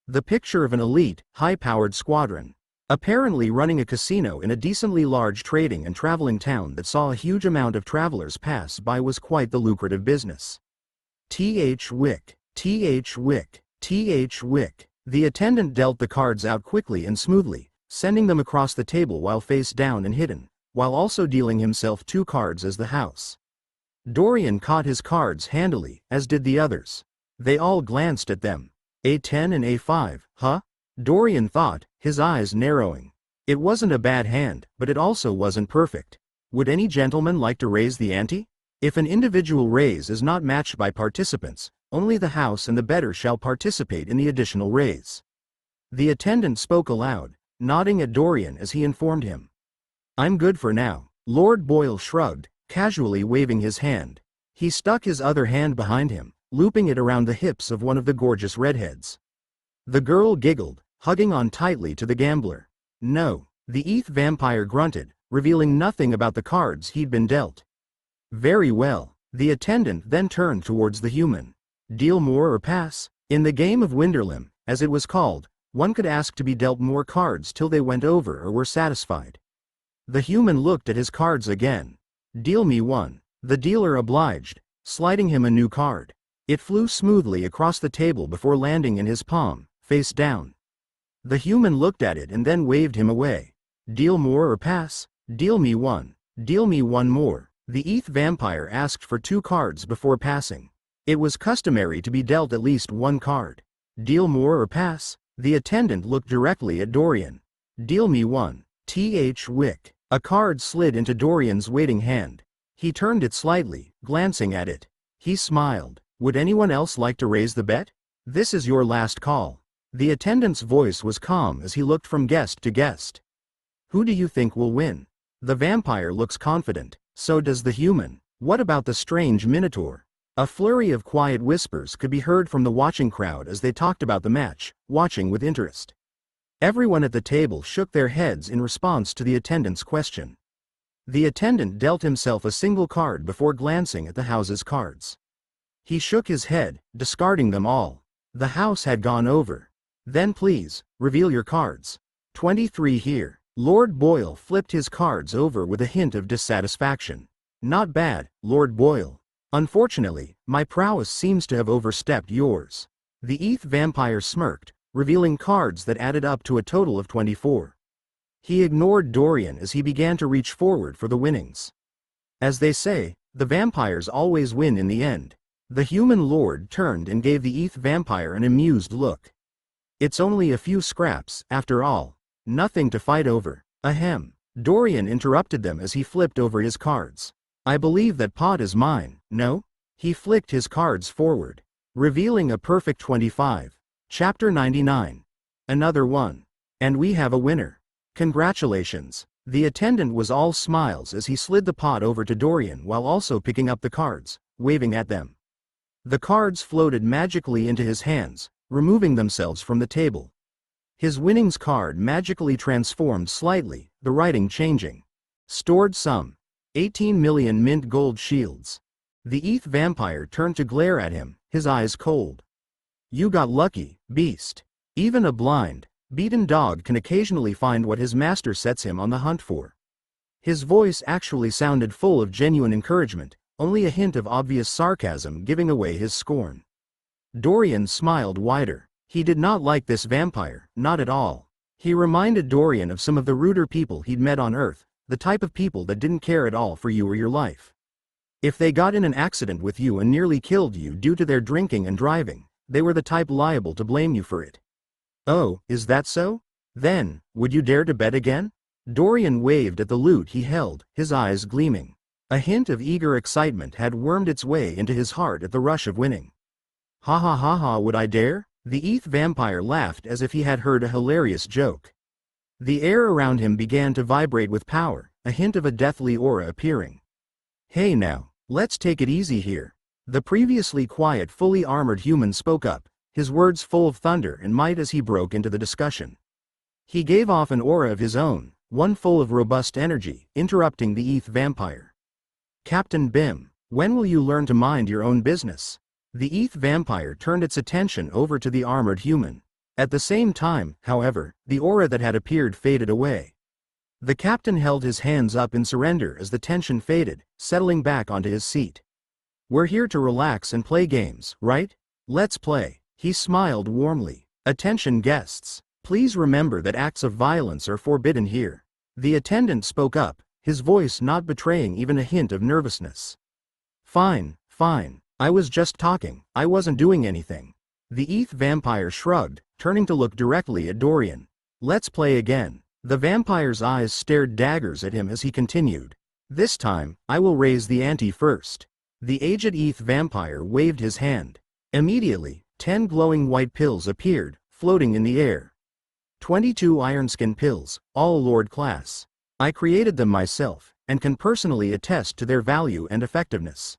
The picture of an elite, high-powered squadron, apparently running a casino in a decently large trading and traveling town that saw a huge amount of travelers pass by, was quite the lucrative business. Wick. Wick. The attendant dealt the cards out quickly and smoothly, sending them across the table while face down and hidden, while also dealing himself 2 cards as the house. Dorian caught his cards handily, as did the others. They all glanced at them. A10 and A5, huh? Dorian thought, his eyes narrowing. It wasn't a bad hand, but it also wasn't perfect. Would any gentleman like to raise the ante? If an individual raise is not matched by participants, only the house and the bettor shall participate in the additional raise. The attendant spoke aloud, nodding at Dorian as he informed him. I'm good for now. Lord Boyle shrugged, casually waving his hand. He stuck his other hand behind him, looping it around the hips of one of the gorgeous redheads. The girl giggled, hugging on tightly to the gambler. No, the ETH vampire grunted, revealing nothing about the cards he'd been dealt. Very well. The attendant then turned towards the human. Deal more or pass? In the game of Winderlim, as it was called, one could ask to be dealt more cards till they went over or were satisfied. The human looked at his cards again. Deal me 1. The dealer obliged, sliding him a new card. It flew smoothly across the table before landing in his palm, face down. The human looked at it and then waved him away. Deal more or pass? Deal me 1. Deal me 1 more. The ETH vampire asked for 2 cards before passing. It was customary to be dealt at least 1 card. Deal more or pass? The attendant looked directly at Dorian. Deal me 1. Wick. A card slid into Dorian's waiting hand. He turned it slightly, glancing at it. He smiled. Would anyone else like to raise the bet? This is your last call. The attendant's voice was calm as he looked from guest to guest. Who do you think will win? The vampire looks confident. So does the human. What about the strange minotaur? A flurry of quiet whispers could be heard from the watching crowd as they talked about the match, watching with interest. Everyone at the table shook their heads in response to the attendant's question. The attendant dealt himself a single card before glancing at the house's cards. He shook his head, discarding them all. The house had gone over. Then please, reveal your cards. 23 here. Lord Boyle flipped his cards over with a hint of dissatisfaction. Not bad, Lord Boyle. Unfortunately, my prowess seems to have overstepped yours. The ETH vampire smirked, revealing cards that added up to a total of 24. He ignored Dorian as he began to reach forward for the winnings. As they say, the vampires always win in the end. The human lord turned and gave the ETH vampire an amused look. It's only a few scraps, after all. Nothing to fight over. Ahem. Dorian interrupted them as he flipped over his cards. I believe that pot is mine, no? He flicked his cards forward, revealing a perfect 25. Chapter 99. Another one. And we have a winner. Congratulations. The attendant was all smiles as he slid the pot over to Dorian while also picking up the cards, waving at them. The cards floated magically into his hands, removing themselves from the table. His winnings card magically transformed slightly, the writing changing. Stored sum. 18 million mint gold shields. The ETH vampire turned to glare at him, his eyes cold. You got lucky, beast. Even a blind, beaten dog can occasionally find what his master sets him on the hunt for. His voice actually sounded full of genuine encouragement, only a hint of obvious sarcasm giving away his scorn. Dorian smiled wider. He did not like this vampire, not at all. He reminded Dorian of some of the ruder people he'd met on Earth, the type of people that didn't care at all for you or your life. If they got in an accident with you and nearly killed you due to their drinking and driving, they were the type liable to blame you for it. Oh, is that so? Then, would you dare to bet again? Dorian waved at the loot he held, his eyes gleaming. A hint of eager excitement had wormed its way into his heart at the rush of winning. Ha ha ha ha, would I dare? The ETH vampire laughed as if he had heard a hilarious joke. The air around him began to vibrate with power, a hint of a deathly aura appearing. "Hey now, let's take it easy here." The previously quiet, fully armored human spoke up, his words full of thunder and might as he broke into the discussion. He gave off an aura of his own, one full of robust energy, interrupting the ETH vampire. "Captain Bim, when will you learn to mind your own business?" The ETH vampire turned its attention over to the armored human. At the same time, however, the aura that had appeared faded away. The captain held his hands up in surrender as the tension faded, settling back onto his seat. "We're here to relax and play games, right? Let's play." He smiled warmly. "Attention guests. Please remember that acts of violence are forbidden here." The attendant spoke up, his voice not betraying even a hint of nervousness. Fine. I was just talking, I wasn't doing anything." The ETH vampire shrugged, turning to look directly at Dorian. "Let's play again." The vampire's eyes stared daggers at him as he continued. "This time, I will raise the ante first." The aged ETH vampire waved his hand. Immediately, 10 glowing white pills appeared, floating in the air. 22 ironskin pills, all Lord class. I created them myself, and can personally attest to their value and effectiveness.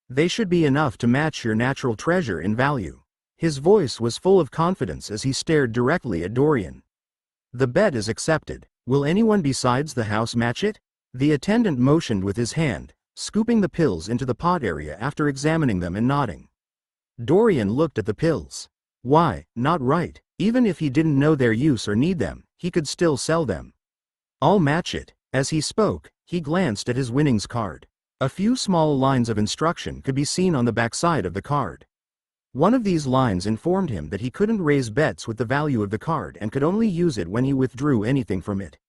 They should be enough to match your natural treasure in value. His voice was full of confidence as he stared directly at Dorian. "The bet is accepted. Will anyone besides the house match it?" The attendant motioned with his hand, scooping the pills into the pot area after examining them and nodding. Dorian looked at the pills. Why, not right. Even if he didn't know their use or need them, he could still sell them. "I'll match it." As he spoke, he glanced at his winnings card. A few small lines of instruction could be seen on the backside of the card. One of these lines informed him that he couldn't raise bets with the value of the card and could only use it when he withdrew anything from it.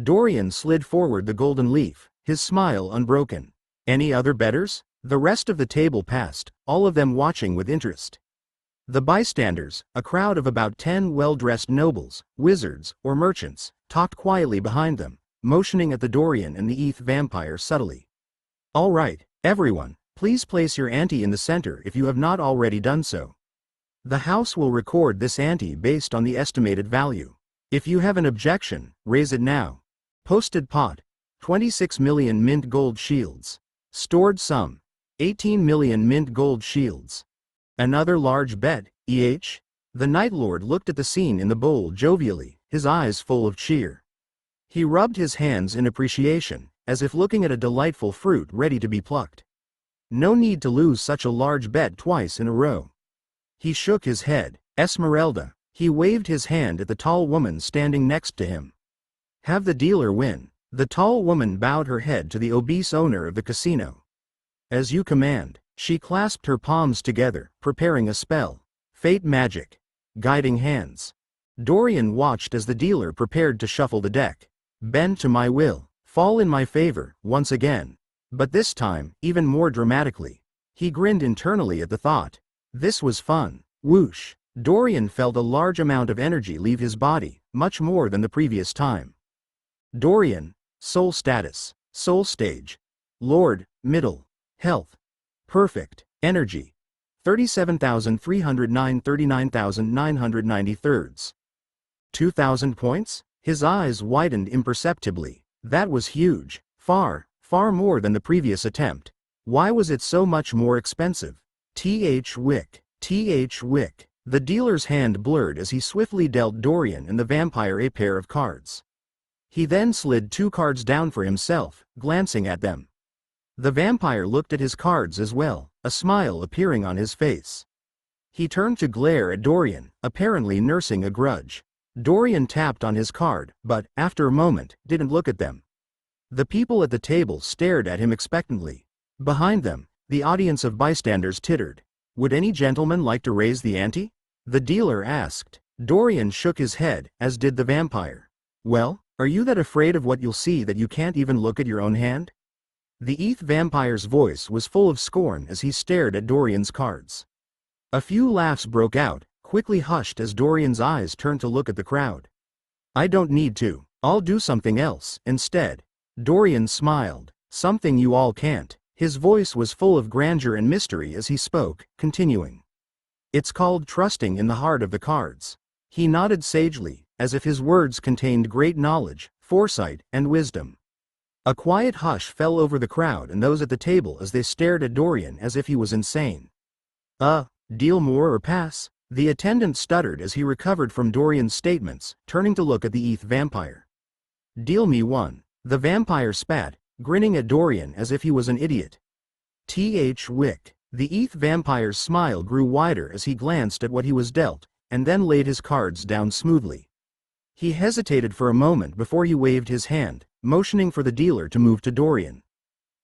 Dorian slid forward the golden leaf, his smile unbroken. "Any other bettors?" The rest of the table passed, all of them watching with interest. The bystanders, a crowd of about 10 well-dressed nobles, wizards, or merchants, talked quietly behind them, motioning at the Dorian and the ETH vampire subtly. "All right, everyone, please place your ante in the center if you have not already done so. The house will record this ante based on the estimated value. If you have an objection, raise it now." Posted pot. 26 million mint gold shields. Stored sum. 18 million mint gold shields. Another large bet, EH? The Night Lord looked at the scene in the bowl jovially, his eyes full of cheer. He rubbed his hands in appreciation, as if looking at a delightful fruit ready to be plucked. No need to lose such a large bet twice in a row. He shook his head. "Esmeralda." He waved his hand at the tall woman standing next to him. "Have the dealer win." The tall woman bowed her head to the obese owner of the casino. "As you command." She clasped her palms together, preparing a spell. Fate magic. Guiding hands. Dorian watched as the dealer prepared to shuffle the deck. "Bend to my will. Fall in my favor, once again." But this time, even more dramatically. He grinned internally at the thought. This was fun. Whoosh. Dorian felt a large amount of energy leave his body, much more than the previous time. Dorian. Soul status. Soul stage. Lord. Middle. Health. Perfect. Energy. 37,309 39,993. 2,000 points? His eyes widened imperceptibly. That was huge. Far more than the previous attempt. Why was it so much more expensive? Wick. Wick. The dealer's hand blurred as he swiftly dealt Dorian and the vampire a pair of cards. He then slid 2 cards down for himself, glancing at them. The vampire looked at his cards as well, a smile appearing on his face. He turned to glare at Dorian, apparently nursing a grudge. Dorian tapped on his card, but, after a moment, didn't look at them. The people at the table stared at him expectantly. Behind them, the audience of bystanders tittered. "Would any gentleman like to raise the ante?" the dealer asked. Dorian shook his head, as did the vampire. "Well, are you that afraid of what you'll see that you can't even look at your own hand?" The ETH vampire's voice was full of scorn as he stared at Dorian's cards. A few laughs broke out, quickly hushed as Dorian's eyes turned to look at the crowd. "I don't need to. I'll do something else, instead." Dorian smiled. "Something you all can't." His voice was full of grandeur and mystery as he spoke, continuing. "It's called trusting in the heart of the cards." He nodded sagely, as if his words contained great knowledge, foresight, and wisdom. A quiet hush fell over the crowd and those at the table as they stared at Dorian as if he was insane. Deal more or pass? The attendant stuttered as he recovered from Dorian's statements, turning to look at the ETH vampire. Deal me one. The vampire spat, grinning at Dorian as if he was an idiot. Wick. The ETH vampire's smile grew wider as he glanced at what he was dealt, and then laid his cards down smoothly. He hesitated for a moment before he waved his hand, motioning for the dealer to move to Dorian.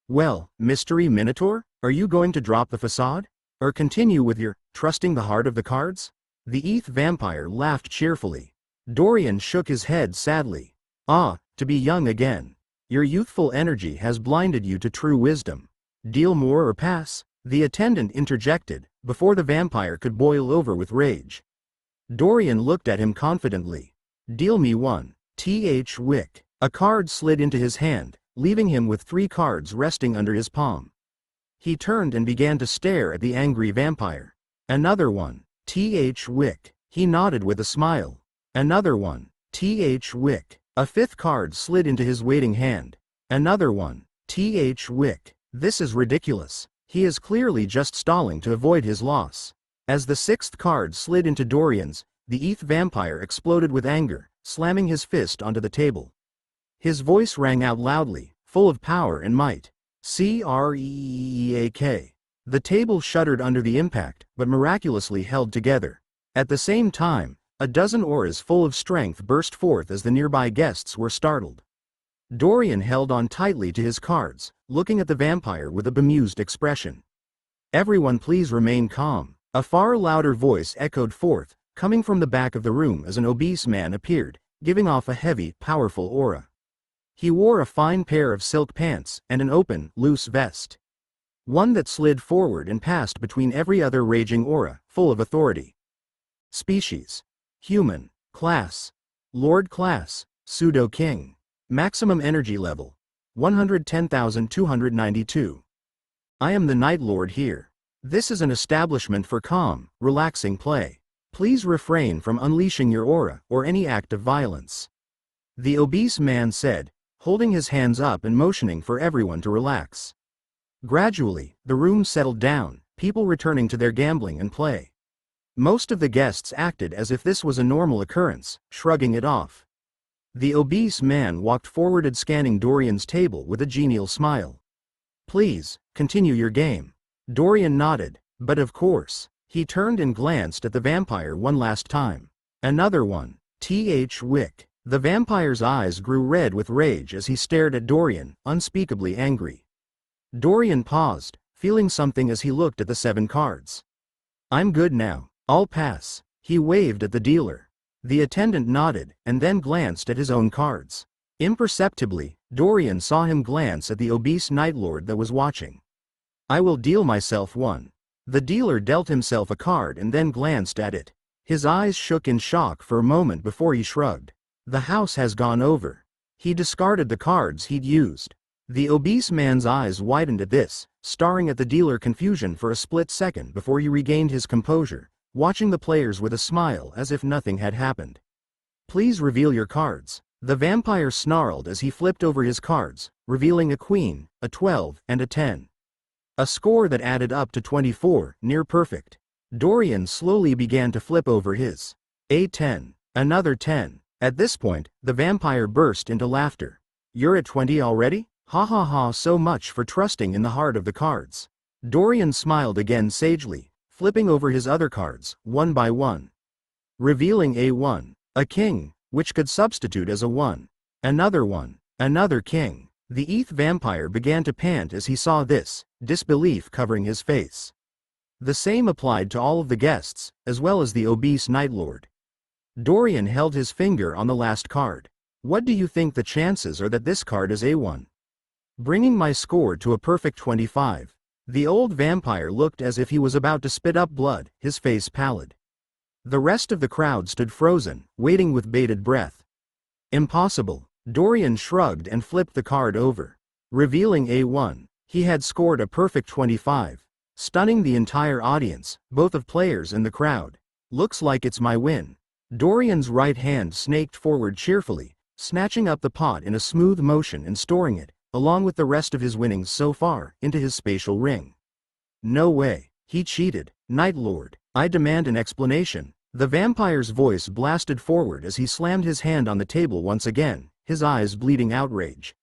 Well, Mystery Minotaur, are you going to drop the facade? Or continue with your trusting the heart of the cards? The ETH vampire laughed cheerfully. Dorian shook his head sadly. To be young again. Your youthful energy has blinded you to true wisdom. Deal more or pass? The attendant interjected, before the vampire could boil over with rage. Dorian looked at him confidently. Deal me one. Wick. A card slid into his hand, leaving him with 3 cards resting under his palm. He turned and began to stare at the angry vampire. Another one. Wick. He nodded with a smile. Another one. Wick. A 5th card slid into his waiting hand. Another one. Wick. This is ridiculous. He is clearly just stalling to avoid his loss. As the 6th card slid into Dorian's, the ETH vampire exploded with anger, slamming his fist onto the table. His voice rang out loudly, full of power and might. Creak. The table shuddered under the impact, but miraculously held together. At the same time, a dozen auras full of strength burst forth as the nearby guests were startled. Dorian held on tightly to his cards, looking at the vampire with a bemused expression. Everyone please remain calm. A far louder voice echoed forth, coming from the back of the room as an obese man appeared, giving off a heavy, powerful aura. He wore a fine pair of silk pants and an open, loose vest. One that slid forward and passed between every other raging aura, full of authority. Species. Human. Class. Lord class. Pseudo-king. Maximum energy level. 110,292. I am the Night Lord here. This is an establishment for calm, relaxing play. Please refrain from unleashing your aura or any act of violence. The obese man said, holding his hands up and motioning for everyone to relax. Gradually, the room settled down, people returning to their gambling and play. Most of the guests acted as if this was a normal occurrence, shrugging it off. The obese man walked forward scanning Dorian's table with a genial smile. Please, continue your game. Dorian nodded, but of course. He turned and glanced at the vampire one last time. Another one. Wick. The vampire's eyes grew red with rage as he stared at Dorian, unspeakably angry. Dorian paused, feeling something as he looked at the 7 cards. I'm good now. I'll pass. He waved at the dealer. The attendant nodded, and then glanced at his own cards. Imperceptibly, Dorian saw him glance at the obese Night Lord that was watching. I will deal myself one. The dealer dealt himself a card and then glanced at it. His eyes shook in shock for a moment before he shrugged. The house has gone over. He discarded the cards he'd used. The obese man's eyes widened at this, staring at the dealer confusion for a split second before he regained his composure, watching the players with a smile as if nothing had happened. Please reveal your cards. The vampire snarled as he flipped over his cards, revealing a queen, a 12, and a 10. A score that added up to 24, near perfect. Dorian slowly began to flip over his. A 10. Another 10. At this point, the vampire burst into laughter. You're at 20 already? Ha ha ha, so much for trusting in the heart of the cards. Dorian smiled again sagely, flipping over his other cards, one by one. Revealing a 1. A king, which could substitute as a 1. Another 1. Another king. The ETH vampire began to pant as he saw this, disbelief covering his face. The same applied to all of the guests, as well as the obese Night Lord. Dorian held his finger on the last card. What do you think the chances are that this card is A1? Bringing my score to a perfect 25. The old vampire looked as if he was about to spit up blood, his face pallid. The rest of the crowd stood frozen, waiting with bated breath. Impossible. Dorian shrugged and flipped the card over. Revealing A1, he had scored a perfect 25. Stunning the entire audience, both of players and the crowd. Looks like it's my win. Dorian's right hand snaked forward cheerfully, snatching up the pot in a smooth motion and storing it, along with the rest of his winnings so far, into his spatial ring. No way. He cheated. Night Lord, I demand an explanation. The vampire's voice blasted forward as he slammed his hand on the table once again, his eyes bleeding outrage.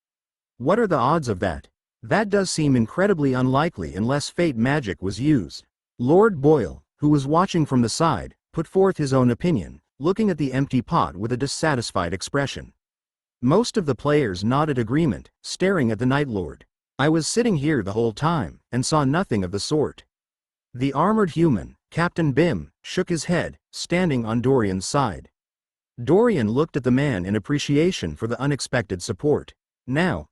What are the odds of that? That does seem incredibly unlikely unless fate magic was used. Lord Boyle, who was watching from the side, put forth his own opinion, looking at the empty pot with a dissatisfied expression. Most of the players nodded agreement, staring at the Night Lord. I was sitting here the whole time, and saw nothing of the sort. The armored human, Captain Bim, shook his head, standing on Dorian's side. Dorian looked at the man in appreciation for the unexpected support. Now,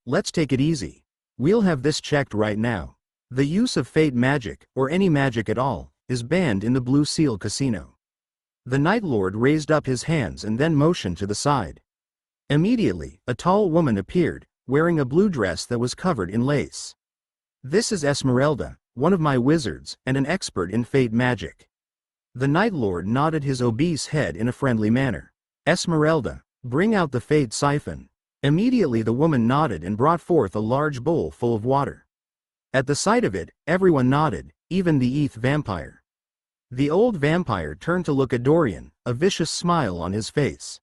let's take it easy. We'll have this checked right now. The use of fate magic, or any magic at all, is banned in the Blue Seal Casino. The Night Lord raised up his hands and then motioned to the side. Immediately, a tall woman appeared, wearing a blue dress that was covered in lace. This is Esmeralda, one of my wizards, and an expert in fate magic. The Night Lord nodded his obese head in a friendly manner. Esmeralda, bring out the fate siphon. Immediately the woman nodded and brought forth a large bowl full of water. At the sight of it, everyone nodded, even the ETH vampire. The old vampire turned to look at Dorian, a vicious smile on his face.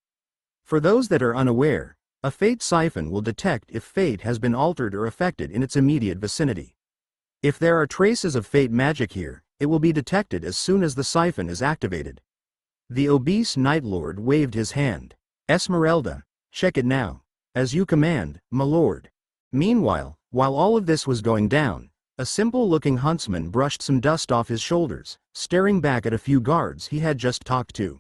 For those that are unaware, a fate siphon will detect if fate has been altered or affected in its immediate vicinity. If there are traces of fate magic here, it will be detected as soon as the siphon is activated. The obese Night Lord waved his hand. Esmeralda, check it now. As you command, my lord. Meanwhile, while all of this was going down, a simple-looking huntsman brushed some dust off his shoulders, staring back at a few guards he had just talked to.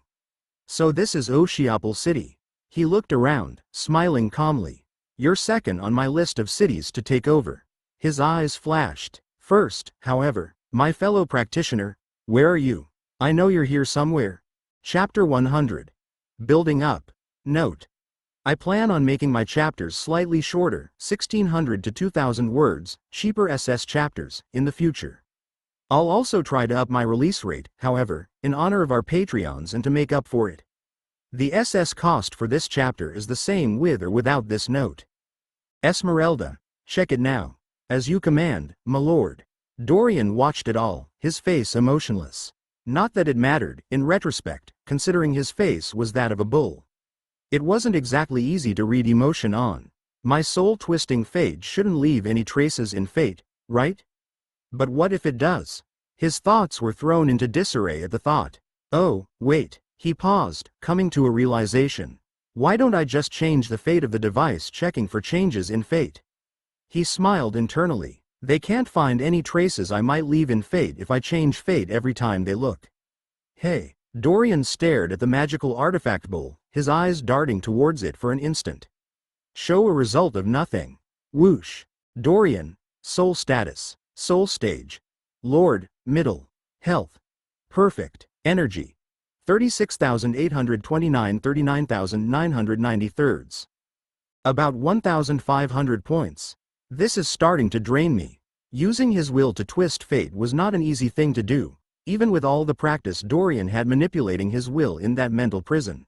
So this is Oshiapal City. He looked around, smiling calmly. You're second on my list of cities to take over. His eyes flashed. First, however, my fellow practitioner, where are you? I know you're here somewhere. Chapter 100. Building up. Note. I plan on making my chapters slightly shorter, 1600 to 2000 words, cheaper SS chapters, in the future. I'll also try to up my release rate, however, in honor of our Patreons and to make up for it. The SS cost for this chapter is the same with or without this note. Esmeralda, check it now. As you command, my lord. Dorian watched it all, his face emotionless. Not that it mattered, in retrospect, considering his face was that of a bull. It wasn't exactly easy to read emotion on. My soul-twisting fate shouldn't leave any traces in fate, right? But what if it does? His thoughts were thrown into disarray at the thought. Oh, wait. He paused, coming to a realization. Why don't I just change the fate of the device checking for changes in fate? He smiled internally. They can't find any traces I might leave in fate if I change fate every time they look. Hey. Dorian stared at the magical artifact bowl, his eyes darting towards it for an instant. Show a result of nothing. Whoosh. Dorian. Soul status. Soul stage. Lord. Middle. Health. Perfect. Energy. 36,829 39,993. About 1,500 points. This is starting to drain me. Using his will to twist fate was not an easy thing to do, even with all the practice Dorian had manipulating his will in that mental prison.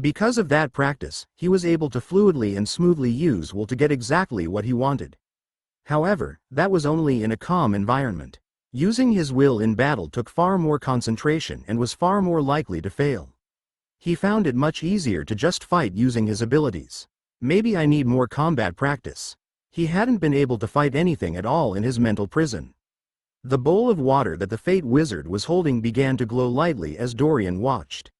Because of that practice, he was able to fluidly and smoothly use will to get exactly what he wanted. However, that was only in a calm environment. Using his will in battle took far more concentration and was far more likely to fail. He found it much easier to just fight using his abilities. Maybe I need more combat practice. He hadn't been able to fight anything at all in his mental prison. The bowl of water that the Fate Wizard was holding began to glow lightly as Dorian watched.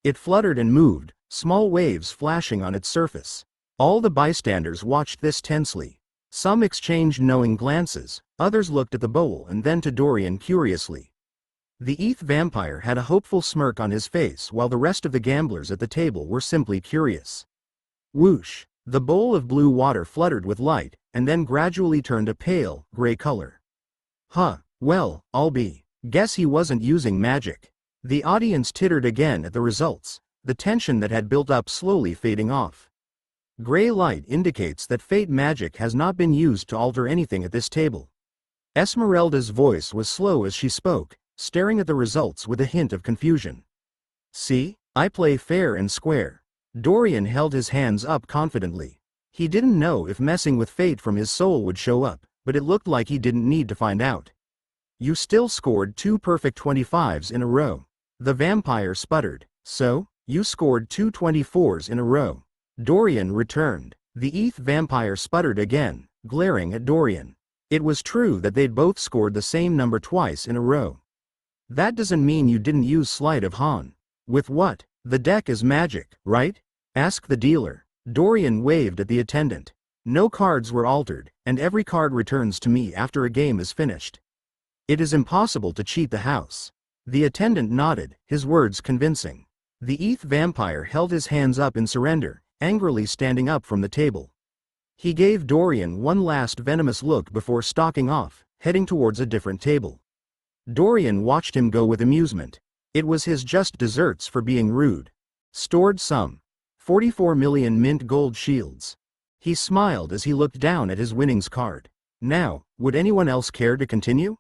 It fluttered and moved, small waves flashing on its surface. All the bystanders watched this tensely. Some exchanged knowing glances, others looked at the bowl and then to Dorian curiously. The ETH vampire had a hopeful smirk on his face while the rest of the gamblers at the table were simply curious. Whoosh! The bowl of blue water fluttered with light, and then gradually turned a pale, gray color. Huh, well, guess he wasn't using magic. The audience tittered again at the results, the tension that had built up slowly fading off. Gray light indicates that fate magic has not been used to alter anything at this table. Esmeralda's voice was slow as she spoke, staring at the results with a hint of confusion. See, I play fair and square. Dorian held his hands up confidently. He didn't know if messing with fate from his soul would show up, but it looked like he didn't need to find out. You still scored 2 perfect 25s in a row. The vampire sputtered. So? You scored 2 24s in a row. Dorian returned. The ETH vampire sputtered again, glaring at Dorian. It was true that they'd both scored the same number twice in a row. That doesn't mean you didn't use Sleight of Hand. With what? The deck is magic, right? Asked the dealer. Dorian waved at the attendant. No cards were altered, and every card returns to me after a game is finished. It is impossible to cheat the house. The attendant nodded, his words convincing. The ETH vampire held his hands up in surrender, angrily standing up from the table. He gave Dorian one last venomous look before stalking off, heading towards a different table. Dorian watched him go with amusement. It was his just desserts for being rude. Stored sum. 44 million mint gold shields. He smiled as he looked down at his winnings card. Now, would anyone else care to continue?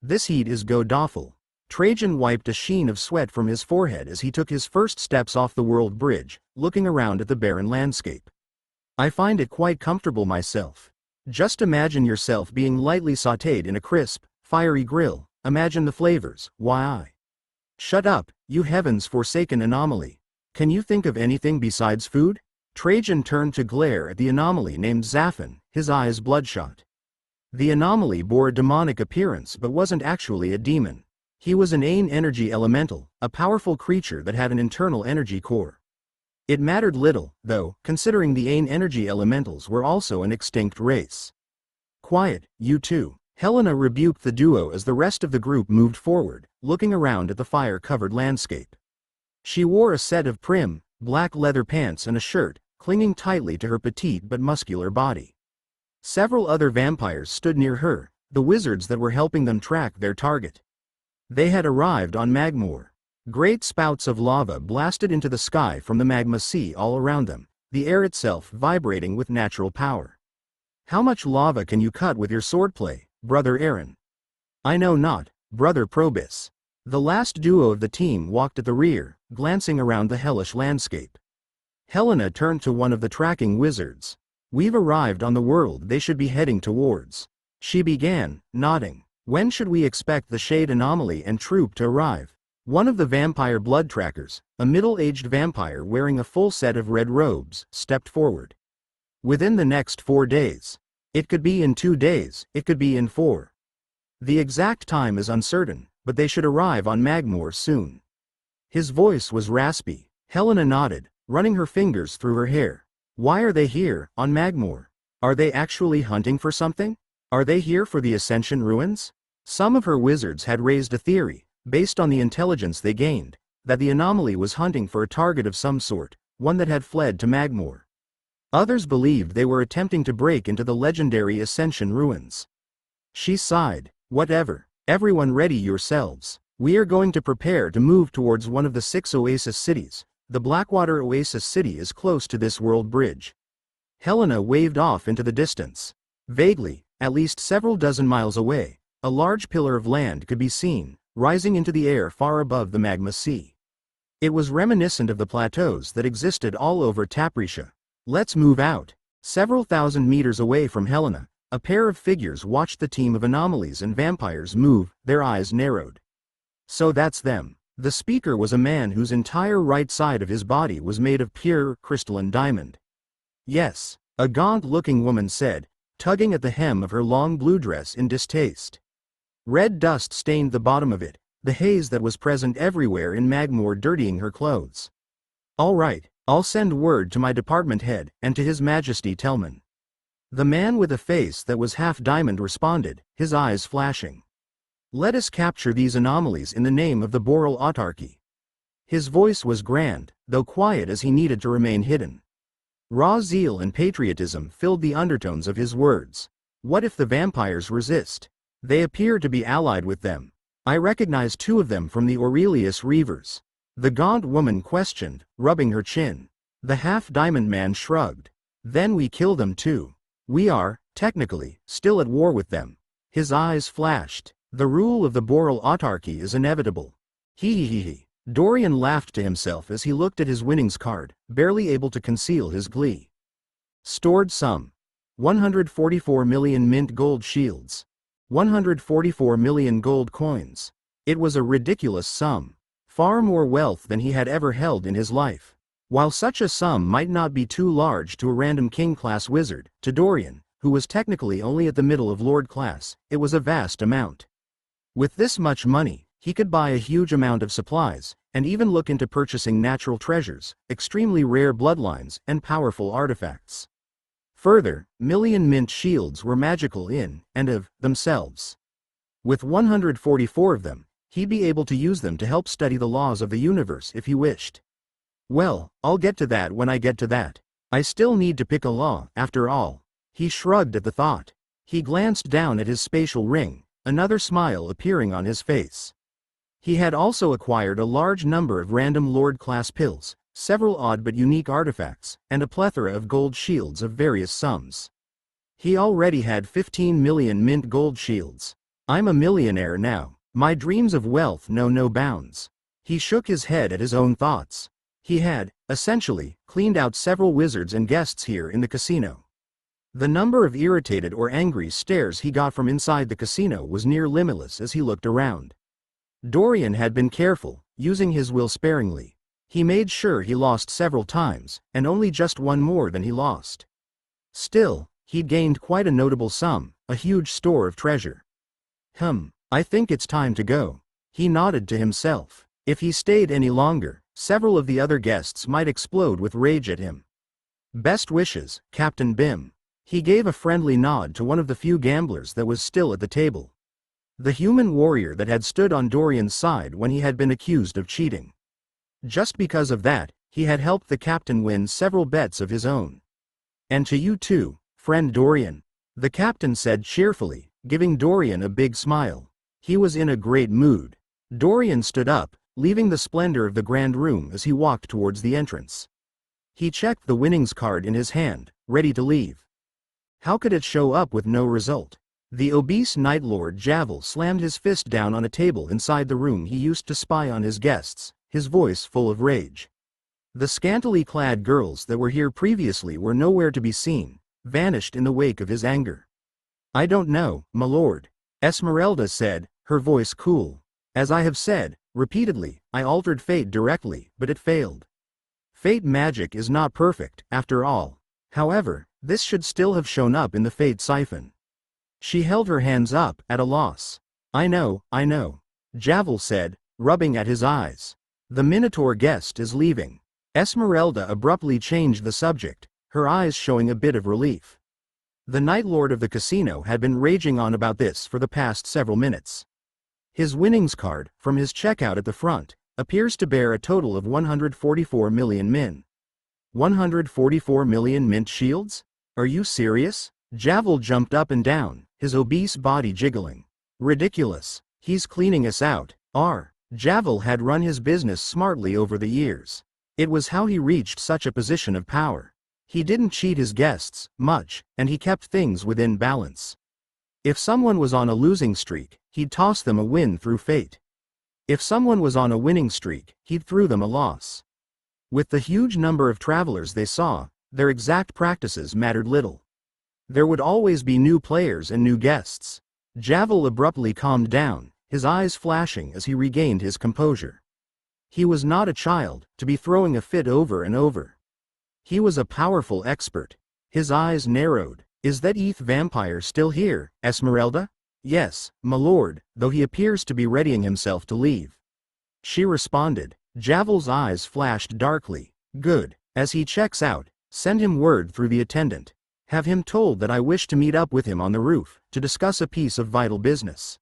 This heat is god-awful. Trajan wiped a sheen of sweat from his forehead as he took his first steps off the world bridge, looking around at the barren landscape. I find it quite comfortable myself. Just imagine yourself being lightly sautéed in a crisp, fiery grill. Imagine the flavors. Why? Shut up, you heavens forsaken anomaly. Can you think of anything besides food? Trajan turned to glare at the anomaly named Zaphon, his eyes bloodshot. The anomaly bore a demonic appearance but wasn't actually a demon. He was an Ain energy elemental, a powerful creature that had an internal energy core. It mattered little, though, considering the Ain energy elementals were also an extinct race. Quiet, you two. Helena rebuked the duo as the rest of the group moved forward, looking around at the fire-covered landscape. She wore a set of prim, black leather pants and a shirt, clinging tightly to her petite but muscular body. Several other vampires stood near her, the wizards that were helping them track their target. They had arrived on Magore. Great spouts of lava blasted into the sky from the magma sea all around them, the air itself vibrating with natural power. How much lava can you cut with your swordplay, Brother Aaron? I know not, Brother Probus. The last duo of the team walked at the rear, glancing around the hellish landscape. Helena turned to one of the tracking wizards. We've arrived on the world they should be heading towards. She began, nodding. When should we expect the Shade Anomaly and troop to arrive? One of the vampire blood trackers, a middle-aged vampire wearing a full set of red robes, stepped forward. Within the next 4 days. It could be in 2 days, it could be in 4. The exact time is uncertain, but they should arrive on Magore soon. His voice was raspy. Helena nodded, running her fingers through her hair. Why are they here, on Magore? Are they actually hunting for something? Are they here for the Ascension ruins? Some of her wizards had raised a theory, based on the intelligence they gained, that the anomaly was hunting for a target of some sort, one that had fled to Magore. Others believed they were attempting to break into the legendary Ascension ruins. She sighed. Whatever. Everyone ready yourselves. We are going to prepare to move towards one of the 6 oasis cities. The Blackwater Oasis City is close to this world bridge. Helena waved off into the distance. Vaguely, at least several dozen miles away, a large pillar of land could be seen, rising into the air far above the magma sea. It was reminiscent of the plateaus that existed all over Taprisha. Let's move out. Several thousand meters away from Helena, a pair of figures watched the team of anomalies and vampires move, their eyes narrowed. So that's them. The speaker was a man whose entire right side of his body was made of pure, crystalline diamond. Yes, a gaunt-looking woman said, tugging at the hem of her long blue dress in distaste. Red dust stained the bottom of it, the haze that was present everywhere in Magore dirtying her clothes. All right, I'll send word to my department head and to His Majesty Telman. The man with a face that was half diamond responded, his eyes flashing. Let us capture these anomalies in the name of the Boral autarky. His voice was grand, though quiet as he needed to remain hidden. Raw zeal and patriotism filled the undertones of his words. What if the vampires resist? They appear to be allied with them. I recognize 2 of them from the Aurelius Reavers. The gaunt woman questioned, rubbing her chin. The half-diamond man shrugged. Then we kill them too. We are, technically, still at war with them. His eyes flashed. The rule of the Boral autarky is inevitable. He. Dorian laughed to himself as he looked at his winnings card, barely able to conceal his glee. Stored sum. 144 million mint gold shields. 144 million gold coins. It was a ridiculous sum. Far more wealth than he had ever held in his life. While such a sum might not be too large to a random king-class wizard, to Dorian, who was technically only at the middle of lord class, it was a vast amount. With this much money, he could buy a huge amount of supplies, and even look into purchasing natural treasures, extremely rare bloodlines, and powerful artifacts. Further, million mint shields were magical in and of themselves. With 144 of them, he'd be able to use them to help study the laws of the universe if he wished. Well, I'll get to that when I get to that. I still need to pick a law, after all. He shrugged at the thought. He glanced down at his spatial ring, another smile appearing on his face. He had also acquired a large number of random lord-class pills, several odd but unique artifacts, and a plethora of gold shields of various sums. He already had 15 million mint gold shields. I'm a millionaire now. My dreams of wealth know no bounds. He shook his head at his own thoughts. He had, essentially, cleaned out several wizards and guests here in the casino. The number of irritated or angry stares he got from inside the casino was near limitless as he looked around. Dorian had been careful, using his will sparingly. He made sure he lost several times, and only just one more than he lost. Still, he'd gained quite a notable sum, a huge store of treasure. I think it's time to go. He nodded to himself. If he stayed any longer, several of the other guests might explode with rage at him. Best wishes, Captain Bim. He gave a friendly nod to one of the few gamblers that was still at the table. The human warrior that had stood on Dorian's side when he had been accused of cheating. Just because of that, he had helped the captain win several bets of his own. And to you too, friend Dorian, the captain said cheerfully, giving Dorian a big smile. He was in a great mood. Dorian stood up, leaving the splendor of the grand room as he walked towards the entrance. He checked the winnings card in his hand, ready to leave. How could it show up with no result? The obese Night Lord Javel slammed his fist down on a table inside the room he used to spy on his guests, his voice full of rage. The scantily clad girls that were here previously were nowhere to be seen, vanished in the wake of his anger. I don't know, my lord, Esmeralda said, her voice cool. As I have said, repeatedly, I altered fate directly, but it failed. Fate magic is not perfect, after all. However, this should still have shown up in the fate siphon. She held her hands up, at a loss. I know, Javel said, rubbing at his eyes. The Minotaur guest is leaving. Esmeralda abruptly changed the subject, her eyes showing a bit of relief. The Night Lord of the casino had been raging on about this for the past several minutes. His winnings card, from his checkout at the front, appears to bear a total of 144 million min. 144 million mint shields? Are you serious? Javel jumped up and down, his obese body jiggling. Ridiculous. He's cleaning us out. Javel had run his business smartly over the years. It was how he reached such a position of power. He didn't cheat his guests, much, and he kept things within balance. If someone was on a losing streak, he'd toss them a win through fate. If someone was on a winning streak, he'd throw them a loss. With the huge number of travelers they saw, their exact practices mattered little. There would always be new players and new guests. Javel abruptly calmed down, his eyes flashing as he regained his composure. He was not a child, to be throwing a fit over and over. He was a powerful expert. His eyes narrowed. Is that ETH vampire still here, Esmeralda? Yes, my lord, though he appears to be readying himself to leave. She responded. Javel's eyes flashed darkly. Good. As he checks out, send him word through the attendant. Have him told that I wish to meet up with him on the roof, to discuss a piece of vital business.